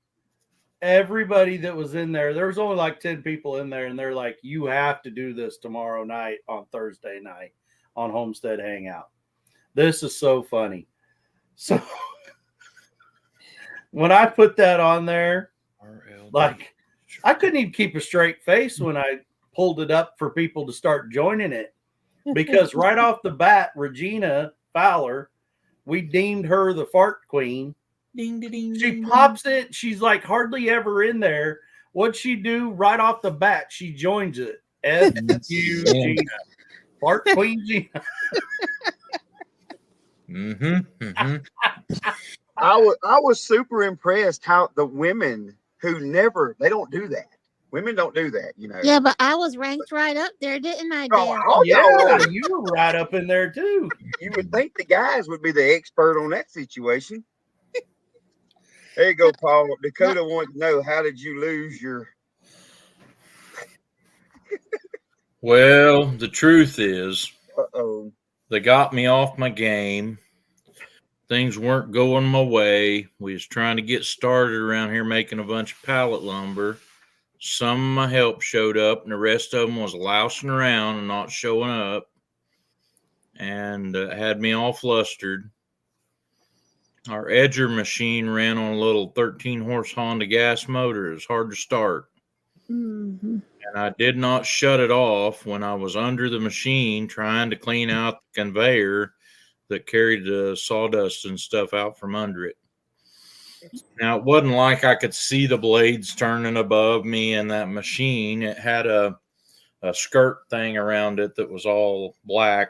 everybody that was in there was only like 10 people in there, and they're like, you have to do this tomorrow night on Thursday night on Homestead Hangout. This is so funny. So when I put that on there, like, I couldn't even keep a straight face when I pulled it up for people to start joining it, because right off the bat, Regina Fowler, we deemed her the fart queen. Ding, ding, ding, She ding, pops it. She's like hardly ever in there. What'd she do right off the bat? She joins it. F-U Gina. Fart Queen Gina. I was super impressed how the women who they don't do that. Women don't do that, you know. Yeah, but I was ranked right up there, didn't I, Dale? Oh, Yeah, you were right up in there too. You would think the guys would be the expert on that situation. There you go, Paul. Dakota wants to know, how did you lose your... Well, the truth is, Uh-oh. they got me off my game. Things weren't going my way. We was trying to get started around here making a bunch of pallet lumber. Some of my help showed up, and the rest of them was lousing around and not showing up, and had me all flustered. Our edger machine ran on a little 13-horse Honda gas motor. It was hard to start. Mm-hmm. And I did not shut it off when I was under the machine trying to clean out the conveyor that carried the sawdust and stuff out from under it. Now, it wasn't like I could see the blades turning above me in that machine. It had a skirt thing around it that was all black.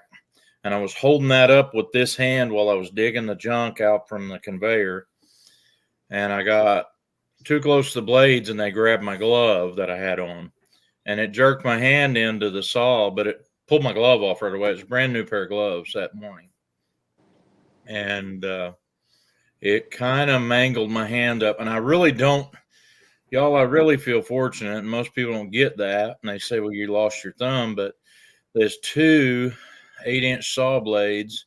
And I was holding that up with this hand while I was digging the junk out from the conveyor. And I got too close to the blades, and they grabbed my glove that I had on. And it jerked my hand into the saw, but it pulled my glove off right away. It was a brand new pair of gloves that morning. And it kind of mangled my hand up. And I really don't, y'all, I really feel fortunate. And most people don't get that. And they say, well, you lost your thumb. But there's 2 8-inch saw blades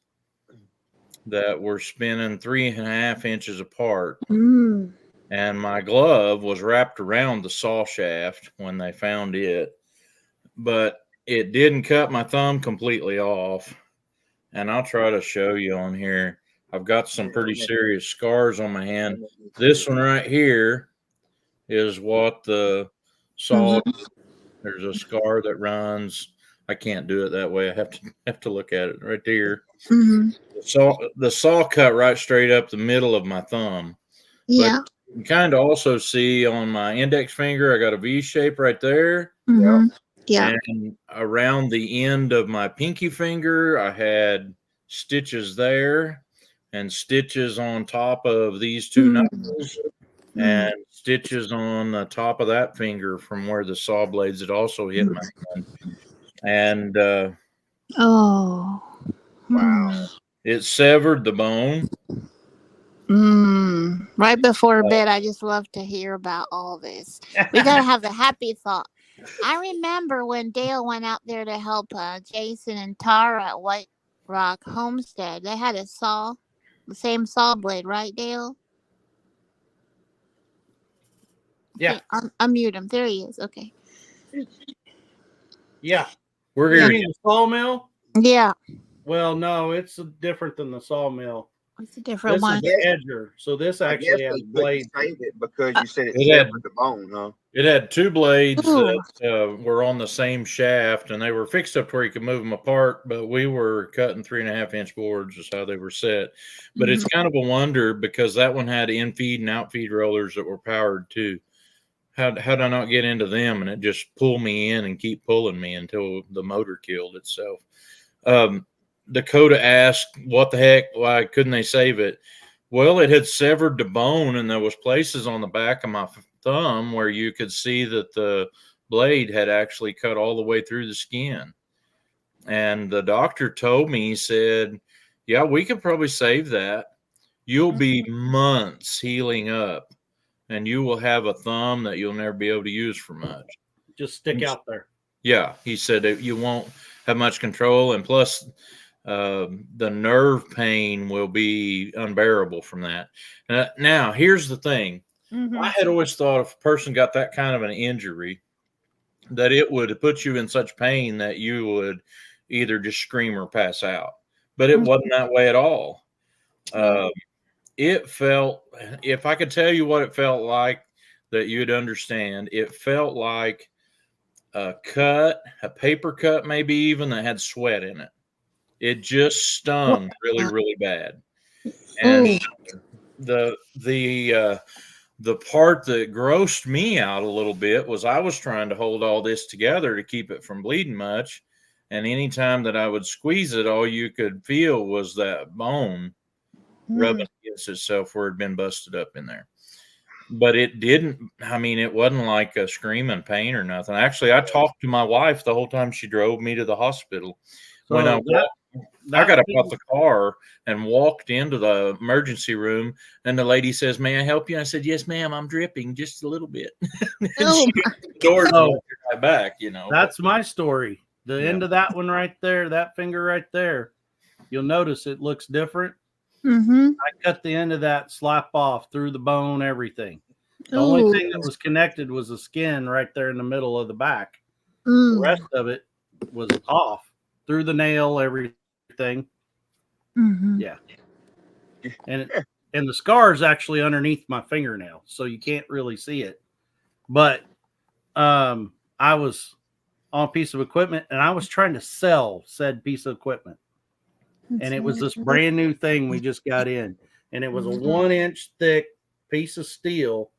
that were spinning 3.5 inches apart. Mm. And my glove was wrapped around the saw shaft when they found it, but it didn't cut my thumb completely off. And I'll try to show you on here. I've got some pretty serious scars on my hand. This one right here is what the saw, there's a scar that runs. I can't do it that way. I have to look at it right there. Mm-hmm. The saw cut right straight up the middle of my thumb. Yeah. But you can kind of also see on my index finger, I got a V shape right there. Mm-hmm. Yeah. And around the end of my pinky finger, I had stitches there and stitches on top of these 2 knuckles and stitches on the top of that finger from where the saw blades had also hit my hand. And oh. Wow. it severed the bone. Right before bed, I just love to hear about all this. We gotta have the happy thought. I remember when Dale went out there to help Jason and Tara at White Rock Homestead. They had a saw, the same saw blade, right, Dale? Yeah. Okay, unmute him. There he is. Okay. Yeah. We're You here. mean the sawmill? Yeah. Well, no, it's different than the sawmill. It's a different This one. is the edger. So this I actually guess has they blades. couldn't save it because you said it It had- severed the bone, huh? It had 2 blades Ooh. that were on the same shaft, and they were fixed up where you could move them apart, but we were cutting 3.5-inch boards is how they were set. But it's kind of a wonder because that one had in-feed and out-feed rollers that were powered too. how'd I not get into them? And it just pulled me in and keep pulling me until the motor killed itself. Dakota asked, what the heck? Why couldn't they save it? Well, it had severed the bone, and there was places on the back of my thumb where you could see that the blade had actually cut all the way through the skin. And the doctor told me, he said, yeah, we could probably save that. You'll be months healing up, and you will have a thumb that you'll never be able to use for much. Just stick out there. Yeah, he said that you won't have much control, and plus the nerve pain will be unbearable from that. Now, here's the thing. Mhm. I had always thought if a person got that kind of an injury, that it would put you in such pain that you would either just scream or pass out. But it wasn't that way at all. It felt, if I could tell you what it felt like, that you'd understand, it felt like a cut, a paper cut, maybe even, that had sweat in it. It just stung really, really bad. And the part that grossed me out a little bit was I was trying to hold all this together to keep it from bleeding much. And anytime that I would squeeze it, all you could feel was that bone rubbing against itself where it had been busted up in there. But it didn't, I mean, it wasn't like a screaming pain or nothing. Actually, I talked to my wife the whole time she drove me to the hospital. So When I got up that- out the car and walked into the emergency room, and the lady says, "May I help you?" I said, "Yes, ma'am. I'm dripping just a little bit." And Oh, she opened the door and walked right back, you know. That's my story. The Yeah. end of that one right there, that finger right there, you'll notice it looks different. Mm-hmm. I cut the end of that slap off through the bone, everything. The only thing that was connected was the skin right there in the middle of the back. The rest of it was off through the nail, everything. Mm-hmm. Yeah. And the scar is actually underneath my fingernail, so you can't really see it. But I was on a piece of equipment, and I was trying to sell said piece of equipment. And it was this brand new thing we just got in. And it was a 1 inch thick piece of steel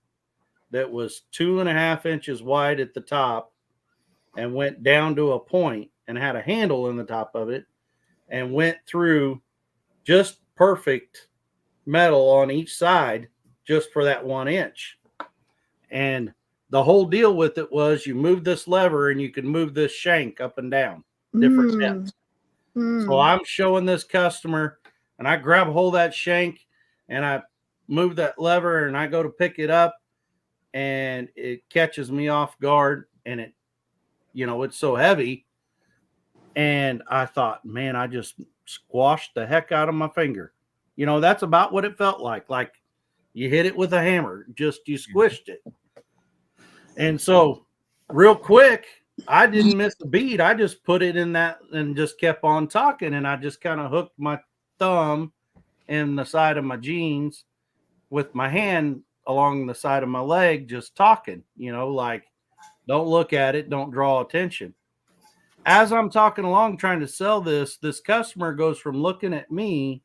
that was 2.5 inches wide at the top and went down to a point and had a handle in the top of it and went through just perfect metal on each side just for that 1 inch. And the whole deal with it was you move this lever and you can move this shank up and down different depths. So I'm showing this customer, and I grab a hold of that shank and I move that lever and I go to pick it up, and it catches me off guard, and it, it's so heavy. And I thought, man, I just squashed the heck out of my finger. That's about what it felt like. Like you hit it with a hammer, just you squished it. And so real quick, I didn't miss a beat. I just put it in that and just kept on talking. And I just kind of hooked my thumb in the side of my jeans with my hand along the side of my leg, just talking, like, don't look at it. Don't draw attention. As I'm talking along, trying to sell this customer goes from looking at me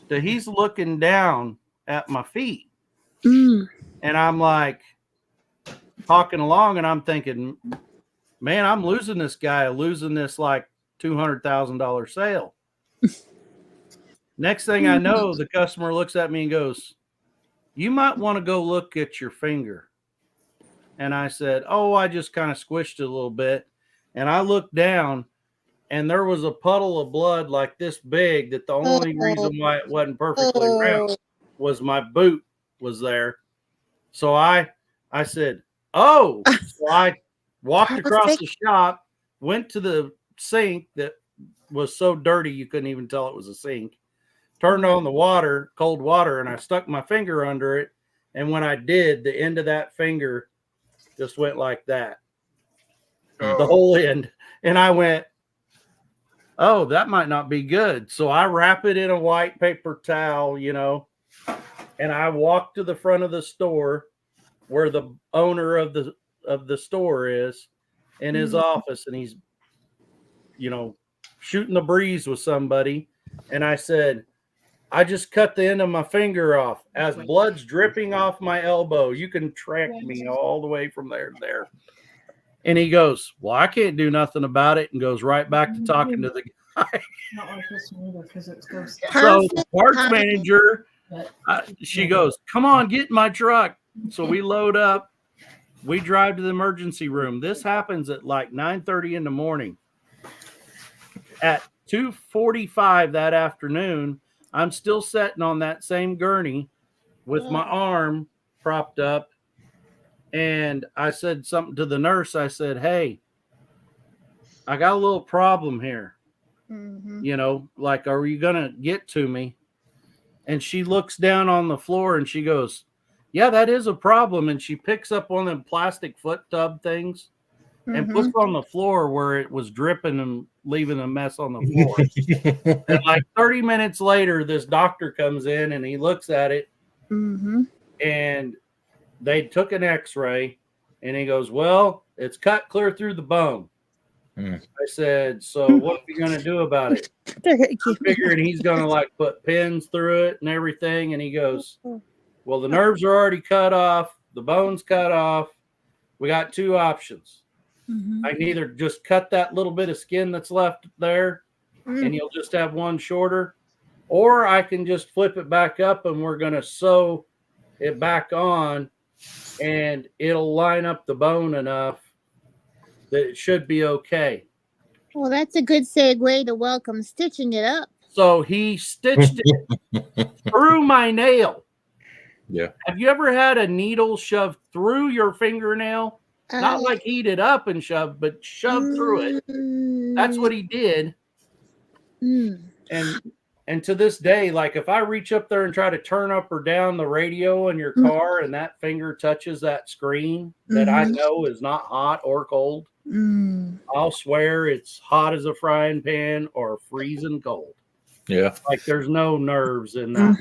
to he's looking down at my feet. And I'm like talking along, and I'm thinking, man, I'm losing this guy, losing this like $200,000 sale. Next thing I know, the customer looks at me and goes, "You might want to go look at your finger." And I said, "Oh, I just kind of squished it a little bit." And I looked down, and there was a puddle of blood like this big, that the only reason why it wasn't perfectly round was my boot was there. So I said, "Oh." So I walked across the shop, went to the sink that was so dirty you couldn't even tell it was a sink, turned on the water, cold water, and I stuck my finger under it. And when I did, the end of that finger just went like that, the whole end. And I went, oh, that might not be good. So I wrap it in a white paper towel, and I walk to the front of the store where the owner of the store is in his office, and he's, shooting the breeze with somebody. And I said, I just cut the end of my finger off. As blood's dripping off my elbow, you can track me all the way from there to there. And he goes, well, I can't do nothing about it, and goes right back to talking to the guy. Not like this one either, because it's goes. So the Perfect parts timing. manager, she goes, come on, get in my truck. So we load up. We drive to the emergency room. This happens at like 9:30 in the morning. At 2:45 that afternoon, I'm still sitting on that same gurney with my arm propped up. And I said something to the nurse. I said, hey, I got a little problem here. Mhm. You know, like, are you going to get to me? And she looks down on the floor and she goes, yeah, that is a problem. And she picks up one of them plastic foot tub things and puts it on the floor where it was dripping and leaving a mess on the floor. And like 30 minutes later, this doctor comes in and he looks at it Mhm. and they took an x-ray and he goes, well, it's cut clear through the bone. Hmm. I said, so what are you going to do about it? I'm figuring he's going to like put pins through it and everything. And he goes, well, the nerves are already cut off. The bone's cut off. We got two options. I can either just cut that little bit of skin that's left there and you'll just have one shorter, or I can just flip it back up and we're going to sew it back on and it'll line up the bone enough that it should be okay. Well, that's a good segue to welcome stitching it up. So he stitched it through my nail. Yeah. Have you ever had a needle shoved through your fingernail? Not like heat it up and shove, but shove through it. That's what he did. And to this day, like if I reach up there and try to turn up or down the radio in your car and that finger touches that screen that I know is not hot or cold, I'll swear it's hot as a frying pan or freezing cold. Yeah. Like there's no nerves in that.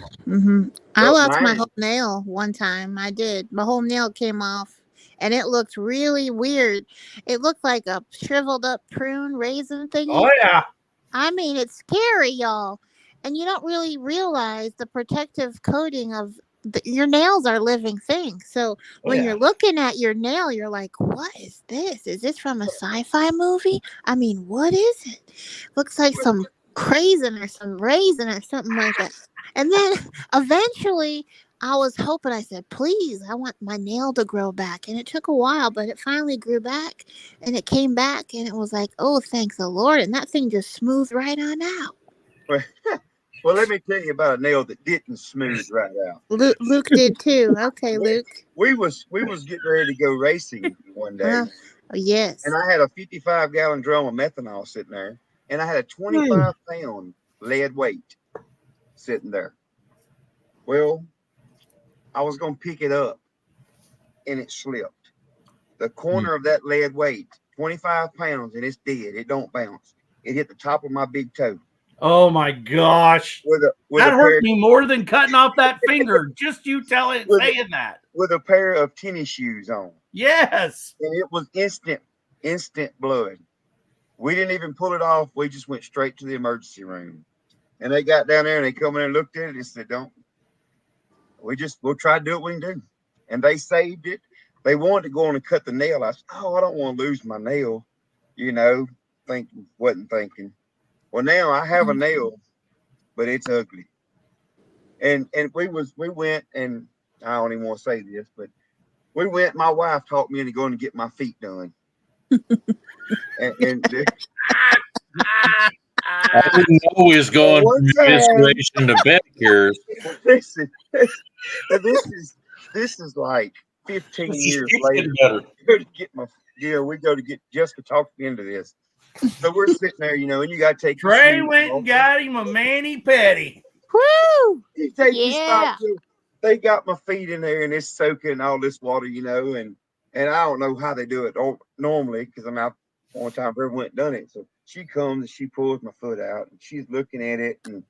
I Well, lost my mine- whole nail one time. I did. My whole nail came off and it looked really weird. It looked like a shriveled up prune raisin thingy. Oh yeah. I mean, it's scary, y'all. And you don't really realize the protective coating of your nails are living things. So when you're looking at your nail, you're like, what is this? Is this from a sci-fi movie? I mean, what is it? Looks like some craisin or some raisin or something like that. And then eventually I was hoping, I said, please, I want my nail to grow back. And it took a while, but it finally grew back and it came back and it was like, oh, thanks the Lord. And that thing just smoothed right on out. Well, let me tell you about a nail that didn't smooth right out. Luke did too. Okay, Luke. We was getting ready to go racing one day, Yes. and I had a 55-gallon drum of methanol sitting there, and I had a 25-pound lead weight sitting there. Well, I was gonna pick it up, and it slipped. The corner of that lead weight, 25 pounds, and it's dead. It don't bounce. It hit the top of my big toe. Oh my gosh. That hurt me more than cutting off that finger. Just you saying that. With a pair of tennis shoes on. Yes. And it was instant blood. We didn't even pull it off. We just went straight to the emergency room. And they got down there and they come in and looked at it and said, we'll try to do what we can do. And they saved it. They wanted to go on and cut the nail. I said, I don't want to lose my nail. Wasn't thinking. Well, now I have a nail, but it's ugly. And we went, and I don't even want to say this, but we went. My wife talked me into going to get my feet done. I didn't know he was going from evisceration to pedicures. This is like 15 years She's later. We go to get Jessica talked me into this. So we're sitting there, and you got to take. Trey went and got him a mani-pedi. Woo! They got my feet in there and it's soaking all this water, and I don't know how they do it normally because I'm out one time I've ever went and done it. So she comes and she pulls my foot out and she's looking at it and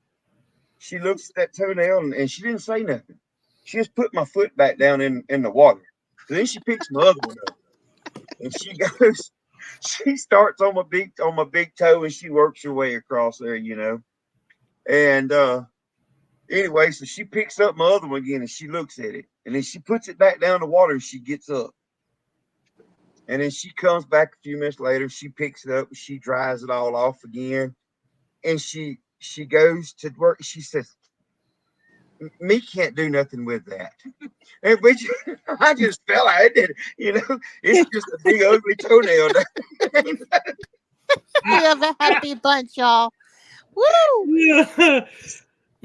she looks at that toenail and she didn't say nothing. She just put my foot back down in the water. So then she picks my other one up and she starts on my big toe and she works her way across there, and Anyway, so she picks up my other one again and she looks at it. And then she puts it back down in the water and she gets up. And then she comes back a few minutes later. She picks it up. She dries it all off again. And she goes to work. She says, me can't do nothing with that. And I just fell out. It did, it's just a big ugly toenail. We have a happy bunch, y'all. Woo!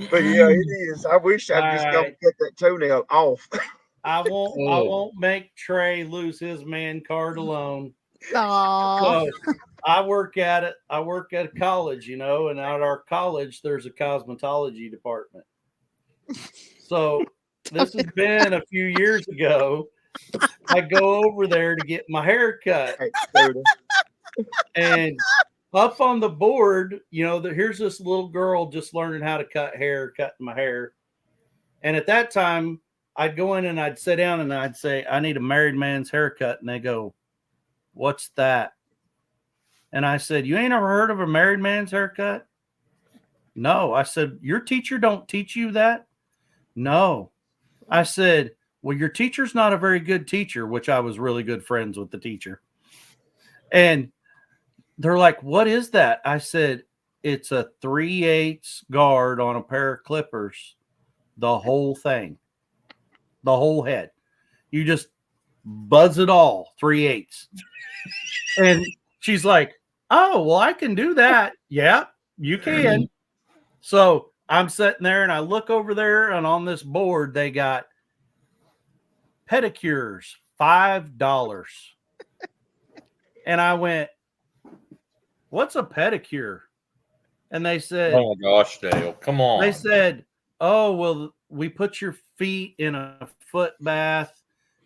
But yeah, it is. I wish I just don't get that toenail off. I won't make Trey lose his man card alone. Aw. So I work at a college, and at our college there's a cosmetology department. So this has been a few years ago. I go over there to get my hair cut. And up on the board, here's this little girl just learning how to cutting my hair. And at that time, I'd go in and I'd sit down and I'd say, I need a married man's haircut. And they go, what's that? And I said, you ain't ever heard of a married man's haircut? No. I said, your teacher don't teach you that? No. I said, well, your teacher's not a very good teacher, which I was really good friends with the teacher. And they're like, what is that? I said, it's a 3/8 guard on a pair of clippers. The whole thing. The whole head. You just buzz it all 3/8. And she's like, oh, well, I can do that. Yeah, you can. So I'm sitting there and I look over there and on this board, they got pedicures, $5. And I went, what's a pedicure? And they said, oh my gosh, Dale, come on. They said, oh, well, we put your feet in a foot bath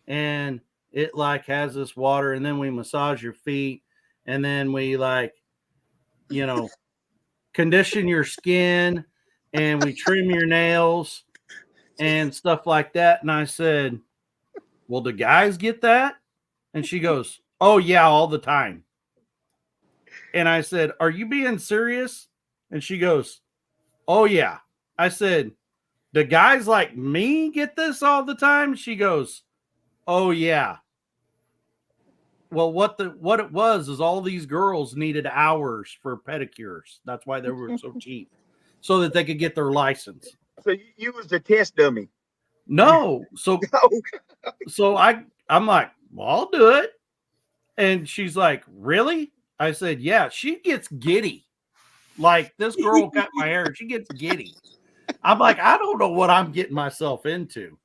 and it has this water and then we massage your feet and then we condition your skin and we trim your nails and stuff like that. And I said, well, do guys get that? And she goes, oh yeah, all the time. And I said, are you being serious? And she goes, oh yeah. I said, do guys like me get this all the time? She goes, oh yeah. Well, what it was is all these girls needed hours for pedicures. That's why they were so cheap, so that they could get their license. So you was the test dummy. No. So I'm like, well, I'll do it. And she's like, really? I said, yeah. She gets giddy. Like, this girl cut my hair. She gets giddy. I'm like, I don't know what I'm getting myself into.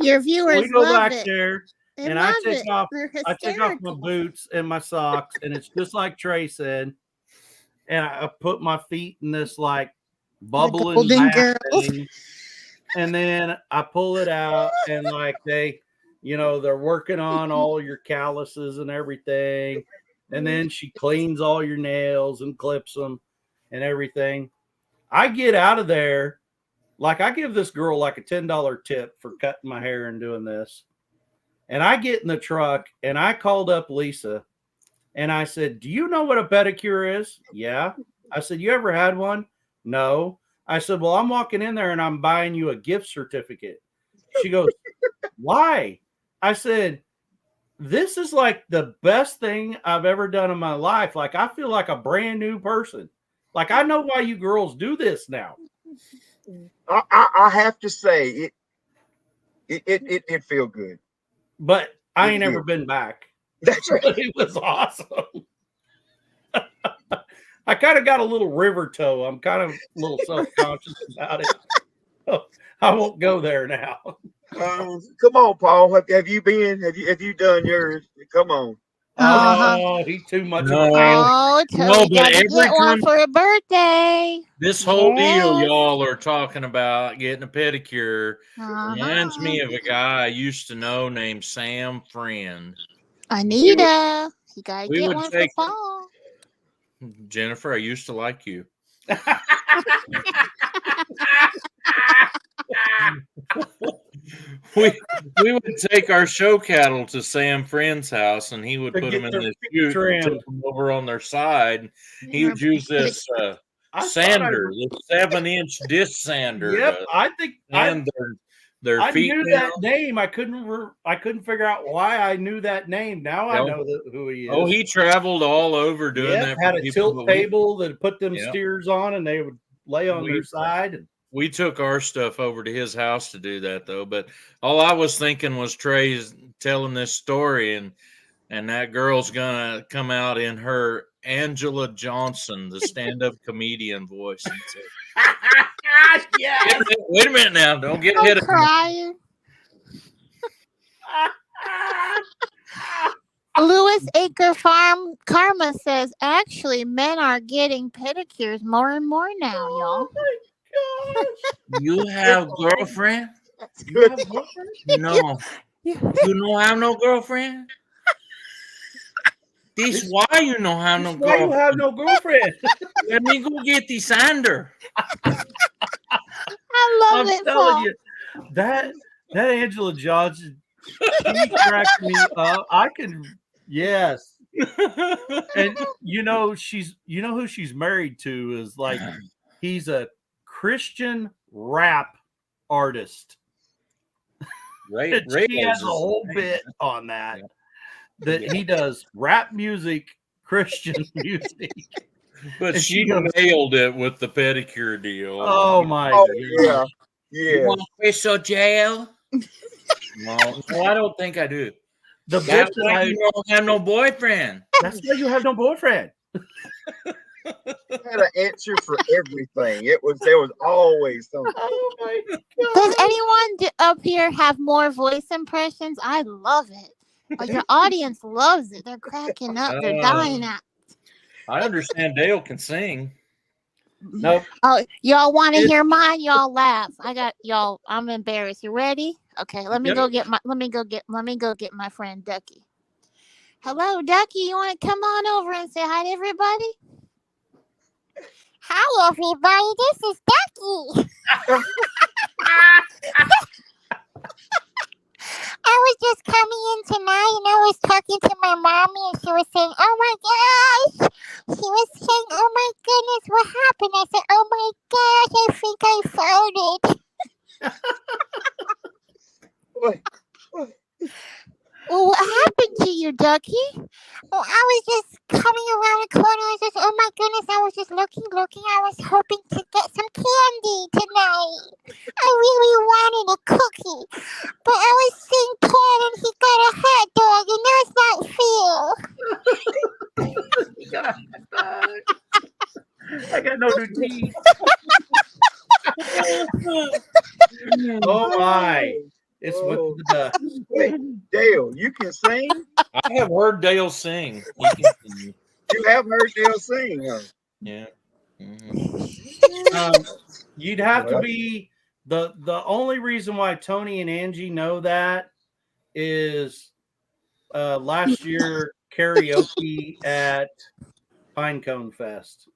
Your viewers We go love back it. there. They And love I take it. off They're my hysterical. boots and my socks, and it's just like Trey said. And I put my feet in this bubbling Golden bath Girls. thing. And then I pull it out, and they're working on all your calluses and everything. And then she cleans all your nails and clips them and everything. I get out of there. I give this girl a $10 tip for cutting my hair and doing this. And I get in the truck and I called up Lisa and I said, do you know what a pedicure is? Yeah. I said, you ever had one? No. I said, well, I'm walking in there and I'm buying you a gift certificate. She goes, why? I said, this is the best thing I've ever done in my life. I feel like a brand new person. I know why you girls do this now. I have to say it feel good. But I ain't ever been back. That's right. It was awesome. I kind of got a little river toe. I'm kind of a little self-conscious about it. I won't go there now. Come on, Paul. Have you been? Have you done yours? Come on. Oh, he's too much. No. Oh, No, Tony but got to every get one time- for a birthday. This whole deal Yes. y'all are talking about getting a pedicure reminds me Uh-huh. of a guy I used to know named Sam Friend. Anita, you got to we get would one for take- Paul. Jennifer, I used to like you. we would take our show cattle to Sam Friend's house, and he would To put get them in their this feet chute and trimmed. put them over on their side. He would use this sander, the 7-inch disc sander. Yep, I think and their I feet knew down. that name. I couldn't figure out why I knew that name. Now I Yep. know who he is. Oh, he traveled all over doing that. for Had a people, tilt but we- table that put them Yep. steers on, and they would lay on their side. And We took our stuff over to his house to do that though. But all I was thinking was Trey's telling this story, and that girl's gonna come out in her Angela Johnson, the stand-up comedian voice. And say, yes. Wait a minute now! Don't get I'm hit. crying. Lewis Acre Farm Karma says, actually, men are getting pedicures more and more now, y'all. You have girlfriend? That's good. No. You don't have no girlfriend? This why you don't have no Why you girlfriend? have no girlfriend? Let me go get the sander. I love I'm it, telling Paul. you, that Angela Johnson, she cracked me up. I can, yes. And you know who she's married to is like, he's a Christian rap artist. Right, And she has a whole bit on that. Yeah. That he does rap music, Christian music. But And she she goes- nailed it with the pedicure deal. Oh my Oh, goodness. yeah. You Yeah. want official jail? No, I don't think I do. The That's bit that why I, you don't have no boyfriend. that's why you have no boyfriend. Had an answer for everything. There was always something. Oh my Does anyone up here have more voice impressions? I love it. Oh, your audience loves it. They're cracking up. They're dying at. I understand Dale can sing. Nope. Oh, y'all want to It- hear mine? Y'all laugh. I got y'all. I'm embarrassed. You ready? Okay, let me Yep. go get my. Let me go get my friend Ducky. Hello, Ducky. You want to come on over and say hi to everybody? Hi, everybody. This is Ducky. I was just coming in tonight and I was talking to my mommy and she was saying, oh my gosh. She was saying, oh my goodness, what happened? I said, oh my gosh, I think I farted. What? Well, what happened to you, Ducky? Well, I was just coming around the corner. I was just, oh my goodness, I was just looking. I was hoping to get some candy tonight. I really wanted a cookie. But I was seeing Paul and he got a hot dog and that's not fair. I got no new teeth. Oh my. It's with the dust. Wait, Dale, you can sing? I have heard Dale sing. He can sing. You have heard Dale sing, huh? Yeah. Mhm. You'd have to Well. be the only reason why Tony and Angie know that is last year karaoke at Pinecone Fest.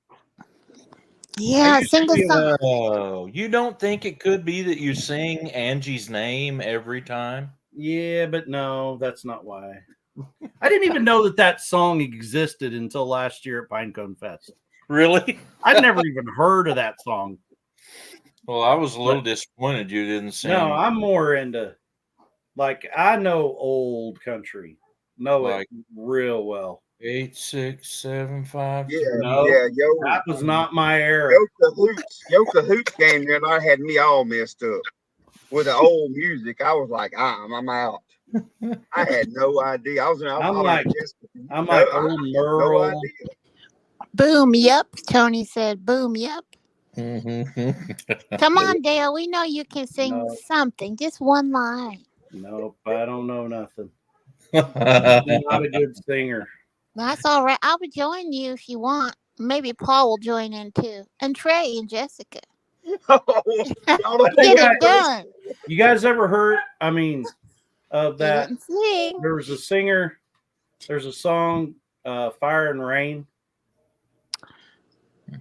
Yeah, sing a song. Oh, you don't think it could be that you sing Angie's name every time? Yeah, but no, that's not why. I didn't even know that song existed until last year at Pinecone Fest. Really? I'd never even heard of that song. Well, I was a little disappointed you didn't sing. No, I'm more into, like, I know old country. Know Like- it real well. 8, 6, 7, 5. Yeah, No. yeah, That was not my era. Yo Cahoots came there and I had me all messed up with the old music. I was like, I'm out. I had no idea. I was I'm like no old Merle. idea. Boom, yep. Tony said, boom, yep. Mhm. Come on, Dale. We know you can sing No. something. Just one line. Nope, I don't know nothing. I'm not a good singer. That's all right. I'll join you if you want. Maybe Paul will join in too. And Trey and Jessica. Y'all don't Get think I- it done. You guys ever heard, of He that? wouldn't sing. There was a singer, there's a song, Fire and Rain.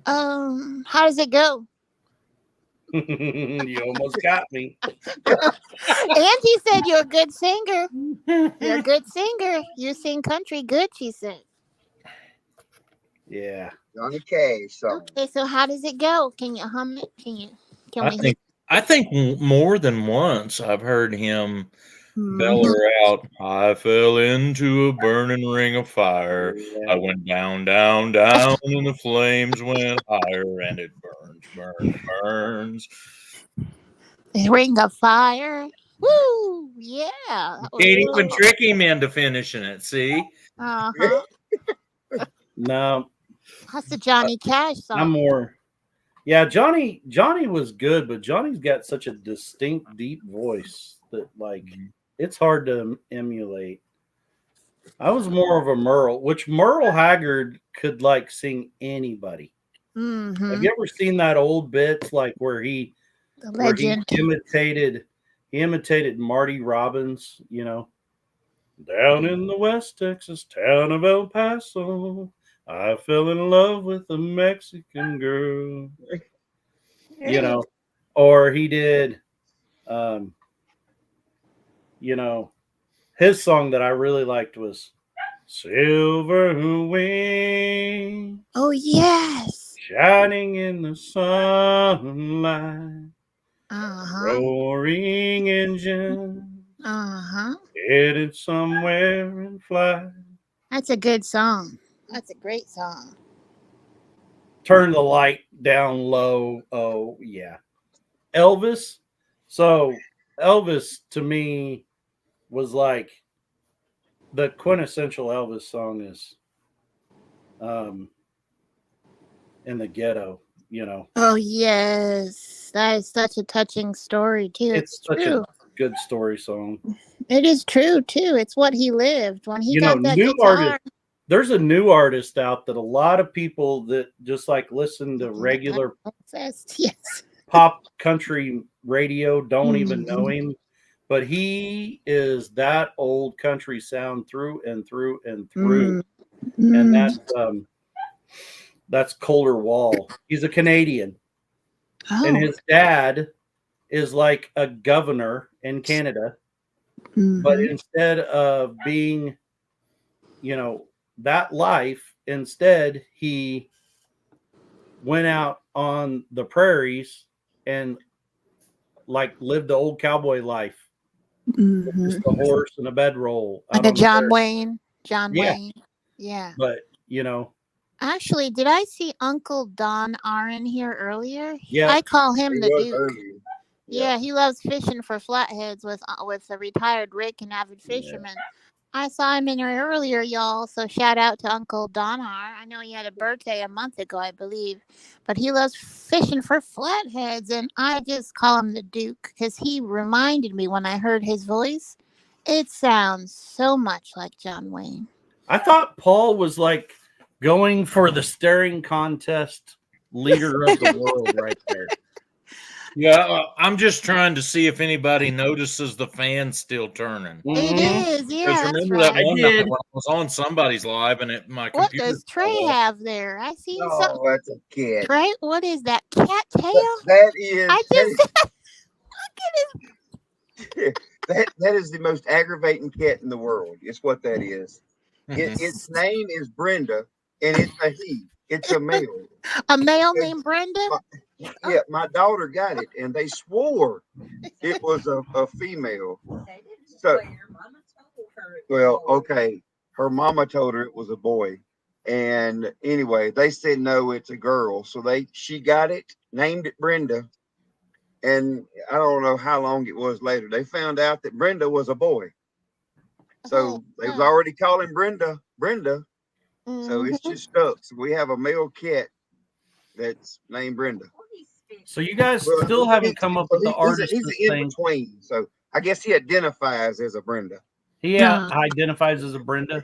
How does it go? You almost got me. Angie said you're a good singer. You're a good singer. You sing country good, she said. Yeah. Johnny Cash song. Okay, so how does it go? Can you hum it? Can we hear? I think more than once I've heard him beller out, I fell into a burning ring of fire. Yeah. I went down, down, down, and the flames went higher, and it burns, burns, burns. Ring of Fire. Woo! Yeah. that was Can't even really- trick him into finishing it, see? Uh-huh. No, That's the Johnny Cash song. I'm more. Yeah, Johnny was good, but Johnny's got such a distinct, deep voice that like it's hard to emulate. I was more of a Merle, which Merle Haggard could like sing anybody. Mhm. Have you ever seen that old bit like where he The where he legend. imitated Marty Robbins, you know, down in the West Texas town of El Paso, I fell in love with a Mexican girl, you know, or he did, you know, his song that I really liked was Silver Wings Oh yes. shining in the sunlight. Uh-huh. Roaring engine Uh-huh. headed somewhere in flight. That's a good song. That's a great song. Turn the light down low. Oh, yeah. Elvis. So, Elvis to me was like the quintessential Elvis song is In the Ghetto, you know. Oh yes. That is such a touching story too. It's such true. a good story song. It is true too. It's what he lived when he You got know, that new guitar. artists. There's a new artist out that a lot of people that just like listen to regular Fest. Yes. pop country radio don't even Mm-hmm. know him, but he is that old country sound through and through and through. And that's Colder Wall. He's a Canadian, and his dad is like a governor in Canada, but instead of being, you know, that life, instead he went out on the prairies and like lived the old cowboy life. Just a horse and a bedroll. Like a John Wayne. Yeah. Wayne. Yeah. But, you know. Actually, did I see Uncle Don Aaron here earlier? Yeah. I call him He the was Duke. earlier. Yeah, he loves fishing for flatheads with a retired Rick, an avid fisherman. I saw him in here earlier, y'all. So shout out to Uncle Donar. I know he had a birthday a month ago, I believe, but he loves fishing for flatheads, and I just call him the Duke because he reminded me when I heard his voice. It sounds so much like John Wayne. I thought Paul was like going for the staring contest leader of the world right there. Yeah, I'm just trying to see if anybody notices the fan still turning. It is, yeah. Because That's remember right. that one I night did. when I was on somebody's live and my What computer. does Trey have there? I see something. Oh, that's a cat. Trey, what is that? Cat tail? That is I just that is the most aggravating cat in the world. It's what that is. Its name is Brenda, and it's a he. It's a male. a male named Brenda. Yeah, my daughter got it, and they swore it was a female. They didn't So- swear. Mama told her it was Well, a boy. okay. Her mama told her it was a boy. And anyway, they said no, it's a girl. So she got it, named it Brenda. And I don't know how long it was later. They found out that Brenda was a boy. So they was already calling Brenda. So it's just stuck. So we have a male cat that's named Brenda. So you guys Well, still haven't come up with the he's artist in thing. between. So I guess he identifies as a Brenda. He identifies as a Brenda.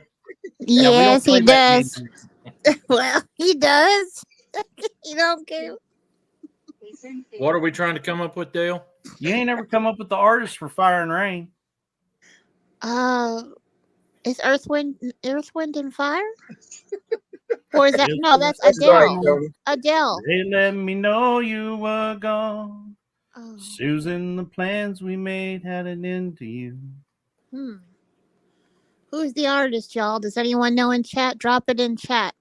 Yeah, we don't Yes, play he that does. game. Well, he does. You don't care. He's in What are we trying to come up with, Dale? You ain't ever come up with the artist for Fire and Rain. Is Earth, Wind, and Fire? Or is that that's That's Adele? right, Tony. Adele. They let me know you were gone. Oh, Susan, the plans we made had an end to you. Who's the artist, y'all? Does anyone know in chat? Drop it in chat.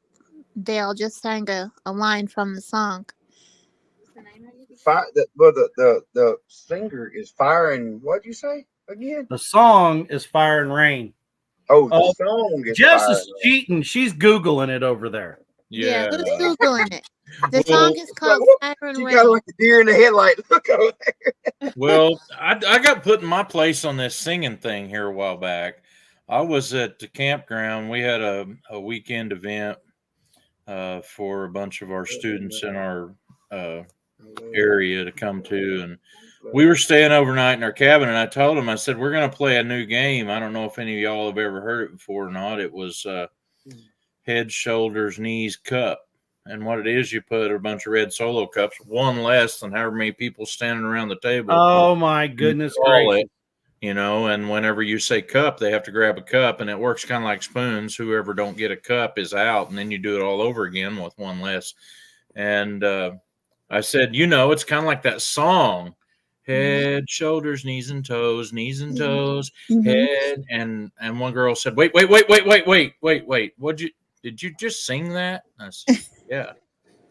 Dale just sang a line from the song. What's the name of it? The singer is Fire and what'd you say again? The song is Fire and Rain. Oh, the Oh, song is Jess Fire is and Rain. cheating. She's Googling it over there. Yeah, who's Yeah. Googling it? The Well, song is called Whoop, Fire and She Rain. got like a deer in the headlight. Look over there. Well, I got put in my place on this singing thing here a while back. I was at the campground. We had a weekend event for a bunch of our students in our area to come to, and we were staying overnight in our cabin. And I told them, I said, we're going to play a new game. I don't know if any of y'all have ever heard it before or not. It was head, shoulders, knees, cup. And what it is, you put a bunch of red Solo cups, one less than however many people standing around the table. Oh my goodness Call gracious. it, you know, and whenever you say cup, they have to grab a cup, and it works kind of like spoons. Whoever don't get a cup is out, and then you do it all over again with one less. And I said, you know, it's kind of like that song, head, shoulders, knees and toes, Mhm. head. And one girl said, wait. Did you just sing that? I said, yeah.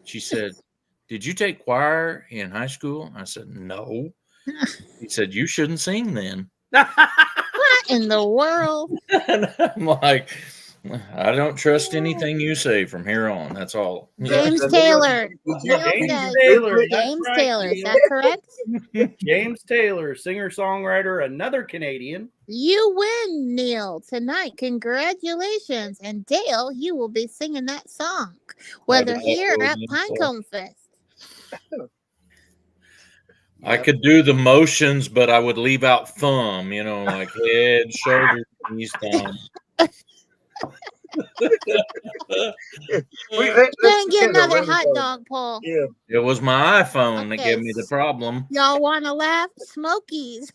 She said, did you take choir in high school? I said, no. He said, you shouldn't sing then. What in the world? And I'm like, I don't trust anything you say from here on. That's all. James Taylor. Neil James says, Taylor. That's James right, Taylor, is Neil. that correct? James Taylor, singer-songwriter, another Canadian. You win, Neil, tonight. Congratulations. And Dale, you will be singing that song, whether did here or that at go again, Pinecone Fest. I could do the motions, but I would leave out thumb, you know, like head, shoulders, knees, thumb. Gonna get another hot dog, Paul. Yeah. It was my iPhone that Okay. gave me the problem. Y'all want to laugh? Smokies.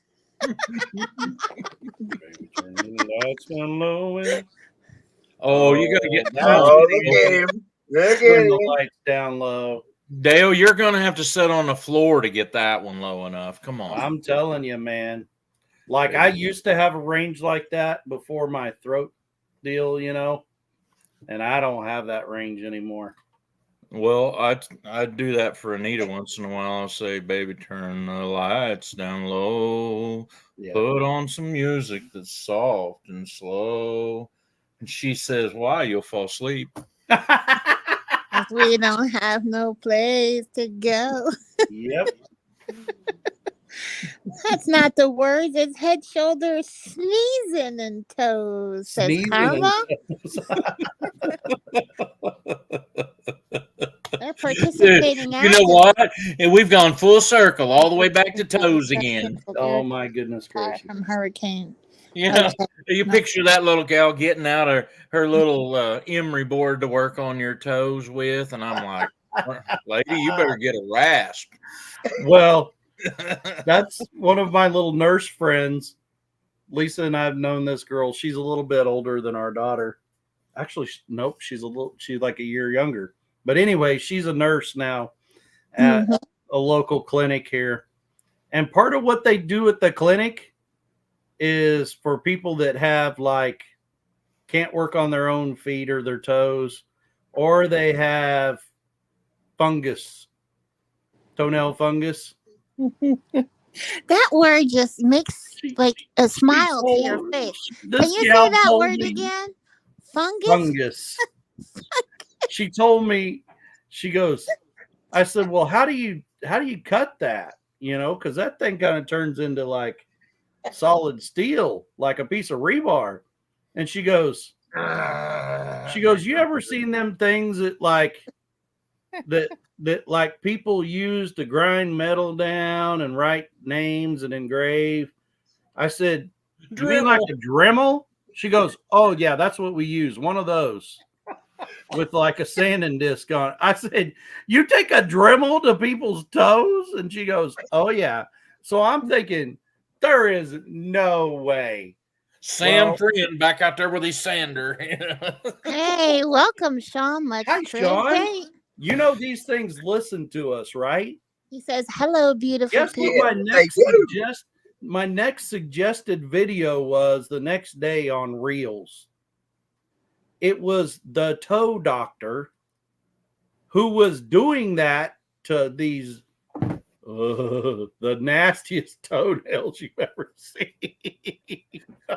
Oh, you gotta get Oh, look at him. Look Turn at the him. lights down low. Dale, you're gonna have to sit on the floor to get that one low enough. Come on. I'm telling you, man. Like I used to have a range like that before my throat deal, you know, and I don't have that range anymore. Well, I do that for Anita once in a while. I'll say, baby, turn the lights down low. Yeah. Put on some music that's soft and slow. And she says, why? You'll fall asleep. 'Cause we don't have no place to go. Yep. That's not the words. It's head, shoulders, sneezing, and toes. Says Sneezing and Karma. They're participating. You know what? And we've gone full circle all the way back to toes again. Oh my goodness gracious. From Hurricane. You know, Okay. you picture that little gal getting out of her little emery board to work on your toes with, and I'm like, lady, you better get a rasp. Well, that's one of my little nurse friends. Lisa and I have known this girl. She's a little bit older than our daughter. Actually, nope, she's like a year younger. But anyway, she's a nurse now at a local clinic here. And part of what they do at the clinic is for people that have like can't work on their own feet or their toes, or they have fungus, toenail fungus. That word just makes like a smile to your face. Can you say that word again? Fungus? Fungus. She told me, she goes, I said, well, how do you cut that? You know, because that thing kind of turns into like solid steel, like a piece of rebar. And she goes, you ever seen them things that like that like people use to grind metal down and write names and engrave? I said, you mean like a Dremel? She goes, oh yeah, that's what we use. One of those with like a sanding disc on it. I said, you take a Dremel to people's toes? And she goes, oh yeah. So I'm thinking, there is no way. Sam Well- Friend back out there with his sander. Hey, welcome, Sean. Let's Hi, trade Sean. date. You know these things listen to us, right? He says, hello, beautiful Guess people. what Yeah, my next suggested video was the next day on Reels. It was the toe doctor who was doing that to these the nastiest toenails you've ever seen.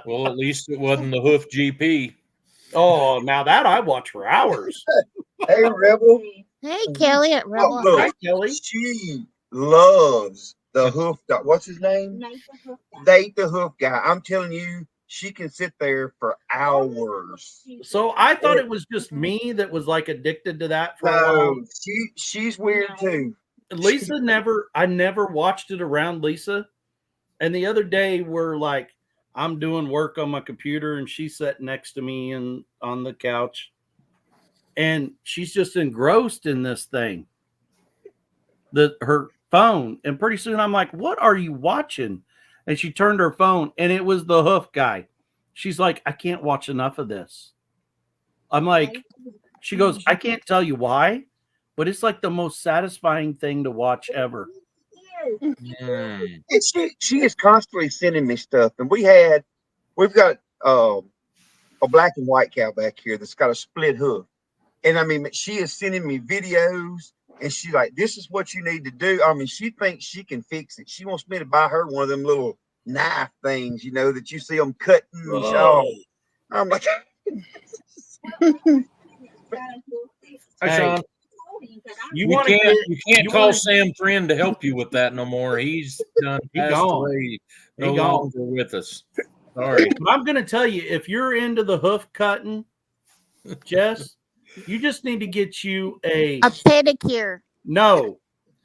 Well, at least it wasn't the hoof GP. Oh, now that I watch for hours. Hey, Rebel. Hey, Kelly at Oh, Rebel. look, Hi, Kelly. she loves the hoof guy. What's his name? Nate the Hoof Guy. Nate the hoof guy. I'm telling you, she can sit there for hours. So I thought it was just me that was like addicted to that for a while. No, she's weird too. Lisa I never watched it around Lisa. And the other day we're like, I'm doing work on my computer and she's sitting next to me and on the couch. And she's just engrossed in this thing. Her phone. And pretty soon I'm like, what are you watching? And she turned her phone and it was the hoof guy. She's like, I can't watch enough of this. I'm like, she goes, I can't tell you why, but it's like the most satisfying thing to watch ever. Mm. And she is constantly sending me stuff. And we've got a black and white cow back here that's got a split hoof. And I mean, she is sending me videos and she's like, this is what you need to do. I mean, she thinks she can fix it. She wants me to buy her one of them little knife things, you know, that you see them cutting. And I'm like, Hi, Hey, Sean. you You want to can't, get you can't you call wanna- Sam Friend to help you with that no more. He's done He passed gone. away. He No gone. longer with us. Sorry. But I'm going to tell you, if you're into the hoof cutting, Jess, you just need to get you A pedicure. no,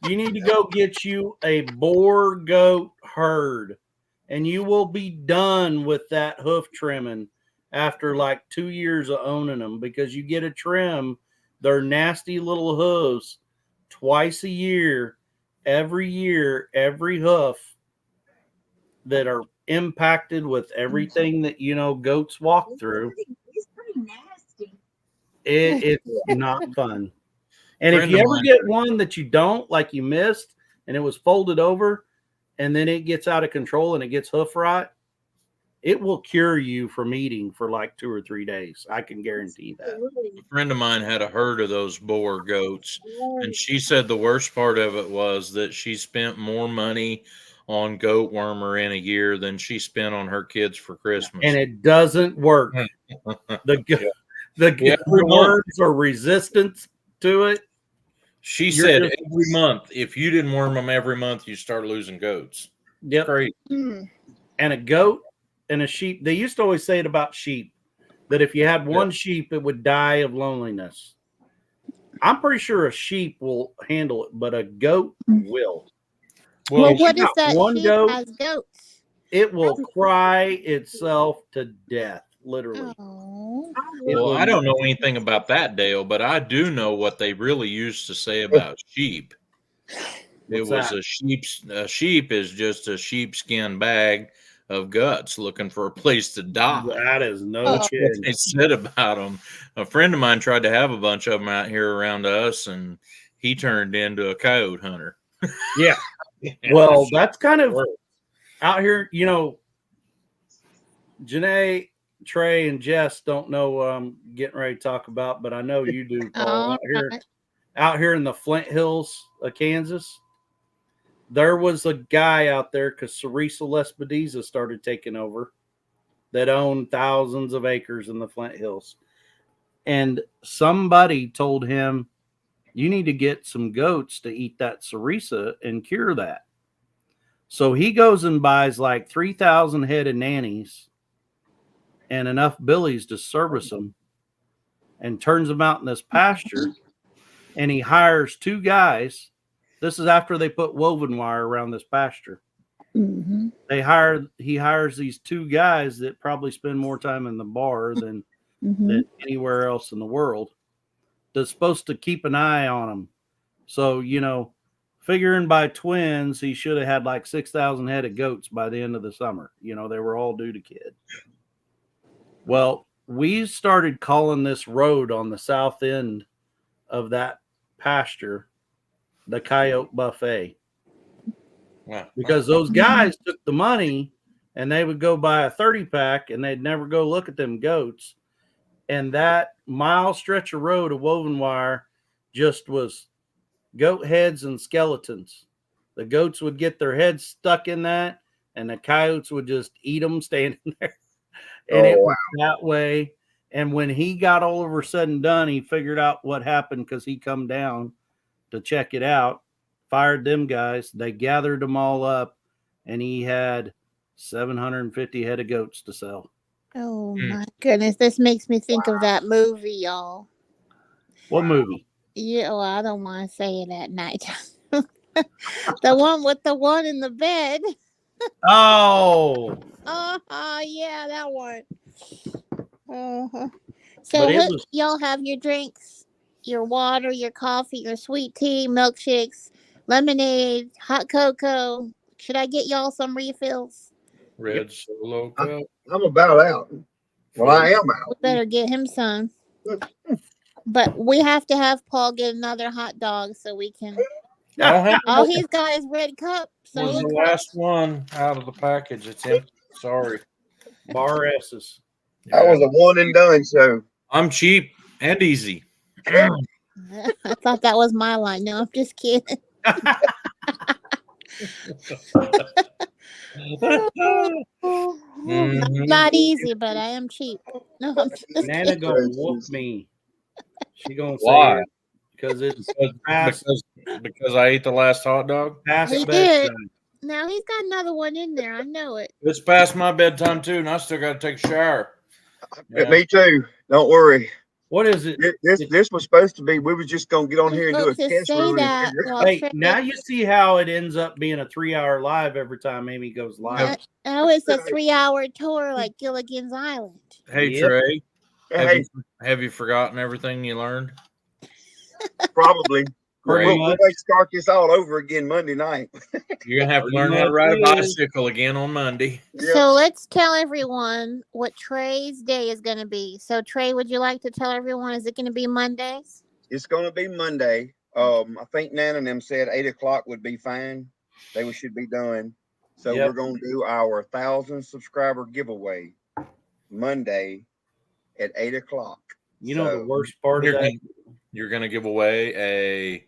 you need to go get you a boar goat herd and you will be done with that hoof trimming after like 2 years of owning them, because you get to trim their nasty little hooves twice a year, every hoof that are impacted with everything that, you know, goats walk through. It's pretty nasty. It's not fun. And if Friend you of ever mine- get one that you don't like, you missed, and it was folded over, and then it gets out of control and it gets hoof rot, it will cure you from eating for like 2 or 3 days. I can guarantee that. A friend of mine had a herd of those Boer goats, and she said the worst part of it was that she spent more money on goat wormer in a year than she spent on her kids for Christmas. And it doesn't work. The Yeah. worms are resistant to it. She You're said just- every month, if you didn't worm them every month, you start losing goats. Yep. Great. Mm. And a goat and a sheep. They used to always say it about sheep, that if you had one sheep, it would die of loneliness. I'm pretty sure a sheep will handle it, but a goat will. Well, if you what is got that one sheep goat- as goats? It will cry itself to death, literally. Oh. Well, I don't know anything about that, Dale, but I do know what they really used to say about sheep. It What's was that? a sheep is just a sheepskin bag of guts looking for a place to die. That is no Oh. That's what kidding. they said about them. A friend of mine tried to have a bunch of them out here around us, and he turned into a coyote hunter. Yeah. Well, that's kind of out here, you know. Janae, Trey, and Jess don't know what I'm getting ready to talk about, but I know you do, Paul. All right. Out here in the Flint Hills of Kansas, there was a guy out there because Cerisa Lespediza started taking over that owned thousands of acres in the Flint Hills. And somebody told him, you need to get some goats to eat that Cerisa and cure that. So he goes and buys like 3,000 head of nannies and enough billies to service them and turns them out in this pasture. And he hires 2 guys. This is after they put woven wire around this pasture. Mhm. He hires these 2 guys that probably spend more time in the bar than Mhm. anywhere else in the world. That's supposed to keep an eye on them. So, you know, figuring by twins, he should have had like 6,000 head of goats by the end of the summer. You know, they were all due to kid. Well, we started calling this road on the south end of that pasture the Coyote Buffet, Wow. because those guys took the money and they would go buy a 30 pack and they'd never go look at them goats. And that mile stretch of road of woven wire just was goat heads and skeletons. The goats would get their heads stuck in that, and the coyotes would just eat them standing there. And it Oh, was that way. And when he got all over said and done, he figured out what happened because he come down to check it out, fired them guys. They gathered them all up, and he had 750 head of goats to sell. Oh Mm. my goodness, this makes me think of that movie, y'all. What movie? Yeah, well, I don't want to say it at night. The one with the one in the bed. Oh, Yeah, that one. Uh-huh. But So it what was- y'all have your drinks, your water, your coffee, your sweet tea, milkshakes, lemonade, hot cocoa. Should I get y'all some refills? Red Solo Cup. I'm about out. Well, I am We out. better get him some. But we have to have Paul get another hot dog so we can. I don't have Oh, he's got his red cup. So was the look last one out of the package. It's empty. Sorry. bar S's. I was a one and done show. I'm cheap and easy. I thought that was my line. No, I'm just kidding. Mhm. Not easy, but I am cheap. No, I'm just Nana kidding. gonna whoop me. She gonna say Why? it because it's past, Because I ate the last hot dog. past He bedtime. did. Now he's got another one in there. I know it. It's past my bedtime too, and I still got to take a shower. Yeah. Me too. Don't worry. What is it? This was supposed to be. We was just gonna get on here and do a Supposed to test say run. that while Hey, Trey- now you see how it ends up being a 3-hour live every time Amy goes live. That was a 3-hour tour like Gilligan's Island. Hey Yep. Trey, Hey, have you forgotten everything you learned? probably. Pretty We'll much. start this all over again Monday night. You're gonna have to Pretty learn how to much ride a is. bicycle again on Monday. Yep. So let's tell everyone what Trey's day is going to be. So Trey, would you like to tell everyone? Is it going to be Mondays? It's gonna be Monday. I think Nan and them said 8 o'clock would be fine. They should be done. So Yep. we're gonna do our 1,000 subscriber giveaway Monday at 8 o'clock. You know the So, worst part of You're that? You're gonna give away a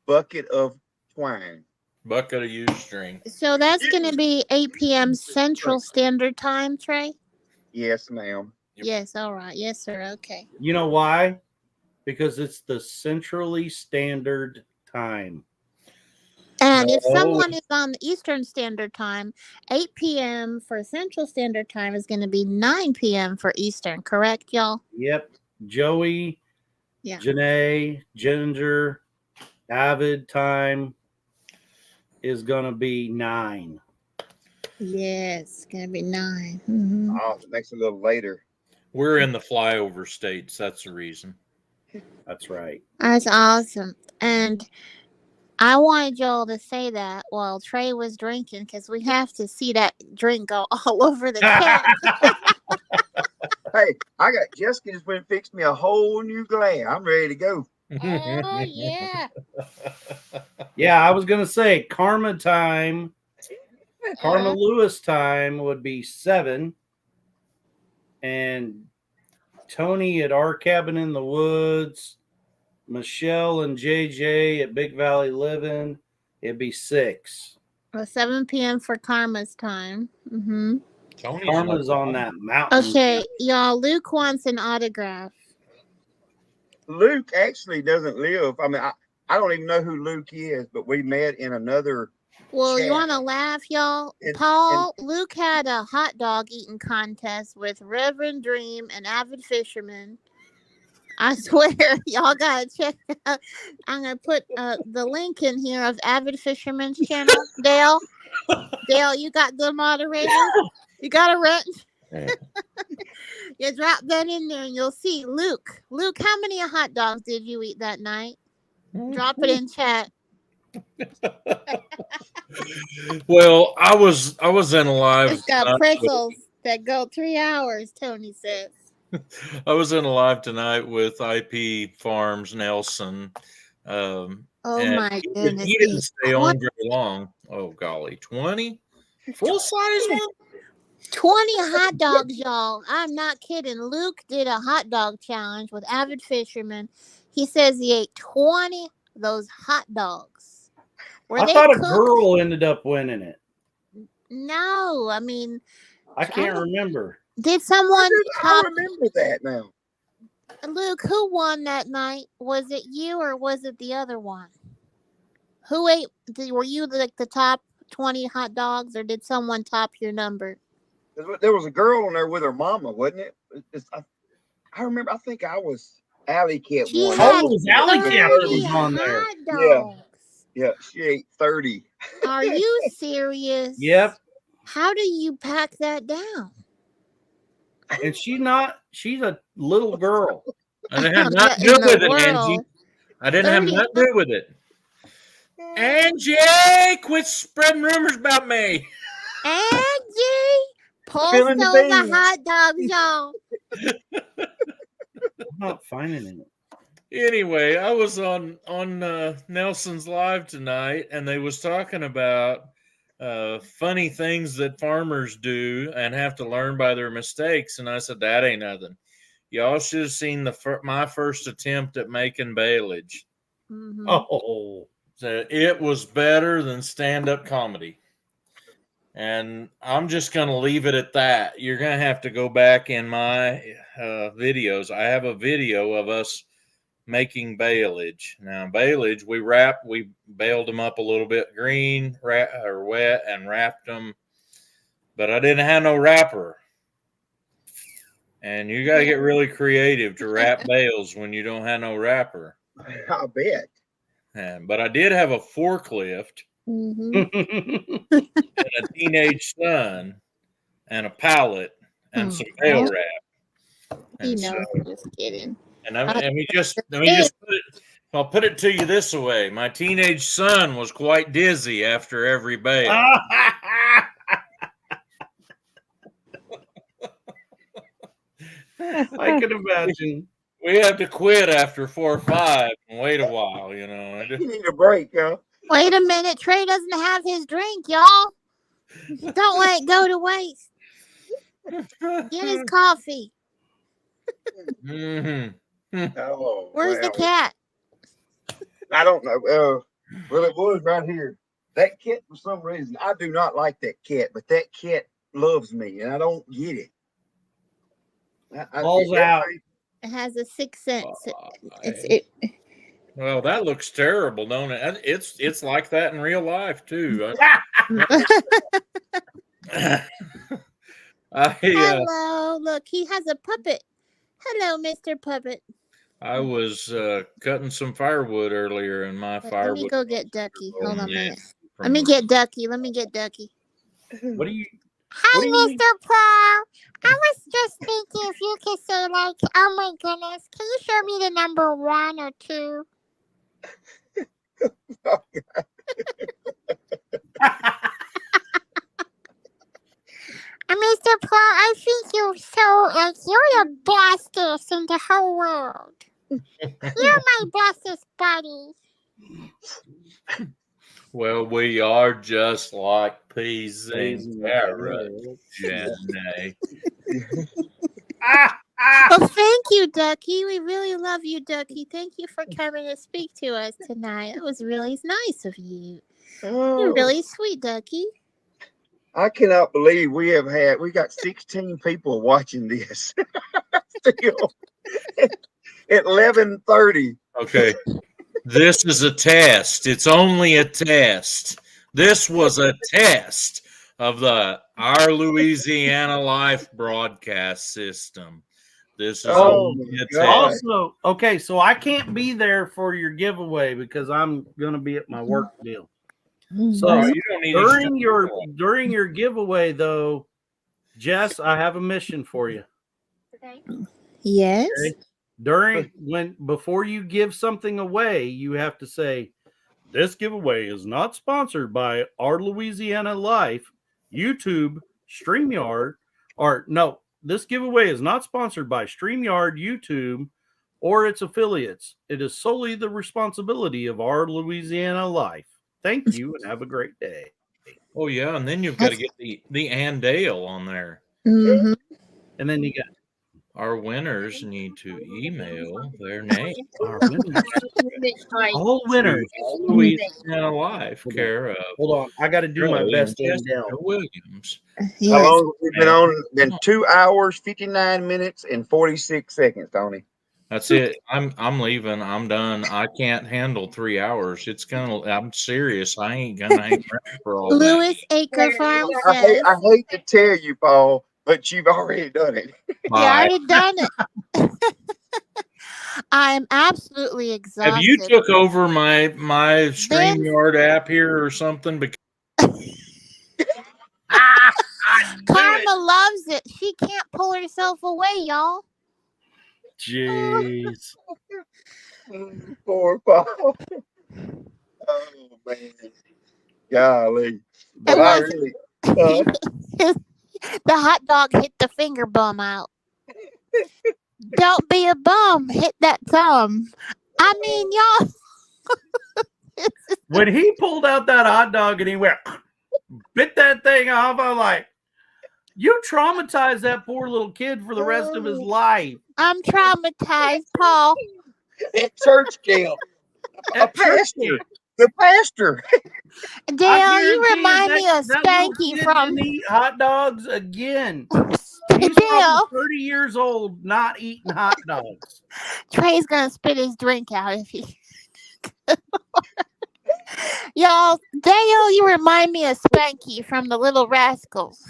bucket of twine. bucket of used string. So that's going to be 8 p.m. Central Standard Time, Trey? Yes, ma'am. Yep. Yes, all right. Yes, sir. Okay. You know why? Because it's the centrally standard time. And if No. someone is on the Eastern Standard Time, 8 p.m. for Central Standard Time is going to be 9 p.m. for Eastern, correct, y'all? Yep. Joey, Yeah. Janae, Ginger, Avid time is gonna be 9. Yes, it's going to be 9. Mhm. Oh, it makes it a little later. We're in the flyover states. That's the reason. That's right. That's awesome. And I wanted y'all to say that while Trey was drinking because we have to see that drink go all over the cat. Hey, I got Jessica just went and fixed me a whole new glass. I'm ready to go. Oh, yeah. Yeah, I was gonna say Karma time, Karma Lewis time would be 7, and Tony at Our Cabin in the Woods, Michelle and JJ at Big Valley Living, it'd be 6. Well, 7 p.m. for Karma's time. Mm-hmm. Tony's Karma's on that mountain. Okay, y'all, Luke wants an autograph. Luke actually doesn't live. I mean, I don't even know who Luke is, but we met in another. Well, you Chat. want to laugh, y'all? And- Paul, Luke had a hot dog eating contest with Reverend Dream and Avid Fisherman. I swear, y'all gotta check it out. I'm gonna put the link in here of Avid Fisherman's channel. Dale, you got the moderator. You got a rent. You drop that in there, and you'll see Luke. Luke, how many hot dogs did you eat that night? Drop it in chat. Well, I was in a live. It's got tonight pretzels that go 3 hours. Tony says. I was in a live tonight with IP Farms Nelson. Oh and my he goodness. didn't stay I on want very long. Oh golly, 20 full size one. 20 hot dogs, y'all. I'm not kidding. Luke did a hot dog challenge with Avid Fisherman. He says he ate 20 of those hot dogs. Were I they thought a cooked? girl ended up winning it. No, I mean, I can't remember. did someone I top remember that now. Luke? Who won that night? Was it you or was it the other one? Who ate? Were you like the top 20 hot dogs, or did someone top your number? There was a girl on there with her mama, wasn't it? I remember. I think I was Alley Cat She one. had Oh, it was Alley Cat that 30 was on there. hot Yeah. dogs. Yeah, she ate 30. Are you serious? Yep. How do you pack that down? And she's a little girl. I didn't have In nothing to do the with it, world. Angie. I didn't have 30 nothing to do with it. Angie, quit spreading rumors about me. Angie, post Spilling the over beans. hot dogs, y'all. I'm not finding it. Anyway, I was on Nelson's Live tonight, and they was talking about funny things that farmers do and have to learn by their mistakes. And I said, that ain't nothing. Y'all should have seen my first attempt at making baleage. Mhm. Oh, So it was better than stand-up comedy. And I'm just going to leave it at that. You're going to have to go back in my videos. I have a video of us making baleage. Now, baleage, we baled them up a little bit green or wet and wrapped them. But I didn't have no wrapper. And you got to get really creative to wrap bales when you don't have no wrapper. I bet. But I did have a forklift Mhm. and a teenage son and a pallet and some bale wrap. You And know, so, I'm just kidding. let me just put it. I'll put it to you this way: my teenage son was quite dizzy after every bale. I can imagine. We had to quit after 4 or 5 and wait a while. You know, You need a break, huh? Wait a minute, Trey doesn't have his drink, y'all. Don't let it go to waste. Get his coffee. Mhm. Oh, Where's the well, cat? I don't know. Well, it was right here. That cat, for some reason, I do not like that cat, but that cat loves me, and I don't get it. Balls out. It has a sixth sense. Bye. Well, that looks terrible, don't it? It's like that in real life too. Hello, look, he has a puppet. Hello, Mr. Puppet. I was cutting some firewood earlier, and my Let me firewood. go get Ducky. Hold on a minute. from Let me the- get Ducky. Let me get Ducky. What do you? Hi, What do you mean? Mr. Paul. I was just thinking if you could say, like, oh my goodness, can you show me the number 1 or 2? Mr. Paul, I think you're so, like, you're the bestest in the whole world. You're my bestest buddy. Well, we are just like peas and carrots, Jenny. Well, thank you, Ducky. We really love you, Ducky. Thank you for coming to speak to us tonight. It was really nice of you. You're really sweet, Ducky. I cannot believe we got 16 people watching this. Still at 11:30. Okay. This is a test. It's only a test. This was a test of Our Louisiana Life broadcast system. This is Oh, only a my God. test. Also, okay, so I can't be there for your giveaway because I'm gonna be at my work deal. So Oh, you don't need to during your giveaway though, Jess, I have a mission for you. Yes. Okay? Before you give something away, you have to say, "This giveaway is not sponsored by Our Louisiana Life, YouTube, StreamYard, or no, this giveaway is not sponsored by StreamYard, YouTube, or its affiliates. It is solely the responsibility of Our Louisiana Life. Thank you and have a great day." Oh yeah, and then you've got to get the and Dale on there. Mm-hmm. And then you got our winners need to email their name Our winners. All to winners. Louisiana Life, care of Hold on. I got to do my Trey best and Dale. Jessica Williams. How Yes. long have we been Yeah. on? Been 2 hours, 59 minutes, and 46 seconds, Tony. That's it. I'm leaving. I'm done. I can't handle 3 hours. I'm serious. I ain't gonna hang around for all that. Lewis Acre Farm I says, hate to tell you, Paul, but you've already done it. "You Bye. already done it." I'm absolutely exhausted. Have you took over my StreamYard app here or something? Because Karma loves it. She can't pull herself away, y'all. Jeez. Poor Paul. Oh man, golly! But I was- really, The hot dog hit the finger bum out. Don't be a bum. Hit that thumb. I mean, y'all. When he pulled out that hot dog and he went, bit that thing off, I'm like, you traumatized that poor little kid for the rest of his life. I'm traumatized, Paul. at church camp, a At church pastor, the pastor. Dale, I you guarantee remind me of that little Spanky kid from didn't eat hot dogs again. He's Dale. probably 30 years old not eating hot dogs. Trey's gonna spit his drink out if he. Y'all, Dale, you remind me of Spanky from the Little Rascals.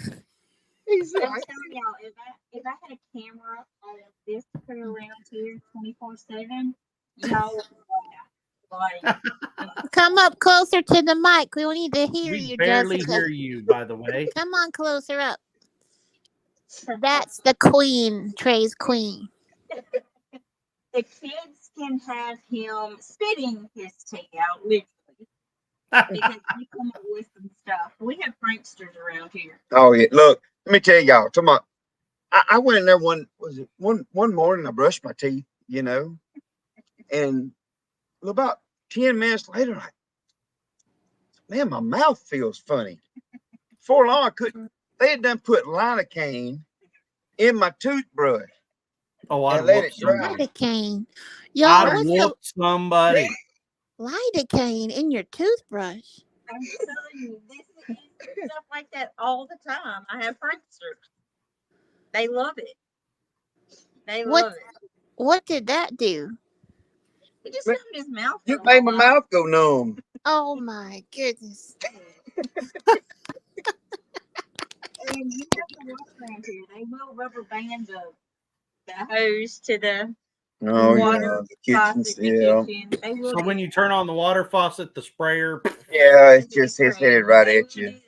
He's I'm like, telling y'all, if I had a camera of this crew around here 24/7, y'all would laugh. Like, Come up closer to the mic. We need to hear We you, barely Jessica. hear you, by the way. Come on closer up. That's the queen, Trey's queen. the kids can have him spitting his tea out, literally, because we come up with some stuff. We have pranksters around here. oh yeah. Look, let me tell y'all. I went in there one morning. I brushed my teeth, and about 10 minutes later, man, my mouth feels funny. Before long, I couldn't. They had done put lidocaine in my toothbrush. Oh, I'd And let whoop it dry. somebody. Lidocaine. Y'all, I'd what's whoop somebody. the lidocaine in your toothbrush? I'm telling you, this is stuff like that all the time. I have pranksters. They love it. They What- love it. What did that do? He just numbed his mouth. You for a made my while. mouth go numb. Oh my goodness. And you have to watch around here. They will rubber band the hose to the Oh water yeah, the faucet kitchen. in Yeah, the kitchen. They will So do when you turn on the water faucet, the sprayer, yeah, it's that. just it's They headed right will at do you. that.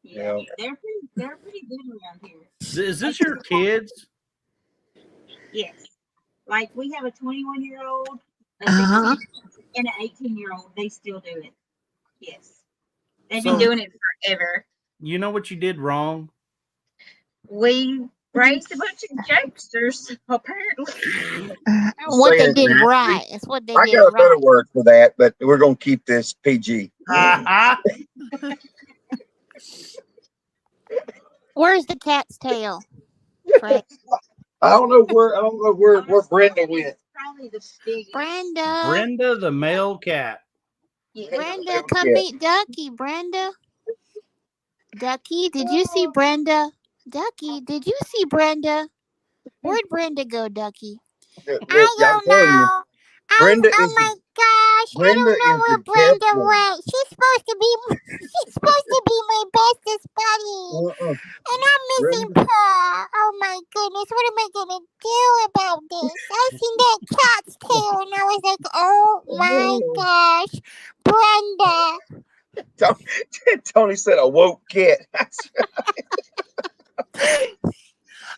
Yeah, Yeah. they're pretty good around here. is this your kids? Yes, like we have a 21-year-old, a Uh-huh. 16, and an 18-year-old. They still do it. Yes, they've So- been doing it forever. You know what you did wrong? We raised a bunch of jokesters, apparently. What they saying did that. right. It's what they I did got a better right. word for that, but we're gonna keep this PG. Uh-huh. Where's the cat's tail? Frank? I don't know where Brenda went. Probably the biggest. Brenda. Brenda the male cat. Yeah. Brenda, come meet Ducky. Brenda. Ducky, did you see Brenda? Ducky, did you see Brenda? Where'd Brenda go, Ducky? Yeah, I I'm don't telling you, know. Brenda oh is my gosh, Brenda I don't know is where the Brenda best one. went. She's supposed to be my bestest buddy. And I'm missing Brenda. Paul. Oh my goodness, what am I gonna do about this? I seen that cat's tail and I was like, oh my gosh, Brenda. Tony said a woke cat.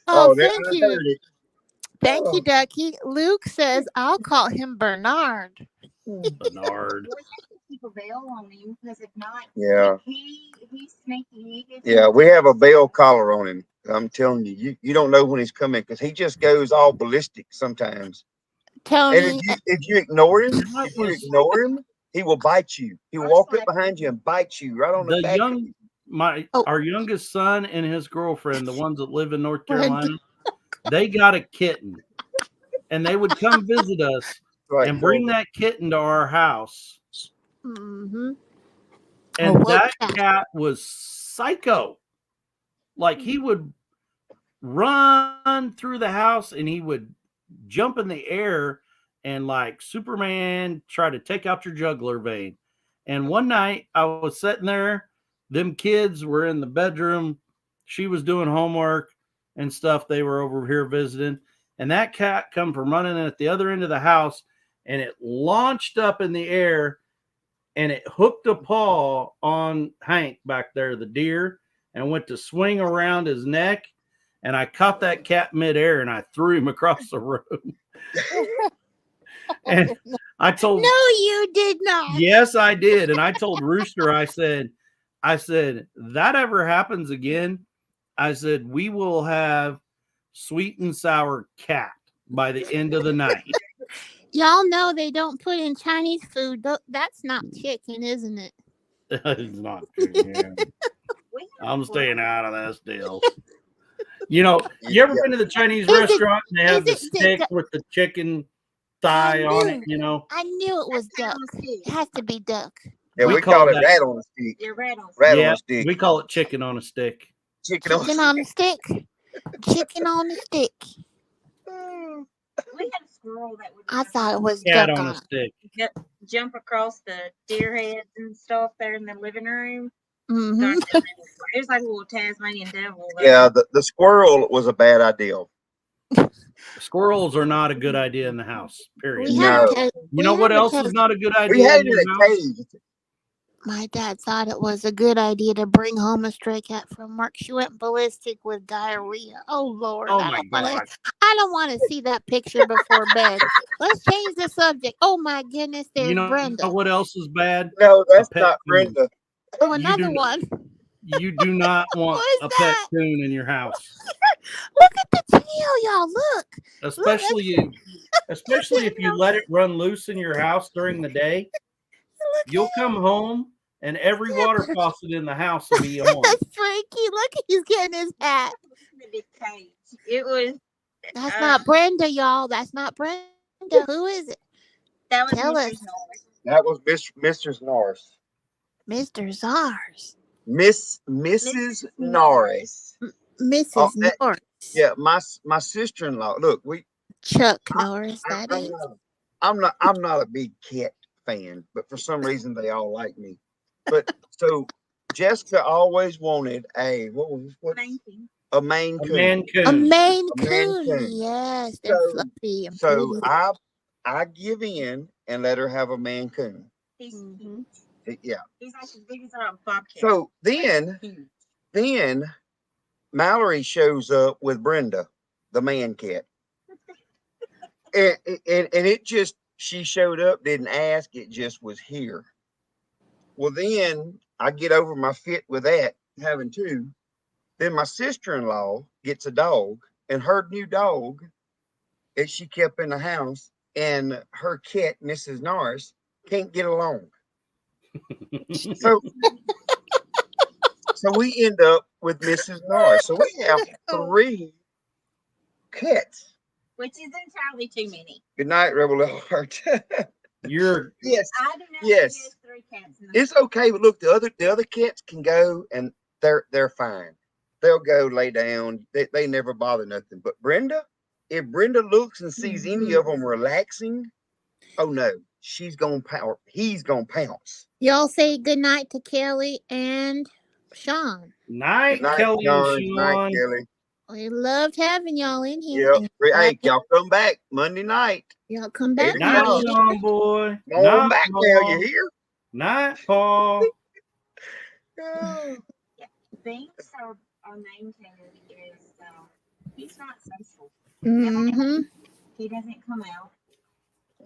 Oh, there, thank I you. heard it. Thank you, Oh. Ducky. Luke says I'll call him Bernard. Bernard. We have to keep a veil on him because if not, Yeah. he's sneaky. He gets Yeah, we have a bell collar on him. I'm telling you, you don't know when he's coming because he just goes all ballistic sometimes. And Tony, if you ignore him, he will bite you. He will walk up behind you and bite you right on the The back. young, Oh. our youngest son and his girlfriend, the ones that live in North Brenda. Carolina, they got a kitten, and they would come visit us Right, and bring Georgia. that kitten to our house. Mm-hmm. And what that cat? cat was psycho. Like he would run through the house and he would jump in the air and like Superman try to take out your jugular vein. And one night I was sitting there, them kids were in the bedroom, she was doing homework and stuff. They were over here visiting, and that cat come from running at the other end of the house, and it launched up in the air and it hooked a paw on Hank back there, the deer, and went to swing around his neck. And I caught that cat midair and I threw him across the room. And I told, No, you did not. yes, I did. And I told Rooster, I said, that ever happens again, I said, we will have sweet and sour cat by the end of the night. Y'all know they don't put in Chinese food. That's not chicken, isn't it? It's not good. Yeah. We have I'm a staying squirrel. out of this deal. You know, you ever Yeah. been to the Chinese Is it- restaurant and they have the is it stick the- with the chicken thigh on it, knew. you know? I knew it was Rat duck. on a stick. It has to be duck. Yeah, We we call call it that- rat on a stick. Yeah, rat on a Rat stick. on a stick. We call it chicken on a stick. Chicken on a Chicken on the stick. Chicken on the stick. We had a squirrel that would I thought it was Cat duck on on a stick. jump across the deer heads and stuff there in the living room. Mm-hmm. It was like a little Tasmanian devil. There. Yeah, the squirrel was a bad idea. Squirrels are not a good idea in the house, period. We No. have a tas- You know we what have a else is tas- not a good idea We had in it in your a house? cage. My dad thought it was a good idea to bring home a stray cat from work. She went ballistic with diarrhea. Oh Lord! Oh I my don't wanna- God. I don't want to see that picture before bed. Let's change the subject. Oh my goodness! There's You know Brenda. what else is bad? No, that's pet not coon. Brenda. Oh, You another do- one. You do not want What is a pet that? coon in your house, Look at the tail, y'all. Look. especially if you let it run loose in your house during the day. You'll come home and every water faucet in the house will be on. That's freaky. Look, he's getting his hat. The big cage. It was. That's not Brenda, y'all. That's not Brenda. Who is it? That was Tell Mr. us. Norris. That was Mr. Norris. Mr. Zars. Mrs. Norris. Mrs. Oh, that- Norris. Yeah, my sister-in-law. Look, Chuck Norris, that I'm is. I'm not a big cat fan, but for some reason they all like me. But so Jessica always wanted a Thank you. a Maine A Coon. man A coon. Maine A Maine Coon. Coon. Yes, they're So- fluffy and So pretty. I give in and let her have a Maine Coon. He's Mhm. Yeah. he's like as big as a bobcat. So then Huge. Mallory shows up with Brenda, the man cat. And it just, she showed up, didn't ask, it just was here. Well, then I get over my fit with that, having two. Then my sister-in-law gets a dog, and her new dog that she kept in the house, and her cat, Mrs. Norris, can't get along. So we end up with Mrs. Norris. So we have 3 cats. Which is entirely too many. Good night, Rebel Heart. You're Yes, I do not Yes. suggest 3 cats in the it's okay. But look, the other cats can go, and they're fine. They'll go lay down. They never bother nothing. But Brenda, if Brenda looks and sees any of them relaxing, oh no, she's gonna pounce. He's gonna pounce. Y'all say goodnight to Kelly and Sean. night, Good night, Kelly and John. Good night, Sean. Kelly. We loved having y'all in here. Yep. and Hey, y'all come back Monday night. y'all come back. Eight Night, o'clock. Sean boy. Come on Night, back now. Paul. You hear? Night, Paul. Banks, our main cat, is he's not social. Mm-hmm. He doesn't come out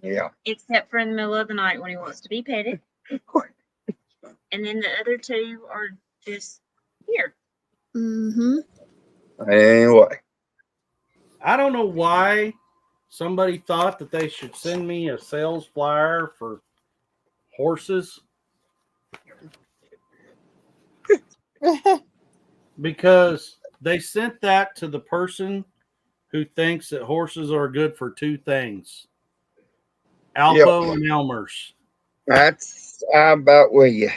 Yeah. except for in the middle of the night when he wants to be petted. And then the other 2 are just here. Mm-hmm. Anyway. I don't know why somebody thought that they should send me a sales flyer for horses, because they sent that to the person who thinks that horses are good for two things: Alpo and Elmer's. I'm about with you.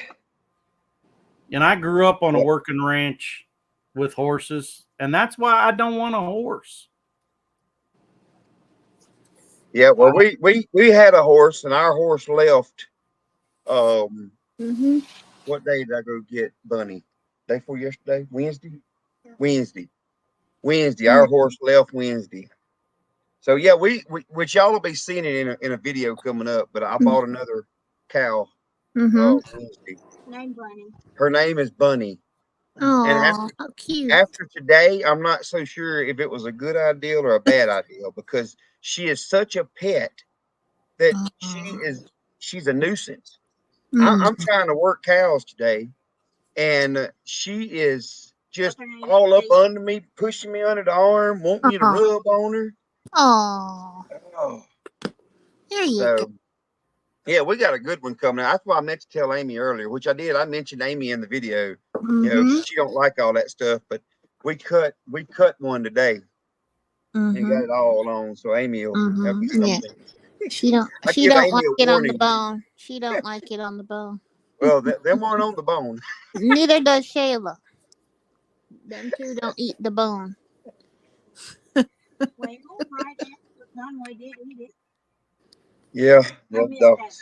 And I grew up on a Yep. working ranch with horses, and that's why I don't want a horse. Yeah, well, we had a horse, and our horse left. Mm-hmm. What day did I go get Bunny? Day before yesterday, Wednesday. Wednesday. Our horse left Wednesday. So yeah, which y'all will be seeing it in a video coming up. But I bought another cow Mm-hmm. Wednesday. Name Bunny. Her name is Bunny. And Oh, how cute. after today, I'm not so sure if it was a good idea or a bad idea because she is such a pet that she's a nuisance. I'm trying to work cows today, and she is just all up under me, pushing me under the arm, wanting me to rub on her. Oh, Oh, there you go. so yeah, we got a good one coming out. That's why I meant to tell Amy earlier, which I did. I mentioned Amy in the video. You know, Mhm. she don't like all that stuff, but we cut one today and got it all on. So Amy will have Yeah. something. She don't I she give don't Amy like a it on the warning. bone. She don't like it on the bone. Well, them aren't on the bone. Neither does Shayla. Them two don't eat the bone. Well, right after Conway did eat it. Yeah, I missed that part.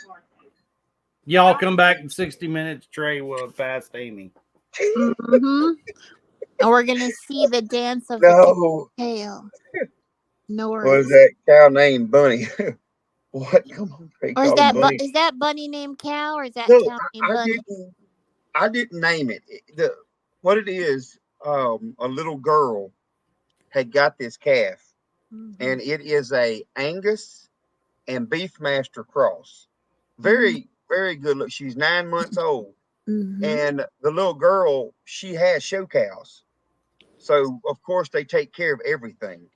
Y'all come back in 60 minutes. Trey will have passed Amy. Mm-hmm. And we're gonna see the dance of No. the tail. No What worries. is that cow named Bunny? What? Come on, Trey, Or is call him that Bunny. is that bunny named Cow or is that No, cow named Bunny? I didn't name it. What it is, a little girl had got this calf, and it is a Angus and Beefmaster cross. Very, very good look. She's 9 months old, and the little girl, she has show cows, so of course they take care of everything,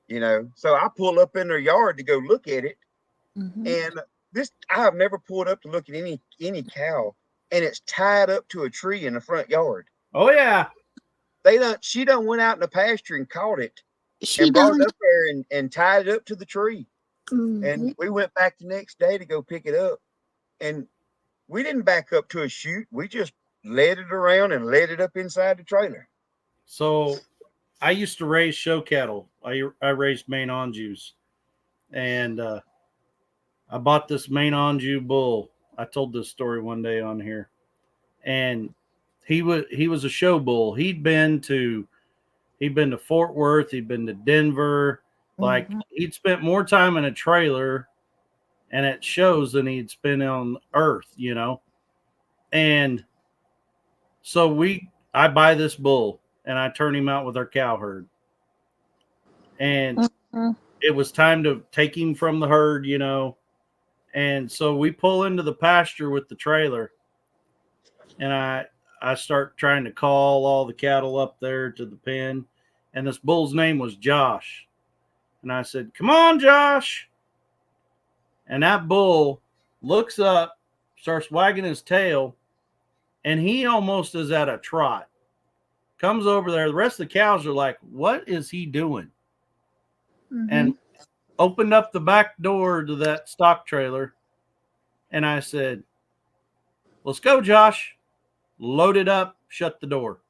you know. So I pull up in their yard to go look at it, and I have never pulled up to look at any cow, and it's tied up to a tree in the front yard. Oh yeah. She done went out in the pasture and caught it She and brought done. it up there and tied it up to the tree. And we went back the next day to go pick it up. And we didn't back up to a chute. We just led it around and led it up inside the trailer. So I used to raise show cattle. I raised Maine Anjous. And I bought this Maine Anjou bull. I told this story one day on here. And he was a show bull. He'd been to Fort Worth, he'd been to Denver. Like he'd spent more time in a trailer and at shows than he'd spent on earth, you know. And so I buy this bull and I turn him out with our cow herd. And it was time to take him from the herd, you know. And so we pull into the pasture with the trailer, and I start trying to call all the cattle up there to the pen, and this bull's name was Josh. And I said, "Come on, Josh." And that bull looks up, starts wagging his tail, and he almost is at a trot. Comes over there. The rest of the cows are like, "What is he doing?" And opened up the back door to that stock trailer. And I said, "Let's go, Josh." Load it up, shut the door.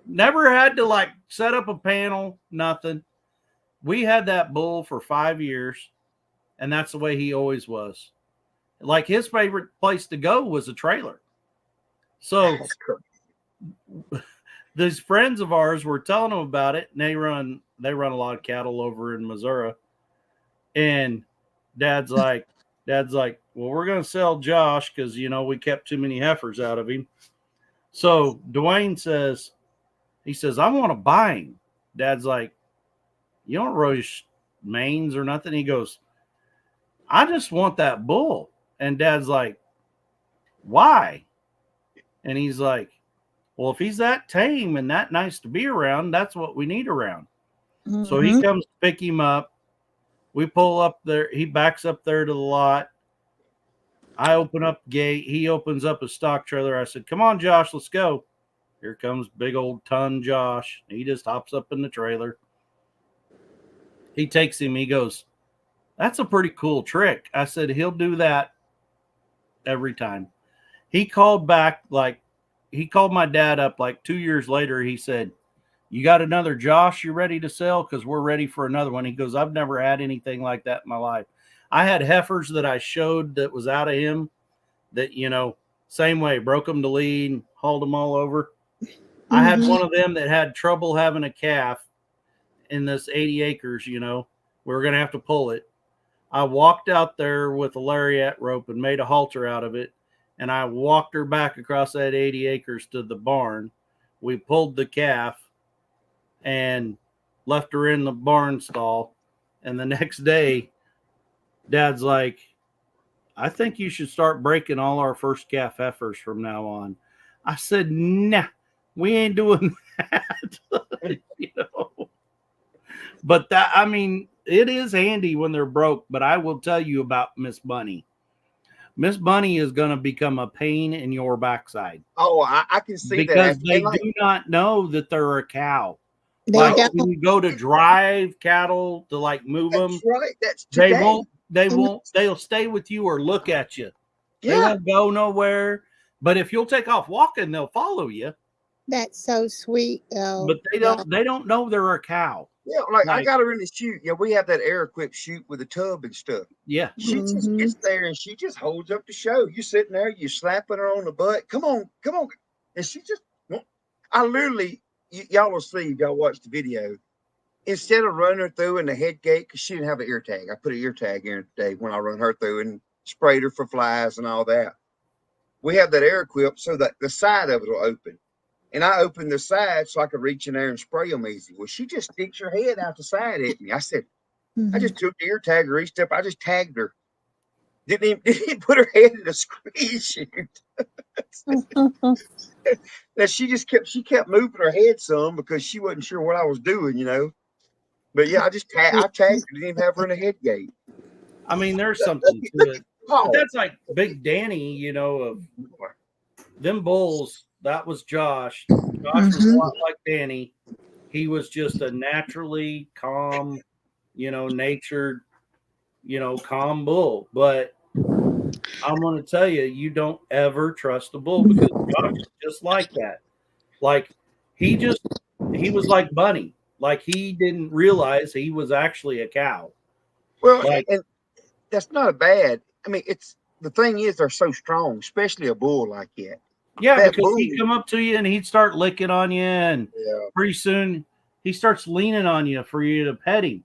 Never had to like set up a panel, nothing. We had that bull for 5 years, and that's the way he always was. Like his favorite place to go was a trailer. So these friends of ours were telling him about it, and they run a lot of cattle over in Missouri. And Dad's like, well, we're going to sell Josh because, you know, we kept too many heifers out of him. So Dwayne says, I want to buy him. Dad's like, you don't raise mains or nothing. He goes, I just want that bull. And Dad's like, why? And he's like, well, if he's that tame and that nice to be around, that's what we need around. So he comes to pick him up. We pull up there. He backs up there to the lot. I open up the gate. He opens up his stock trailer. I said, come on, Josh, let's go. Here comes big old ton Josh. He just hops up in the trailer. he takes him. He goes, "That's a pretty cool trick." I said, "He'll do that every time." He called back, like, he called my dad up like 2 years later. He said, "You got another Josh you ready to sell? Because we're ready for another one." He goes, "I've never had anything like that in my life." I had heifers that I showed that was out of him that, same way, broke them to lead, hauled them all over. I had one of them that had trouble having a calf in this 80 acres, we were going to have to pull it. I walked out there with a lariat rope and made a halter out of it. And I walked her back across that 80 acres to the barn. We pulled the calf and left her in the barn stall. And the next day, Dad's like, "I think you should start breaking all our first calf heifers from now on." I said, "Nah, we ain't doing that." But it is handy when they're broke. But I will tell you about Miss Bunny. Miss Bunny is going to become a pain in your backside. Oh, I can see because that. they do not know that they're a cow. They Like don't. when you go to drive cattle to like move them, That's right. That's they today. won't. They'll stay with you or look at you. They Yeah. won't go nowhere. But if you'll take off walking, they'll follow you. That's so sweet, though. But they don't know they're a cow. Yeah, like I Like- got her in the chute. Yeah, we have that air-equipped chute with a tub and stuff. Yeah. She just gets there and she just holds up the show. You sitting there, you slapping her on the butt. Come on. And she just, I literally, y'all will see if y'all watch the video. Instead of running her through in the head gate, because she didn't have an ear tag. I put an ear tag in today when I run her through and sprayed her for flies and all that. We have that air equipped so that the side of it will open. And I opened the side so I could reach in there and spray them easy. Well, she just sticks her head out the side at me. I said, I just took the ear tag, reached up, I just tagged her. Didn't even put her head in a squeeze chute. That she kept moving her head some because she wasn't sure what I was doing, But yeah, I tagged her, didn't even have her in a head gate. I mean, there's something to it. Oh, But that's like Big Danny, of them bulls. That was Josh. Josh was a lot like Danny. He was just a naturally calm, natured, calm bull. But I'm going to tell you, you don't ever trust a bull because Josh is just like that. Like he was like Bunny. Like he didn't realize he was actually a cow. well, Like- and that's not a bad. I mean, it's the thing is they're so strong, especially a bull like that. Yeah, That because he'd bull- come up to you and he'd start licking on you, and Yeah. pretty soon he starts leaning on you for you to pet him.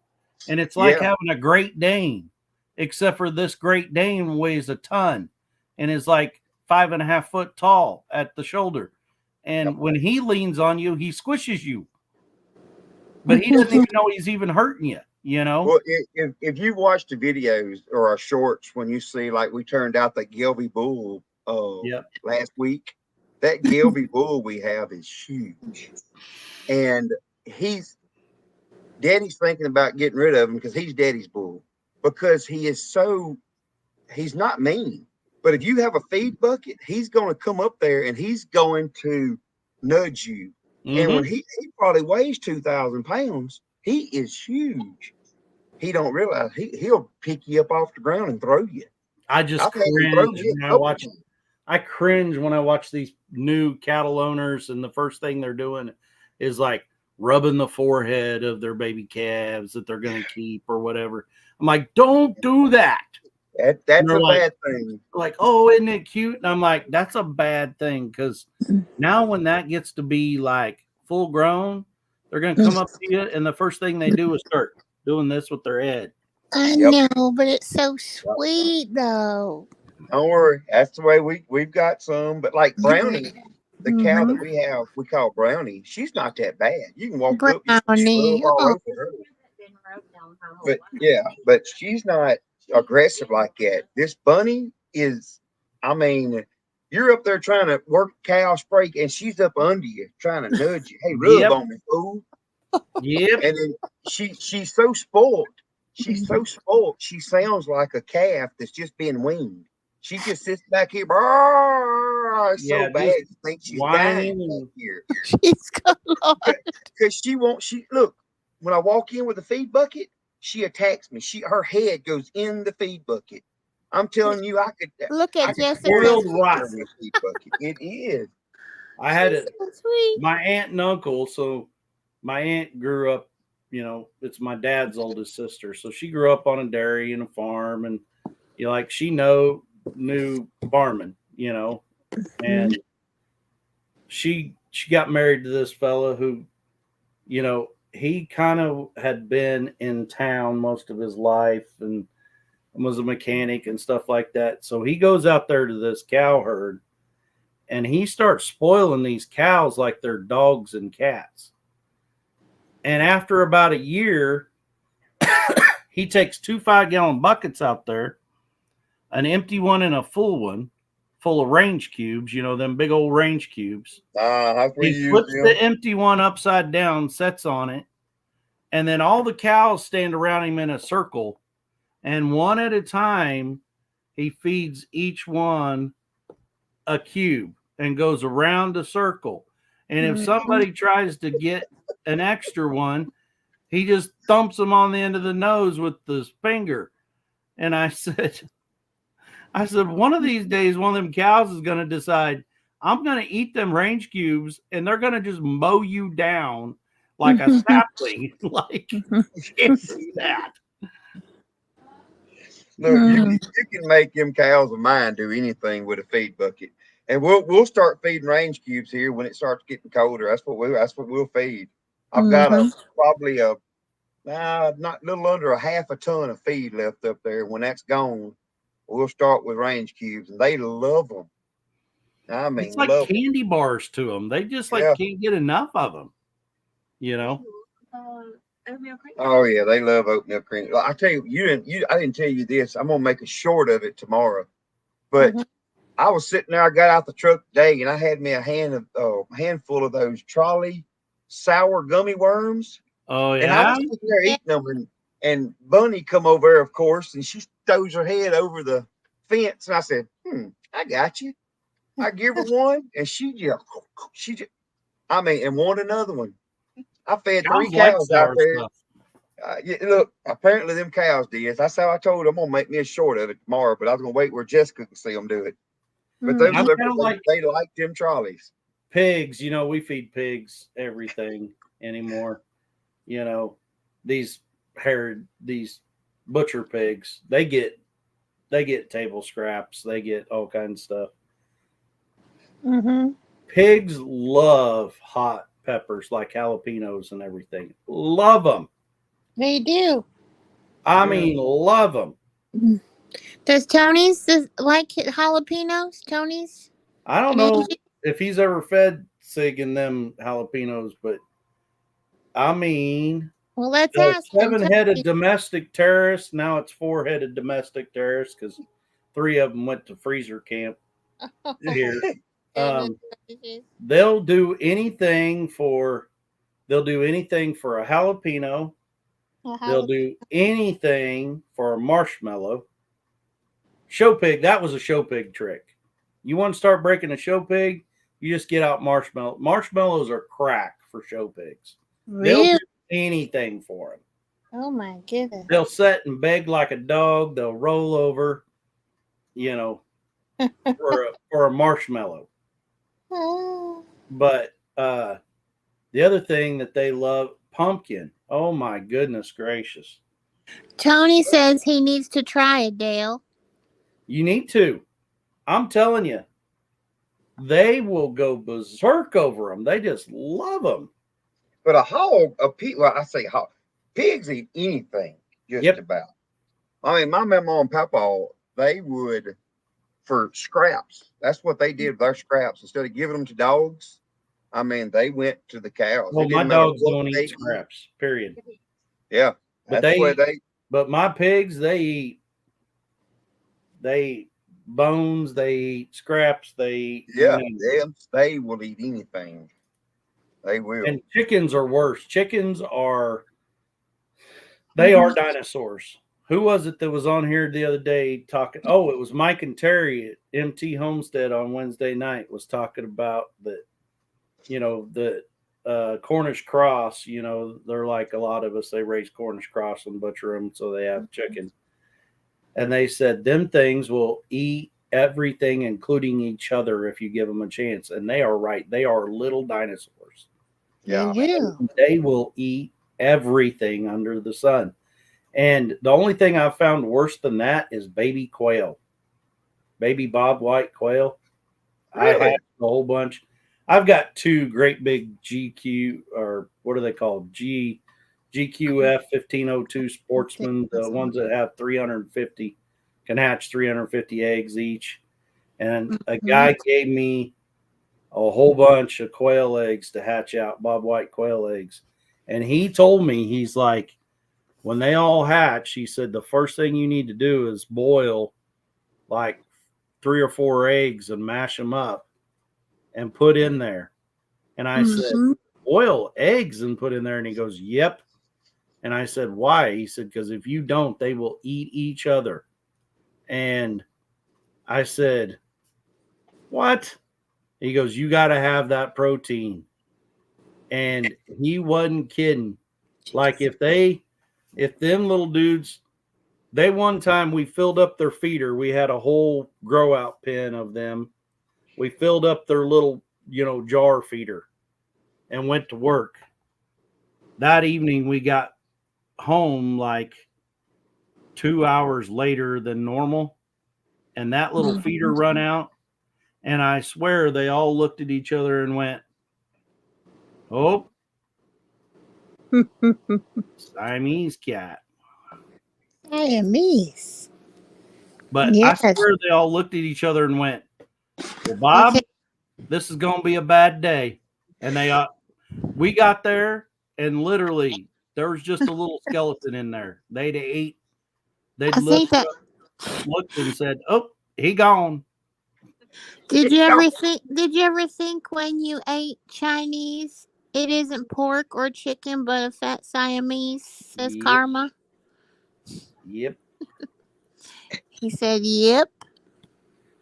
And it's like Yeah. having a Great Dane, except for this Great Dane weighs a ton and is like 5.5 foot tall at the shoulder. And when he leans on you, he squishes you. But he doesn't even know he's even hurting you, Well, if you watch the videos or our shorts, when you see like we turned out that Gilby bull Yep. last week, that Gilby bull we have is huge, and Daddy's thinking about getting rid of him because he's Daddy's bull because he's not mean, but if you have a feed bucket, he's going to come up there and he's going to nudge you. And when he probably weighs 2,000 pounds, he is huge. He don't realize he'll pick you up off the ground and throw you. I just I've had him throw cringe me a when I couple watch. times. I cringe when I watch these new cattle owners, and the first thing they're doing is like rubbing the forehead of their baby calves that they're going to keep or whatever. I'm like, don't do that. That's They're a like- bad thing. Like, oh, isn't it cute? And I'm like, that's a bad thing because now when that gets to be like full grown, they're going to come up to you, and the first thing they do is start doing this with their head. I Yep. know, but it's so sweet, though. Don't worry, that's the way we've got some. But like Brownie, the cow that we have, we call Brownie. She's not that bad. You can walk up, you Brownie. scrub all over her. But she's not aggressive like that. This Bunny is, I mean, you're up there trying to work cow spray, and she's up under you trying to nudge you. Hey, rub Yep. on me, fool. Yep. And then she's so spoiled. She's so spoiled. She sounds like a calf that's just being weaned. She just sits back here. It's Yeah, so bad. just You think she's whining dying and- back here She's gone. because she won't. She look when I walk in with a feed bucket, she attacks me. Her head goes in the feed bucket. I'm telling you, I could. Look I at could Jessica. Boiled guarantee rice. her in the feed bucket. It is. I had She's it. so sweet. My aunt and uncle. So my aunt grew up. You know, it's my dad's oldest sister. So she grew up on a dairy and a farm, and like she knew farming. You know, and she got married to this fella who, you know, he kind of had been in town most of his life and was a mechanic and stuff like that. So he goes out there to this cow herd and he starts spoiling these cows like they're dogs and cats. And after about a year, he takes 2 5-gallon buckets out there, an empty one and a full one, full of range cubes, you know, them big old range cubes. He flips the empty one upside down, sets on it, and then all the cows stand around him in a circle. And one at a time, he feeds each one a cube and goes around the circle. And if somebody tries to get an extra one, he just thumps them on the end of the nose with his finger. And I said, one of these days, one of them cows is going to decide, I'm going to eat them range cubes, and they're going to just mow you down like a sapling. Like, you can't see that. Look, you can make them cows of mine do anything with a feed bucket, and we'll start feeding range cubes here when it starts getting colder. That's what we'll feed. I've got probably not little under a half a ton of feed left up there. When that's gone, we'll start with range cubes, and they love them. I mean, it's like candy bars to them. They just can't get enough of them. You know. Oatmeal cream. Oh yeah, they love oatmeal cream. I tell you, I didn't tell you this. I'm gonna make a short of it tomorrow. But I was sitting there. I got out the truck today, and I had me a handful of those trolley sour gummy worms. Oh yeah. And I was sitting there eating them, and Bunny come over there, of course, and she throws her head over the fence, and I said, I got you. I give her one, and she just, and want another one. I fed 3 cows out there. Look, apparently them cows did. That's how I told them I'm gonna make me a short of it tomorrow, but I was gonna wait where Jessica could see them do it. But they like them trolleys. Pigs, you know, we feed pigs everything anymore. You know, these butcher pigs, they get table scraps, they get all kinds of stuff. Pigs love hot peppers like jalapenos and everything. Love them. They do. I mean, love them. Does Tony's like jalapenos? Tony's? I don't know if he's ever fed Sig and them jalapenos, but I mean, well, let's ask. 7-headed domestic terrorists. Now it's 4-headed domestic terrorists because 3 of them went to freezer camp here. They'll do anything for a jalapeno. They'll do anything for a marshmallow. Show pig, that was a show pig trick. You want to start breaking a show pig, you just get out marshmallow. Marshmallows are crack for show pigs. Really? They'll do anything for them. Oh my goodness. They'll sit and beg like a dog. They'll roll over, you know, for a marshmallow. But the other thing that they love, pumpkin. Oh my goodness gracious. Tony says he needs to try it, Dale. You need to. I'm telling you, they will go berserk over them. They just love them. But I say hog, pigs eat anything just about. I mean, my mama and papa, they would, for scraps. That's what they did with their scraps. Instead of giving them to dogs, I mean, they went to the cows. Well, my dogs don't eat scraps, period. Yeah. But my pigs, they eat bones, they eat scraps, they eat. Yeah, they will eat anything. They will. And chickens are worse. Chickens are dinosaurs. Who was it that was on here the other day talking? Oh, it was Mike and Terry at MT Homestead on Wednesday night was talking about that, you know, the Cornish cross, you know, they're like a lot of us, they raise Cornish cross and butcher them so they have chicken. And they said them things will eat everything, including each other, if you give them a chance. And they are right. They are little dinosaurs. Yeah. They do. They will eat everything under the sun. And the only thing I've found worse than that is baby quail, baby bobwhite quail. I Really? have a whole bunch. I've got two great big GQ, or what are they called? GQF 1502 Sportsmen, the ones that have 350, can hatch 350 eggs each. And a guy gave me a whole bunch of quail eggs to hatch out, bobwhite quail eggs. And he told me, he's like, when they all hatch, he said, the first thing you need to do is boil like 3 or 4 eggs and mash them up and put in there. And I said, boil eggs and put in there? And he goes, yep. And I said, why? He said, because if you don't, they will eat each other. And I said, what? He goes, you got to have that protein. And he wasn't kidding. Like if them little dudes, they one time we filled up their feeder. We had a whole grow out pen of them. We filled up their little, jar feeder and went to work. That evening we got home like 2 hours later than normal. And that little feeder run out. And I swear they all looked at each other and went, oh, Siamese cat. Siamese. But Yes. I swear they all looked at each other and went, well, Bob, Okay. this is going to be a bad day. And we got there and literally there was just a little skeleton in there. They'd think that. looked and said, oh, he gone. Did you ever think when you ate Chinese, it isn't pork or chicken, but a fat Siamese? Says Yep. Karma. Yep. He said, "Yep."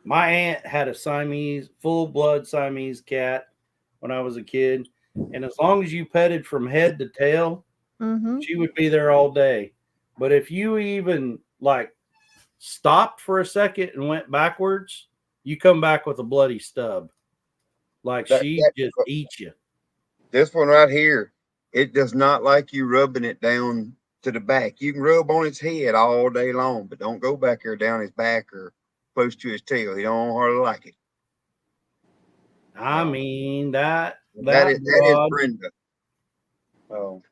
My aunt had a full-blood Siamese cat when I was a kid, and as long as you petted from head to tail, she would be there all day. But if you even stopped for a second and went backwards, you come back with a bloody stub. She just eats you. This one right here, it does not like you rubbing it down to the back. You can rub on its head all day long, but don't go back there down his back or close to his tail. He don't hardly like it. I mean, that is broad, Brenda. Oh,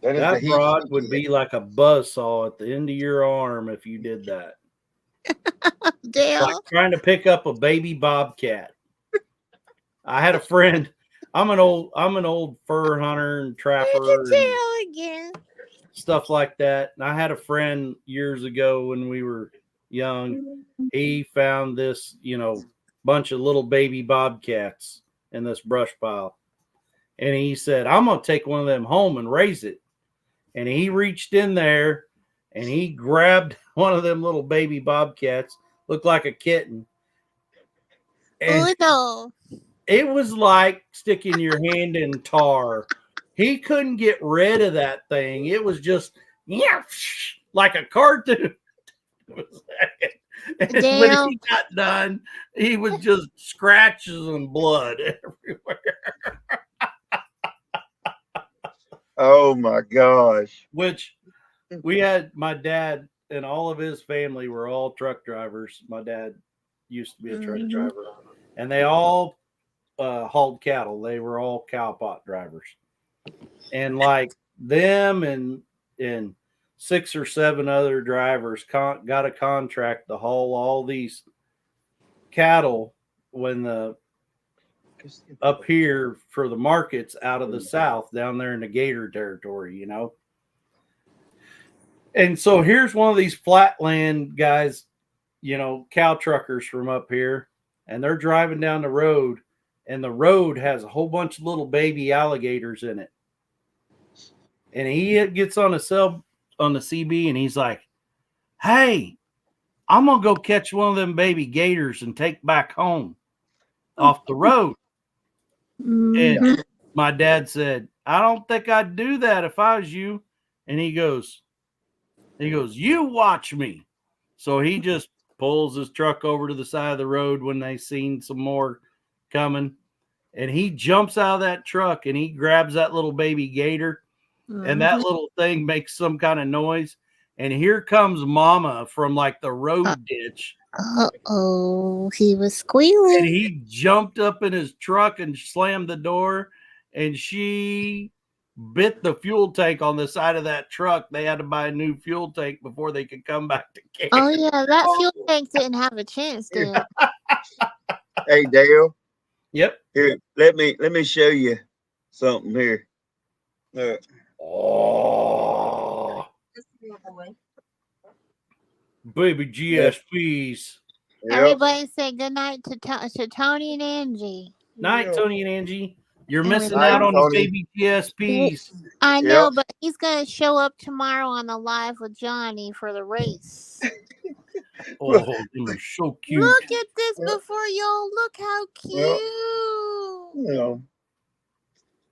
that broad would be like a buzzsaw at the end of your arm if you did that. Dale. Like trying to pick up a baby bobcat. I had a friend. I'm an old fur hunter and trapper and Again. stuff like that. And I had a friend years ago when we were young. He found this, bunch of little baby bobcats in this brush pile. And he said, I'm going to take one of them home and raise it. And he reached in there and he grabbed one of them little baby bobcats, looked like a kitten. And no. it was like sticking your hand in tar. He couldn't get rid of that thing. It was just like a cartoon. And when he got done, he was just scratches and blood everywhere. Oh my gosh. Which we had, my dad and all of his family were all truck drivers. My dad used to be a truck driver, and they all hauled cattle. They were all cow pot drivers. And like them and 6 or 7 other drivers got a contract to haul all these cattle up here for the markets out of the south down there in the Gator territory, And so here's one of these flatland guys, cow truckers from up here, and they're driving down the road, and the road has a whole bunch of little baby alligators in it. And he gets on the CB and he's like, hey, I'm going to go catch one of them baby gators and take back home off the road. And my dad said, I don't think I'd do that if I was you. And he goes, you watch me. So he just pulls his truck over to the side of the road when they seen some more coming. And he jumps out of that truck and he grabs that little baby gator. And that little thing makes some kind of noise. And here comes Mama from like the road ditch. Uh-oh, he was And squealing. he jumped up in his truck and slammed the door. And she bit the fuel tank on the side of that truck. They had to buy a new fuel tank before they could come back to camp. Oh yeah, that fuel tank didn't have a chance, did it? Hey, Dale. Yep. Here, let me show you something here. Look. Oh, This little boy. baby GSPs. Yep. Everybody say good night to Tony and Angie. Night, Yep. Tony and Angie. You're And missing Night, out on Tony. the baby GSPs. I know, Yep. but he's gonna show up tomorrow on the live with Johnny for the race. Oh, they are so cute. Look at this Yep. before y'all. Look how cute. You know.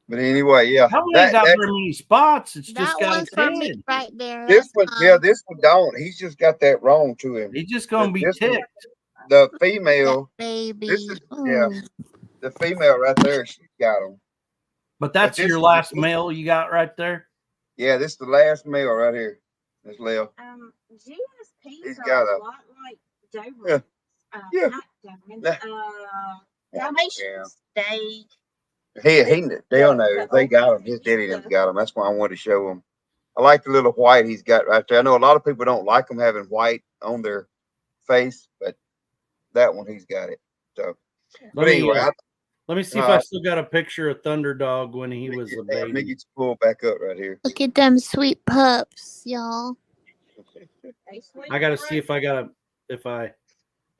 But anyway, yeah. That one ain't got very many spots. It's That just got one's his for me head. right there. This That's one, yeah, this one don't. He's just got that wrong to him. He's just gonna be This one- ticked. The that female, baby. this is- yeah. Ooh. the female right there, she's got him. But that's this your is- last male you got right there. Yeah, this is the last male right here. This Lil. GSPs He's are got a a- lot like Dobermans. Yeah. Yeah. Not Dobermans. Yeah. Dalmatians. They They'll know. They got him. His daddy done got him. That's why I wanted to show him. I like the little white he's got right there. I know a lot of people don't like them having white on their face, but that one he's got it. So, but anyway, Let me see if I still got a picture of Thunderdog when he was a let me baby. get you pulled back up right here. Look at them sweet pups, y'all. I got to see if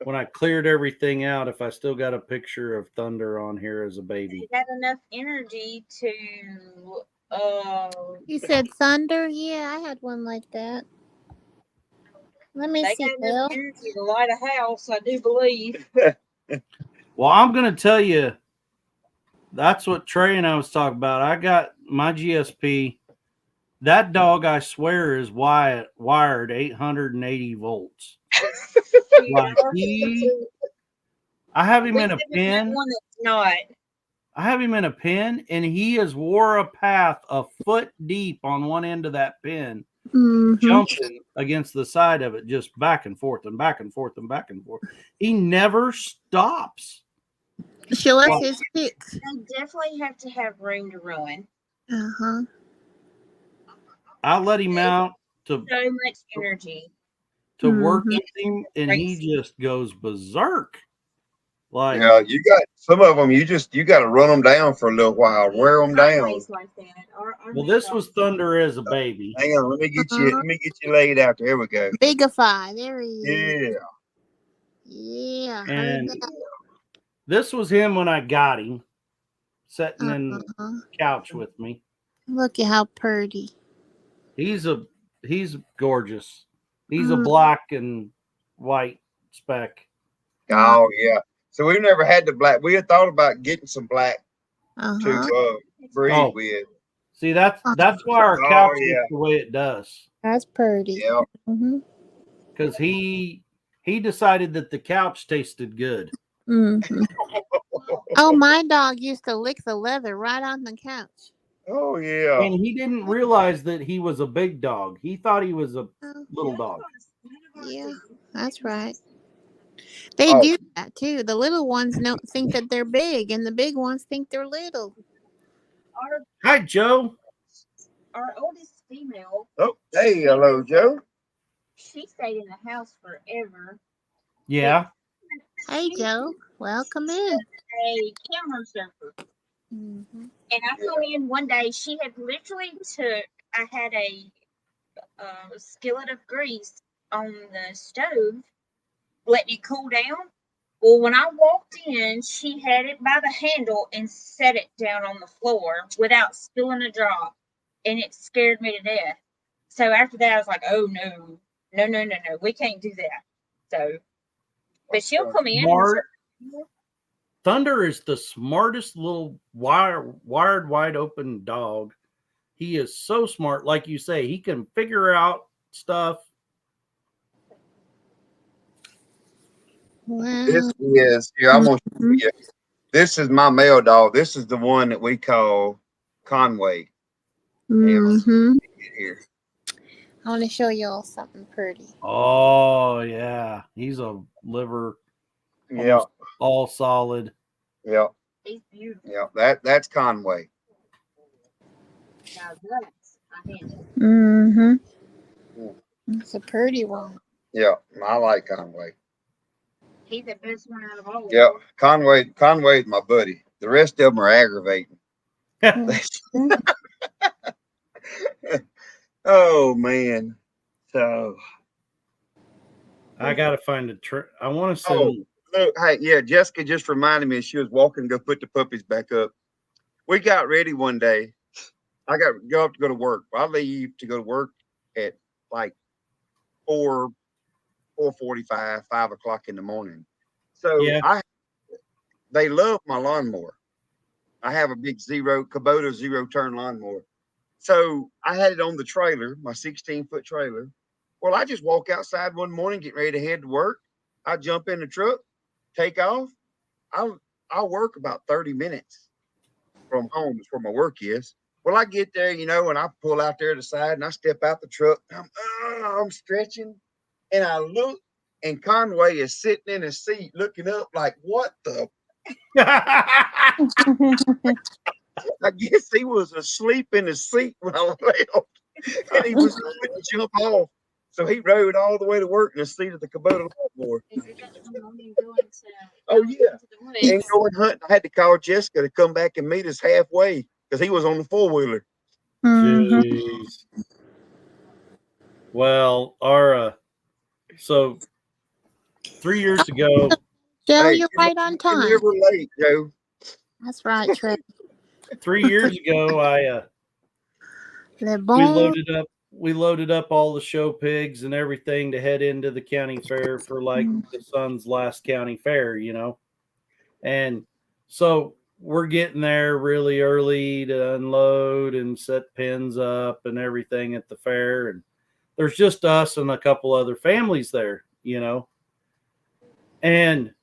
when I cleared everything out, if I still got a picture of Thunder on here as a baby. got enough energy to You said thunder? Yeah, I had one like that. Let me they see, got Bill. enough energy to light a house, I do believe. Well, I'm going to tell you, that's what Trey and I was talking about. I got my GSP. That dog, I swear, is wired 880 volts. Like I have him in a pen. One that's not. I have him in a pen, and he has wore a path a foot deep on one end of that pen, Mhm. jumping against the side of it, just back and forth and back and forth and back and forth. He never stops. Show us his pics. They definitely have to have room to run. Uh-huh. I let him out to So much energy. work Mhm. with him, and he just goes berserk. Like, Yeah, you got some of them. You got to run them down for a little while, wear them down. Always like that. Our well, new this dog- was Thunder as a baby. Hang on, let me get you laid out there. Here we go. Bigify. There he is. Yeah. Yeah. heard And that. this was him when I got him, sitting in the Uh-huh. couch with me. Look at how pretty. He's gorgeous. He's a Mhm. black and white speck. Oh yeah. So we've never had the black. We had thought about getting some black Uh-huh. to breed Oh. with. See, that's why our Oh, couch yeah. is the way it does. That's pretty. Yeah. Mm-hmm. Because he decided that the couch tasted good. Mm-hmm. Oh, my dog used to lick the leather right on the couch. Oh yeah. And he didn't realize that he was a big dog. He thought he was a Oh, little dog. yeah, that's right. They Oh. do that too. The little ones don't think that they're big, and the big ones think they're little. Hi, Joe. Our oldest female, Oh, hey, hello, Joe. she stayed in the house forever. Yeah. Hey, Joe. Welcome in. A camera surfer. Mm-hmm. And I come in one day, she had literally I had a skillet of grease on the stove, letting it cool down. Well, when I walked in, she had it by the handle and set it down on the floor without spilling a drop. And it scared me to death. So after that, I was like, oh, no, we can't do that. So, but she'll come in. Mart, Thunder is the smartest little wired wide open dog. He is so smart. Like you say, he can figure out stuff. This Wow. is here. I'm gonna show you. This is my male dog. This is the one that we call Conway. Mm-hmm. Here. I want to show y'all something pretty. Oh yeah, he's a liver, Yeah, almost all solid. yeah, He's beautiful. yeah. That's Conway. Now that's I had it. Mm-hmm. Mm. It's a pretty one. Yeah, I like Conway. He's the best one out of all. Yeah, Conway's my buddy. The rest of them are aggravating. Oh man. So I gotta find I want to send. Oh. look, hey, yeah, Jessica just reminded me as she was walking to go put the puppies back up. We got ready one day. I got go up to go to work. I leave to go to work at like 4:45, 5 o'clock in the morning. So Yeah. they love my lawnmower. I have a big Kubota zero turn lawnmower. So I had it on the trailer, my 16-foot trailer. Well, I just walk outside one morning, get ready to head to work. I jump in the truck, take off. I'll work about 30 minutes from home. Is where my work is. Well, I get there, and I pull out there to the side and I step out the truck. I'm stretching and I look, and Conway is sitting in his seat looking up like, what the? I guess he was asleep in his seat when I left, and he was going to jump off. So he rode all the way to work in the seat of the Kubota lawnmower. Oh, yeah. And going hunting, I had to call Jessica to come back and meet us halfway because he was on the four-wheeler. Mhm. Jeez. Well, so 3 years ago, Joe, Hey, you're right on You're time. never late, Joe. That's right, Trey. 3 years ago, Le we bon. loaded up all the show pigs and everything to head into the county fair for like the son's last county fair, and so we're getting there really early to unload and set pins up and everything at the fair, and there's just us and a couple other families there, and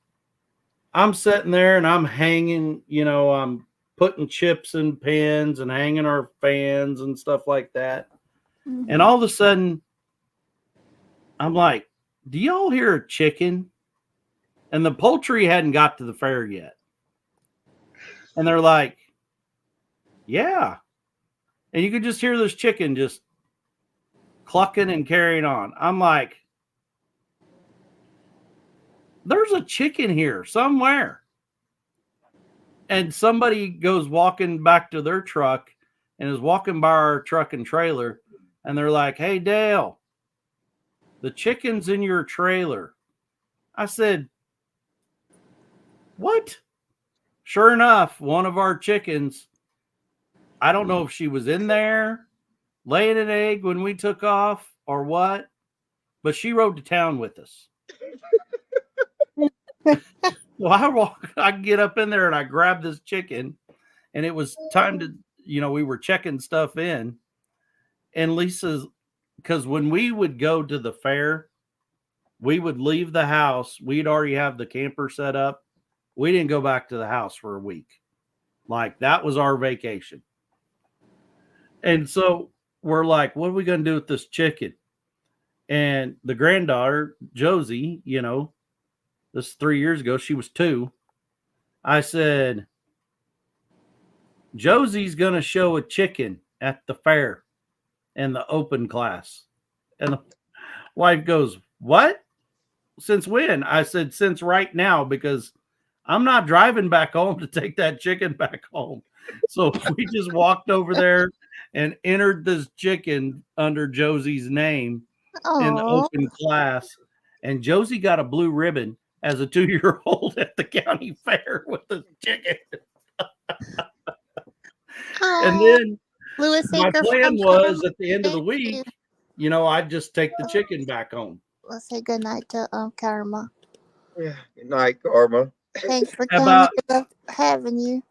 I'm sitting there and I'm hanging, I'm putting chips in pins and hanging our fans and stuff like that. And all of a sudden, I'm like, do y'all hear a chicken? And the poultry hadn't got to the fair yet. And they're like, yeah. And you could just hear this chicken just clucking and carrying on. I'm like, there's a chicken here somewhere. And somebody goes walking back to their truck and is walking by our truck and trailer. And they're like, hey, Dale, the chicken's in your trailer. I said, what? Sure enough, one of our chickens, I don't know if she was in there laying an egg when we took off or what, but she rode to town with us. Well, I get up in there and I grab this chicken, and it was time to, we were checking stuff in. And Lisa's, because when we would go to the fair, we would leave the house. We'd already have the camper set up. We didn't go back to the house for a week. Like, that was our vacation. And so we're like, what are we going to do with this chicken? And the granddaughter, Josie, this is 3 years ago, she was 2. I said, Josie's going to show a chicken at the fair in the open class. And the wife goes, what? Since when? I said, since right now, because I'm not driving back home to take that chicken back home. So we just walked over there and entered this chicken under Josie's name in the open class. And Josie got a blue ribbon as a 2-year-old at the county fair with the chicken. And then Lewis my Acre plan from was Karma. at the end of the Thank week, you. I'd just take the chicken back home. Let's say goodnight to Karma. Yeah. Good night, Karma. Thanks for coming. About Love having you.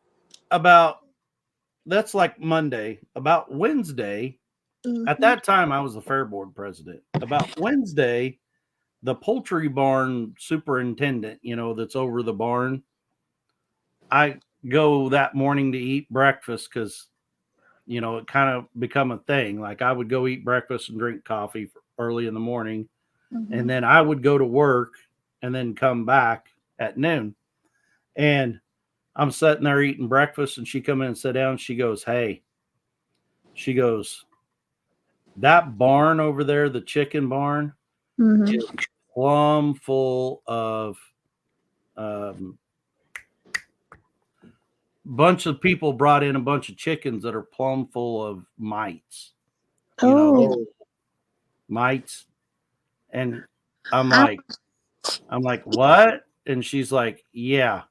that's like Monday. About Wednesday, at Mhm. that time I was the fair board president. About Wednesday, the poultry barn superintendent, that's over the barn, I go that morning to eat breakfast because it kind of become a thing. Like I would go eat breakfast and drink coffee early in the morning, and then I would go to work and then come back at noon. And I'm sitting there eating breakfast, and she come in and sit down. She goes, "Hey," she goes, "that barn over there, the chicken barn, Mhm. is plumb full of um, bunch of people brought in a bunch of chickens that are plumb full of mites, Oh, Oh, mites." And I'm I, like, what? And she's like, yeah,